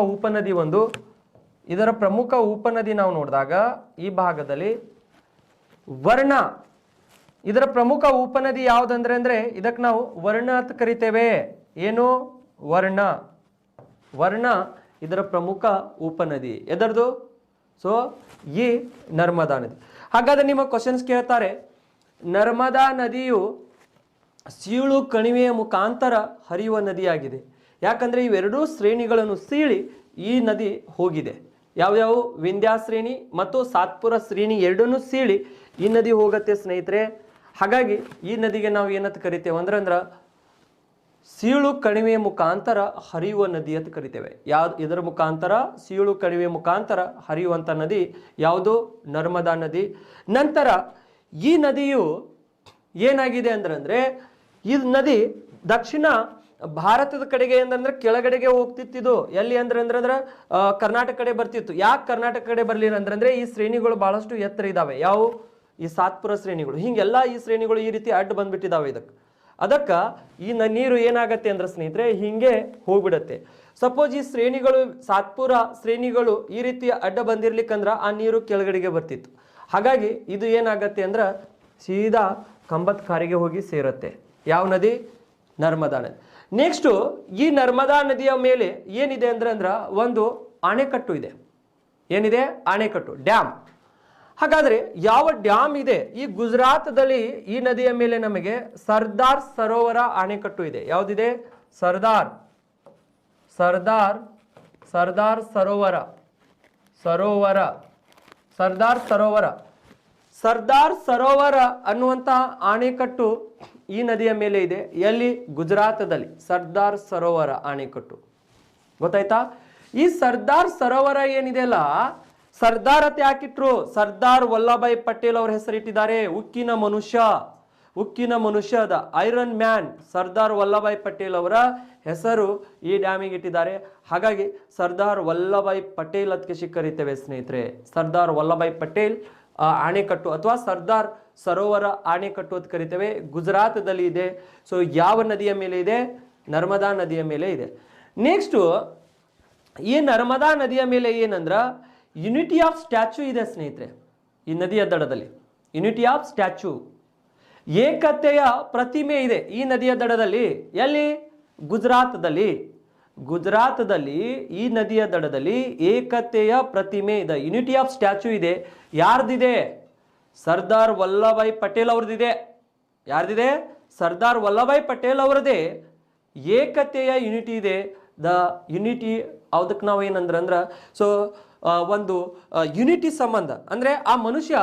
Speaker 1: ಉಪನದಿ ನಾವು ನೋಡಿದಾಗ ಈ ಭಾಗದಲ್ಲಿ ವರ್ಣ. ಇದರ ಪ್ರಮುಖ ಉಪನದಿ ಯಾವುದಂದ್ರೆ ಇದಕ್ಕೆ ನಾವು ವರ್ಣ ಅಂತ ಕರಿತೇವೆ. ಏನು? ವರ್ಣ ಇದರ ಪ್ರಮುಖ ಉಪನದಿ. ಎದರದು? ಸೊ ಈ ನರ್ಮದಾ ನದಿ. ಹಾಗಾದ್ರೆ ನಿಮ್ಮ ಕ್ವಶನ್ಸ್ ಕೇಳ್ತಾರೆ, ನರ್ಮದಾ ನದಿಯು ಸೀಳು ಕಣಿವೆಯ ಮುಖಾಂತರ ಹರಿಯುವ ನದಿಯಾಗಿದೆ. ಯಾಕಂದ್ರೆ ಇವೆರಡೂ ಶ್ರೇಣಿಗಳನ್ನು ಸೀಳಿ ಈ ನದಿ ಹೋಗಿದೆ. ಯಾವ್ಯಾವ? ವಿಂಧ್ಯ ಶ್ರೇಣಿ ಮತ್ತು ಸಾತ್ಪುರ ಶ್ರೇಣಿ ಎರಡನ್ನೂ ಸೇರಿ ಈ ನದಿ ಹೋಗತ್ತೆ ಸ್ನೇಹಿತರೆ. ಹಾಗಾಗಿ ಈ ನದಿಗೆ ನಾವು ಏನಂತ ಕರಿತೇವೆ ಅಂದ್ರೆ ಸೀಳು ಕಣಿವೆಯ ಮುಖಾಂತರ ಹರಿಯುವ ನದಿ ಅಂತ ಕರಿತೇವೆ. ಇದರ ಮುಖಾಂತರ ಸೀಳು ಕಣಿವೆಯ ಮುಖಾಂತರ ಹರಿಯುವಂಥ ನದಿ ಯಾವುದು? ನರ್ಮದಾ ನದಿ. ನಂತರ ಈ ನದಿಯು ಏನಾಗಿದೆ ಅಂದ್ರೆ ಈ ನದಿ ದಕ್ಷಿಣ ಭಾರತದ ಕಡೆಗೆ ಅಂದ್ರೆ ಕೆಳಗಡೆಗೆ ಹೋಗ್ತಿತ್ತು. ಎಲ್ಲಿ ಅಂದ್ರೆ ಕರ್ನಾಟಕ ಕಡೆ ಬರ್ತಿತ್ತು. ಯಾಕೆ ಕರ್ನಾಟಕ ಕಡೆ ಬರ್ಲಿಲ್ಲ ಅಂದ್ರೆ ಈ ಶ್ರೇಣಿಗಳು ಬಹಳಷ್ಟು ಎತ್ತರ ಇದಾವೆ. ಯಾವ? ಈ ಸಾತ್ಪುರ ಶ್ರೇಣಿಗಳು. ಹಿಂಗೆಲ್ಲ ಈ ಶ್ರೇಣಿಗಳು ಈ ರೀತಿ ಅಡ್ಡ ಬಂದ್ಬಿಟ್ಟಿದಾವೆ. ಅದಕ್ಕ ಈ ನೀರು ಏನಾಗತ್ತೆ ಅಂದ್ರೆ ಸ್ನೇಹಿತರೆ ಹಿಂಗೆ ಹೋಗ್ಬಿಡತ್ತೆ. ಸಪೋಸ್ ಈ ಶ್ರೇಣಿಗಳು ಸಾತ್ಪುರ ಶ್ರೇಣಿಗಳು ಈ ರೀತಿ ಅಡ್ಡ ಬಂದಿರ್ಲಿಕ್ಕಂದ್ರ ಆ ನೀರು ಕೆಳಗಡೆಗೆ ಬರ್ತಿತ್ತು. ಹಾಗಾಗಿ ಇದು ಏನಾಗತ್ತೆ ಅಂದ್ರ ಸೀದಾ ಕಂಬತ್ ಕಾರಿಗೆ ಹೋಗಿ ಸೇರತ್ತೆ. ಯಾವ ನದಿ? ನರ್ಮದಾ ನದಿ. ನೆಕ್ಸ್ಟ್ ಈ ನರ್ಮದಾ ನದಿಯ ಮೇಲೆ ಏನಿದೆ ಅಂದ್ರೆ ಒಂದು ಅಣೆಕಟ್ಟು ಇದೆ. ಏನಿದೆ? ಅಣೆಕಟ್ಟು, ಡ್ಯಾಮ್. ಹಾಗಾದ್ರೆ ಯಾವ ಡ್ಯಾಮ್ ಇದೆ? ಈ ಗುಜರಾತ್ದಲ್ಲಿ ಈ ನದಿಯ ಮೇಲೆ ನಮಗೆ ಸರ್ದಾರ್ ಸರೋವರ ಅಣೆಕಟ್ಟು ಇದೆ. ಯಾವುದಿದೆ? ಸರ್ದಾರ್ ಸರೋವರ ಸರ್ದಾರ್ ಸರೋವರ ಅನ್ನುವಂತಹ ಅಣೆಕಟ್ಟು ಈ ನದಿಯ ಮೇಲೆ ಇದೆ. ಎಲ್ಲಿ? ಗುಜರಾತದಲ್ಲಿ ಸರ್ದಾರ್ ಸರೋವರ ಅಣೆಕಟ್ಟು. ಗೊತ್ತಾಯ್ತಾ? ಈ ಸರ್ದಾರ್ ಸರೋವರ ಏನಿದೆ ಅಲ್ಲ, ಸರ್ದಾರ್ ಅಂತ ಯಾಕಿಟ್ರು? ಸರ್ದಾರ್ ವಲ್ಲಭಾಯ್ ಪಟೇಲ್ ಅವರ ಹೆಸರಿಟ್ಟಿದ್ದಾರೆ. ಉಕ್ಕಿನ ಮನುಷ್ಯದ ಐರನ್ ಮ್ಯಾನ್ ಸರ್ದಾರ್ ವಲ್ಲಭಾಯ್ ಪಟೇಲ್ ಅವರ ಹೆಸರು ಈ ಡ್ಯಾಮಿಗೆ ಇಟ್ಟಿದ್ದಾರೆ. ಹಾಗಾಗಿ ಸರ್ದಾರ್ ವಲ್ಲಭಾಯ್ ಪಟೇಲ್ ಅದಕ್ಕೆ ಕರಿತೇವೆ ಸ್ನೇಹಿತರೆ. ಸರ್ದಾರ್ ವಲ್ಲಭಾಯ್ ಪಟೇಲ್ ಅಣೆಕಟ್ಟು ಅಥವಾ ಸರ್ದಾರ್ ಸರೋವರ ಅಣೆಕಟ್ಟು ಅಂತ ಕರಿತೇವೆ. ಗುಜರಾತದಲ್ಲಿ ಇದೆ. ಸೊ ಯಾವ ನದಿಯ ಮೇಲೆ ಇದೆ? ನರ್ಮದಾ ನದಿಯ ಮೇಲೆ ಇದೆ. ನೆಕ್ಸ್ಟ್ ಈ ನರ್ಮದಾ ನದಿಯ ಮೇಲೆ ಏನಂದ್ರ ಯುನಿಟಿ ಆಫ್ ಸ್ಟ್ಯಾಚ್ಯೂ ಇದೆ ಸ್ನೇಹಿತರೆ. ಈ ನದಿಯ ದಡದಲ್ಲಿ ಯುನಿಟಿ ಆಫ್ ಸ್ಟ್ಯಾಚ್ಯೂ, ಏಕತೆಯ ಪ್ರತಿಮೆ ಇದೆ ಈ ನದಿಯ ದಡದಲ್ಲಿ. ಎಲ್ಲಿ? ಗುಜರಾತದಲ್ಲಿ ಈ ನದಿಯ ದಡದಲ್ಲಿ ಏಕತೆಯ ಪ್ರತಿಮೆ ಇದೆ, ಯುನಿಟಿ ಆಫ್ ಸ್ಟ್ಯಾಚ್ಯೂ ಇದೆ. ಯಾರ್ದಿದೆ? ಸರ್ದಾರ್ ವಲ್ಲಭಾಯ್ ಪಟೇಲ್ ಅವ್ರದ್ದಿದೆ. ಯಾರ್ದಿದೆ? ಸರ್ದಾರ್ ವಲ್ಲಭಾಯ್ ಪಟೇಲ್ ಅವರದೇ ಏಕತೆಯ ಯುನಿಟಿ ಇದೆ. ದ ಯುನಿಟಿ ಅದಕ್ಕೆ ನಾವು ಏನಂದ್ರೆ ಸೊ ಒಂದು ಯುನಿಟಿ ಸಂಬಂಧ ಅಂದ್ರೆ ಆ ಮನುಷ್ಯ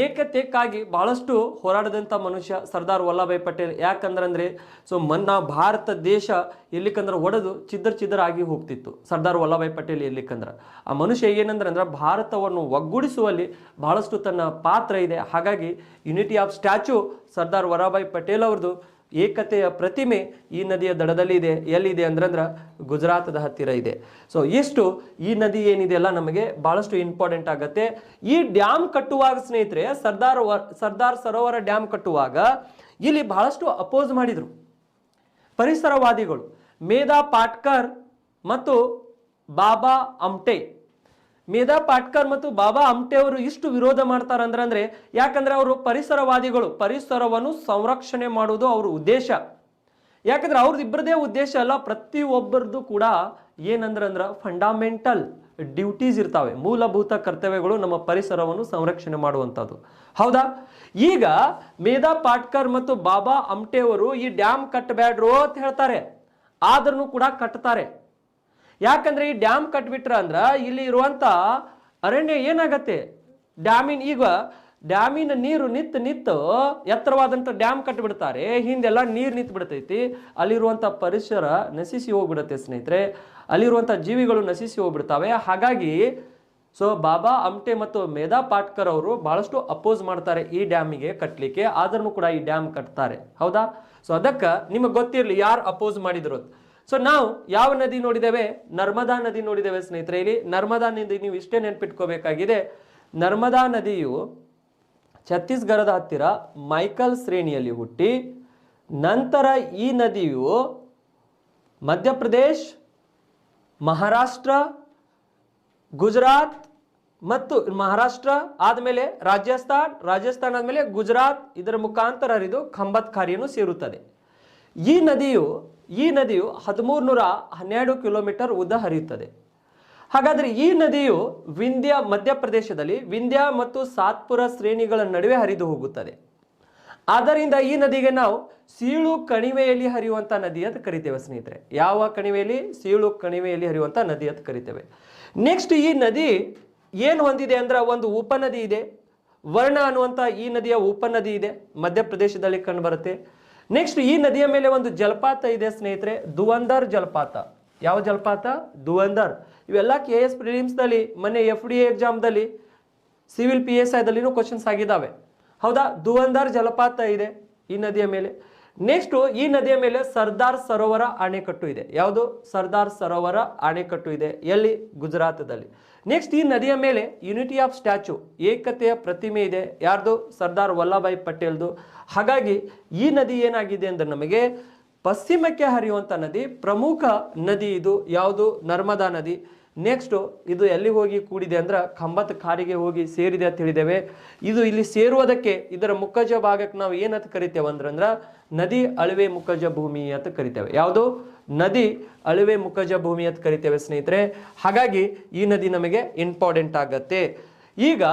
Speaker 1: ಏಕತೆಕ್ಕಾಗಿ ಬಹಳಷ್ಟು ಹೋರಾಡದಂಥ ಮನುಷ್ಯ ಸರ್ದಾರ್ ವಲ್ಲಭಾಯ್ ಪಟೇಲ್. ಯಾಕಂದ್ರೆ ಸೊ ಭಾರತ ದೇಶ ಎಲ್ಲಿಕಂದ್ರೆ ಒಡೆದು ಚಿದ್ರ ಆಗಿ ಹೋಗ್ತಿತ್ತು ಸರ್ದಾರ್ ವಲ್ಲಭಾಯ್ ಪಟೇಲ್. ಎಲ್ಲಿಕಂದ್ರೆ ಆ ಮನುಷ್ಯ ಏನಂದ್ರೆ ಭಾರತವನ್ನು ಒಗ್ಗೂಡಿಸುವಲ್ಲಿ ಬಹಳಷ್ಟು ತನ್ನ ಪಾತ್ರ ಇದೆ. ಹಾಗಾಗಿ unity of statue Sardar Vallabhbhai Patel ಅವ್ರದ್ದು ಏಕತೆಯ ಪ್ರತಿಮೆ ಈ ನದಿಯ ದಡದಲ್ಲಿ ಇದೆ. ಎಲ್ಲಿದೆ ಅಂದ್ರೆ ಗುಜರಾತದ ಹತ್ತಿರ ಇದೆ. ಸೊ ಇಷ್ಟು ಈ ನದಿ ಏನಿದೆ ಅಲ್ಲ ನಮಗೆ ಬಹಳಷ್ಟು ಇಂಪಾರ್ಟೆಂಟ್ ಆಗತ್ತೆ. ಈ ಡ್ಯಾಮ್ ಕಟ್ಟುವಾಗ ಸ್ನೇಹಿತರೆ ಸರ್ದಾರ್ ಸರೋವರ ಡ್ಯಾಮ್ ಕಟ್ಟುವಾಗ ಇಲ್ಲಿ ಬಹಳಷ್ಟು ಅಪೋಸ್ ಮಾಡಿದ್ರು ಪರಿಸರವಾದಿಗಳು. ಮೇಧಾ ಪಾಟ್ಕರ್ ಮತ್ತು ಬಾಬಾ ಆಮ್ಟೆ. ಮೇಧಾ ಪಾಟ್ಕರ್ ಮತ್ತು ಬಾಬಾ ಆಮ್ಟೆ ಅವರು ಇಷ್ಟು ವಿರೋಧ ಮಾಡ್ತಾರಂದ್ರೆ ಯಾಕಂದ್ರೆ ಅವರು ಪರಿಸರವಾದಿಗಳು. ಪರಿಸರವನ್ನು ಸಂರಕ್ಷಣೆ ಮಾಡುವುದು ಅವ್ರ ಉದ್ದೇಶ. ಯಾಕಂದ್ರೆ ಅವ್ರದ್ದು ಇಬ್ಬರದೇ ಉದ್ದೇಶ ಅಲ್ಲ, ಪ್ರತಿಯೊಬ್ಬರದ್ದು ಕೂಡ ಏನಂದ್ರೆ ಫಂಡಮೆಂಟಲ್ ಡ್ಯೂಟೀಸ್ ಇರ್ತಾವೆ, ಮೂಲಭೂತ ಕರ್ತವ್ಯಗಳು ನಮ್ಮ ಪರಿಸರವನ್ನು ಸಂರಕ್ಷಣೆ ಮಾಡುವಂಥದ್ದು. ಹೌದಾ? ಈಗ ಮೇಧಾ ಪಾಟ್ಕರ್ ಮತ್ತು ಬಾಬಾ ಆಮ್ಟೆ ಅವರು ಈ ಡ್ಯಾಮ್ ಕಟ್ಟಬೇಡ್ರು ಅಂತ ಹೇಳ್ತಾರೆ, ಆದ್ರೂ ಕೂಡ ಕಟ್ತಾರೆ. ಯಾಕಂದ್ರೆ ಈ ಡ್ಯಾಮ್ ಕಟ್ಬಿಟ್ರ ಅಂದ್ರ ಇಲ್ಲಿ ಇರುವಂತ ಅರಣ್ಯ ಏನಾಗತ್ತೆ? ಡ್ಯಾಮಿನ ನೀರು ನಿತ್ತು ಎತ್ತರವಾದಂತ ಡ್ಯಾಮ್ ಕಟ್ಟಿಬಿಡ್ತಾರೆ. ಹಿಂದೆಲ್ಲ ನೀರು ನಿಂತು ಬಿಡ್ತೈತಿ. ಅಲ್ಲಿರುವಂತ ಪರಿಸರ ನಶಿಸಿ ಹೋಗ್ಬಿಡುತ್ತೆ ಸ್ನೇಹಿತರೆ. ಅಲ್ಲಿರುವಂತ ಜೀವಿಗಳು ನಶಿಸಿ ಹೋಗ್ಬಿಡ್ತಾವೆ. ಹಾಗಾಗಿ ಸೊ ಬಾಬಾ ಆಮ್ಟೆ ಮತ್ತು ಮೇಧಾ ಪಾಟ್ಕರ್ ಅವರು ಬಹಳಷ್ಟು ಅಪೋಸ್ ಮಾಡ್ತಾರೆ ಈ ಡ್ಯಾಮಿಗೆ ಕಟ್ಟಲಿಕ್ಕೆ, ಆದ್ರೂ ಕೂಡ ಈ ಡ್ಯಾಮ್ ಕಟ್ತಾರೆ. ಹೌದಾ? ಸೊ ಅದಕ್ಕೆ ನಿಮಗೆ ಗೊತ್ತಿರಲಿ ಯಾರು ಅಪೋಸ್ ಮಾಡಿದ್ರು. ಸೊ ನಾವು ಯಾವ ನದಿ ನೋಡಿದ್ದೇವೆ? ನರ್ಮದಾ ನದಿ ನೋಡಿದ್ದೇವೆ ಸ್ನೇಹಿತರೆ. ಇಲ್ಲಿ ನರ್ಮದಾ ನದಿ ನೀವು ಇಷ್ಟೇ ನೆನ್ಪಿಟ್ಕೋಬೇಕಾಗಿದೆ. ನರ್ಮದಾ ನದಿಯು ಛತ್ತೀಸ್ಗಢದ ಹತ್ತಿರ ಮೈಕಲ್ ಶ್ರೇಣಿಯಲ್ಲಿ ಹುಟ್ಟಿ ನಂತರ ಈ ನದಿಯು ಮಧ್ಯಪ್ರದೇಶ್, ಮಹಾರಾಷ್ಟ್ರ, ಗುಜರಾತ್ ಮತ್ತು ಮಹಾರಾಷ್ಟ್ರ ಆದಮೇಲೆ ರಾಜಸ್ಥಾನ ಆದಮೇಲೆ ಗುಜರಾತ್, ಇದರ ಮುಖಾಂತರ ಹರಿದು ಖಂಬತ್ ಖಾರಿಯನ್ನು ಸೇರುತ್ತದೆ. ಈ ನದಿಯು 1312 ಕಿಲೋಮೀಟರ್ ಉದ್ದ ಹರಿಯುತ್ತದೆ. ಹಾಗಾದ್ರೆ ಈ ನದಿಯು ಮಧ್ಯಪ್ರದೇಶದಲ್ಲಿ ವಿಂಧ್ಯ ಮತ್ತು ಸಾತ್ಪುರ ಶ್ರೇಣಿಗಳ ನಡುವೆ ಹರಿದು ಹೋಗುತ್ತದೆ. ಆದ್ದರಿಂದ ಈ ನದಿಗೆ ನಾವು ಸೀಳು ಕಣಿವೆಯಲ್ಲಿ ಹರಿಯುವಂತ ನದಿ ಅಂತ ಕರಿತೇವೆ ಸ್ನೇಹಿತರೆ. ಯಾವ ಕಣಿವೆಯಲ್ಲಿ? ಸೀಳು ಕಣಿವೆಯಲ್ಲಿ ಹರಿಯುವಂತ ನದಿ ಅಂತ ಕರಿತೇವೆ. ನೆಕ್ಸ್ಟ್ ಈ ನದಿ ಏನು ಹೊಂದಿದೆ ಅಂದ್ರೆ ಒಂದು ಉಪನದಿ ಇದೆ. ವರ್ಣ ಅನ್ನುವಂತ ಈ ನದಿಯ ಉಪನದಿ ಇದೆ, ಮಧ್ಯಪ್ರದೇಶದಲ್ಲಿ ಕಂಡು ಬರುತ್ತೆ. ನೆಕ್ಸ್ಟ್ ಈ ನದಿಯ ಮೇಲೆ ಒಂದು ಜಲಪಾತ ಇದೆ ಸ್ನೇಹಿತರೆ, ಧುವಂಧರ್ ಜಲಪಾತ. ಯಾವ ಜಲಪಾತ? ಧುವಂಧರ್. ಇವೆಲ್ಲ KS ಪ್ರಿಲಿಮ್ಸ್ ದಲ್ಲಿ, ಮೊನ್ನೆ FDA ಎಕ್ಸಾಮ್ದಲ್ಲಿ, ಸಿವಿಲ್ PSI ದಲ್ಲಿನೂ ಕ್ವಶನ್ಸ್ ಆಗಿದ್ದಾವೆ. ಹೌದಾ? ಧುವಂಧರ್ ಜಲಪಾತ ಇದೆ ಈ ನದಿಯ ಮೇಲೆ. ನೆಕ್ಸ್ಟ್ ಈ ನದಿಯ ಮೇಲೆ ಸರ್ದಾರ್ ಸರೋವರ ಅಣೆಕಟ್ಟು ಇದೆ. ಯಾವುದು? ಸರ್ದಾರ್ ಸರೋವರ ಅಣೆಕಟ್ಟು ಇದೆ. ಎಲ್ಲಿ? ಗುಜರಾತದಲ್ಲಿ. ನೆಕ್ಸ್ಟ್ ಈ ನದಿಯ ಮೇಲೆ ಯೂನಿಟಿ ಆಫ್ ಸ್ಟ್ಯಾಚ್ಯೂ, ಏಕತೆಯ ಪ್ರತಿಮೆ ಇದೆ. ಯಾರ್ದು? ಸರ್ದಾರ್ ವಲ್ಲಭಾಯ್ ಪಟೇಲ್ದು. ಹಾಗಾಗಿ ಈ ನದಿ ಏನಾಗಿದೆ ಅಂದ್ರೆ ನಮಗೆ ಪಶ್ಚಿಮಕ್ಕೆ ಹರಿಯುವಂತ ನದಿ, ಪ್ರಮುಖ ನದಿ ಇದು. ಯಾವುದು? ನರ್ಮದಾ ನದಿ. ನೆಕ್ಸ್ಟ್ ಇದು ಎಲ್ಲಿ ಹೋಗಿ ಕೂಡಿದೆ ಅಂದ್ರೆ ಖಂಬತ್ ಖಾರಿಗೆ ಹೋಗಿ ಸೇರಿದೆ ಅಂತ ಹೇಳಿದ್ದೇವೆ. ಇದು ಇಲ್ಲಿ ಸೇರುವುದಕ್ಕೆ ಇದರ ಮುಖಜ ಭಾಗಕ್ಕೆ ನಾವು ಏನಂತ ಕರಿತೇವೆ ಅಂದ್ರ ನದಿ ಅಳುವೆ ಮುಖಜ ಭೂಮಿ ಅಂತ ಕರಿತೇವೆ. ಯಾವುದು? ನದಿ ಅಳುವೆ ಮುಖಜ ಭೂಮಿ ಅಂತ ಕರಿತೇವೆ ಸ್ನೇಹಿತರೆ. ಹಾಗಾಗಿ ಈ ನದಿ ನಮಗೆ ಇಂಪಾರ್ಟೆಂಟ್ ಆಗತ್ತೆ. ಈಗ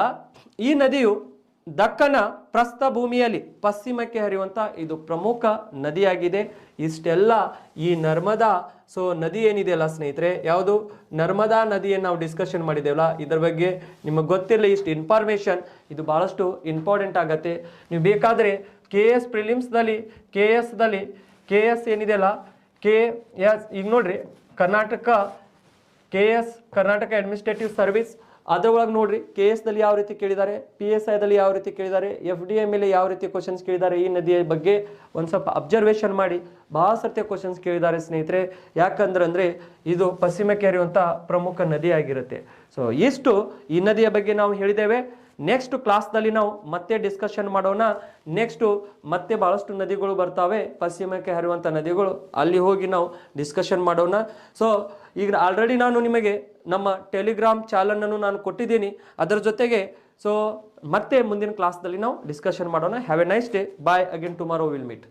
Speaker 1: ಈ ನದಿಯು ದಕ್ಕನ ಪ್ರಸ್ಥಭೂಮಿಯಲ್ಲಿ ಪಶ್ಚಿಮಕ್ಕೆ ಹರಿಯುವಂತ ಇದು ಪ್ರಮುಖ ನದಿಯಾಗಿದೆ. ಇಷ್ಟೆಲ್ಲ ಈ ನರ್ಮದಾ ನದಿ ಏನಿದೆಯಲ್ಲ ಸ್ನೇಹಿತರೆ, ಯಾವುದು? ನರ್ಮದಾ ನದಿಯನ್ನು ನಾವು ಡಿಸ್ಕಷನ್ ಮಾಡಿದ್ದೇವಲ್ಲ, ಇದರ ಬಗ್ಗೆ ನಿಮಗೆ ಗೊತ್ತಿರಲಿ ಇಷ್ಟು ಇನ್ಫಾರ್ಮೇಶನ್, ಇದು ಬಹಳಷ್ಟು ಇಂಪಾರ್ಟೆಂಟ್ ಆಗತ್ತೆ. ನೀವು ಬೇಕಾದರೆ KS ಪ್ರಿಲಿಮ್ಸ್ದಲ್ಲಿ KS ಏನಿದೆಯಲ್ಲ, KS ಈಗ ನೋಡ್ರಿ, KS ಕರ್ನಾಟಕ ಅಡ್ಮಿನಿಸ್ಟ್ರೇಟಿವ್ ಸರ್ವಿಸ್, ಅದರೊಳಗೆ ನೋಡ್ರಿ KS ದಲ್ಲಿ ಯಾವ ರೀತಿ ಕೇಳಿದ್ದಾರೆ, PSI ದಲ್ಲಿ ಯಾವ ರೀತಿ ಕೇಳಿದ್ದಾರೆ, FDA ಮೇಲೆ ಯಾವ ರೀತಿ ಕ್ವಶನ್ಸ್ ಕೇಳಿದ್ದಾರೆ, ಈ ನದಿಯ ಬಗ್ಗೆ ಒಂದು ಸ್ವಲ್ಪ ಅಬ್ಸರ್ವೇಷನ್ ಮಾಡಿ. ಬಹಳ ಸರ್ತಿ ಕ್ವಶನ್ಸ್ ಕೇಳಿದ್ದಾರೆ ಸ್ನೇಹಿತರೆ. ಯಾಕಂದ್ರೆ ಇದು ಪಶ್ಚಿಮಕ್ಕೆ ಹರಿಯುವಂಥ ಪ್ರಮುಖ ನದಿ ಆಗಿರುತ್ತೆ. ಸೊ ಇಷ್ಟು ಈ ನದಿಯ ಬಗ್ಗೆ ನಾವು ಹೇಳಿದ್ದೇವೆ. ನೆಕ್ಸ್ಟ್ ಕ್ಲಾಸ್ನಲ್ಲಿ ನಾವು ಮತ್ತೆ ಡಿಸ್ಕಷನ್ ಮಾಡೋಣ. ನೆಕ್ಸ್ಟು ಮತ್ತೆ ಬಹಳಷ್ಟು ನದಿಗಳು ಬರ್ತಾವೆ, ಪಶ್ಚಿಮಕ್ಕೆ ಹರಿಯುವಂಥ ನದಿಗಳು, ಅಲ್ಲಿ ಹೋಗಿ ನಾವು ಡಿಸ್ಕಷನ್ ಮಾಡೋಣ. ಸೊ ಈಗ ಆಲ್ರೆಡಿ ನಾನು ನಿಮಗೆ ನಮ್ಮ ಟೆಲಿಗ್ರಾಮ್ ಚಾನಲನ್ನು ನಾನು ಕೊಟ್ಟಿದ್ದೀನಿ. ಅದರ ಜೊತೆಗೆ ಮತ್ತೆ ಮುಂದಿನ ಕ್ಲಾಸ್ನಲ್ಲಿ ನಾವು ಡಿಸ್ಕಷನ್ ಮಾಡೋಣ. Have a nice day. Bye. Again tomorrow will meet.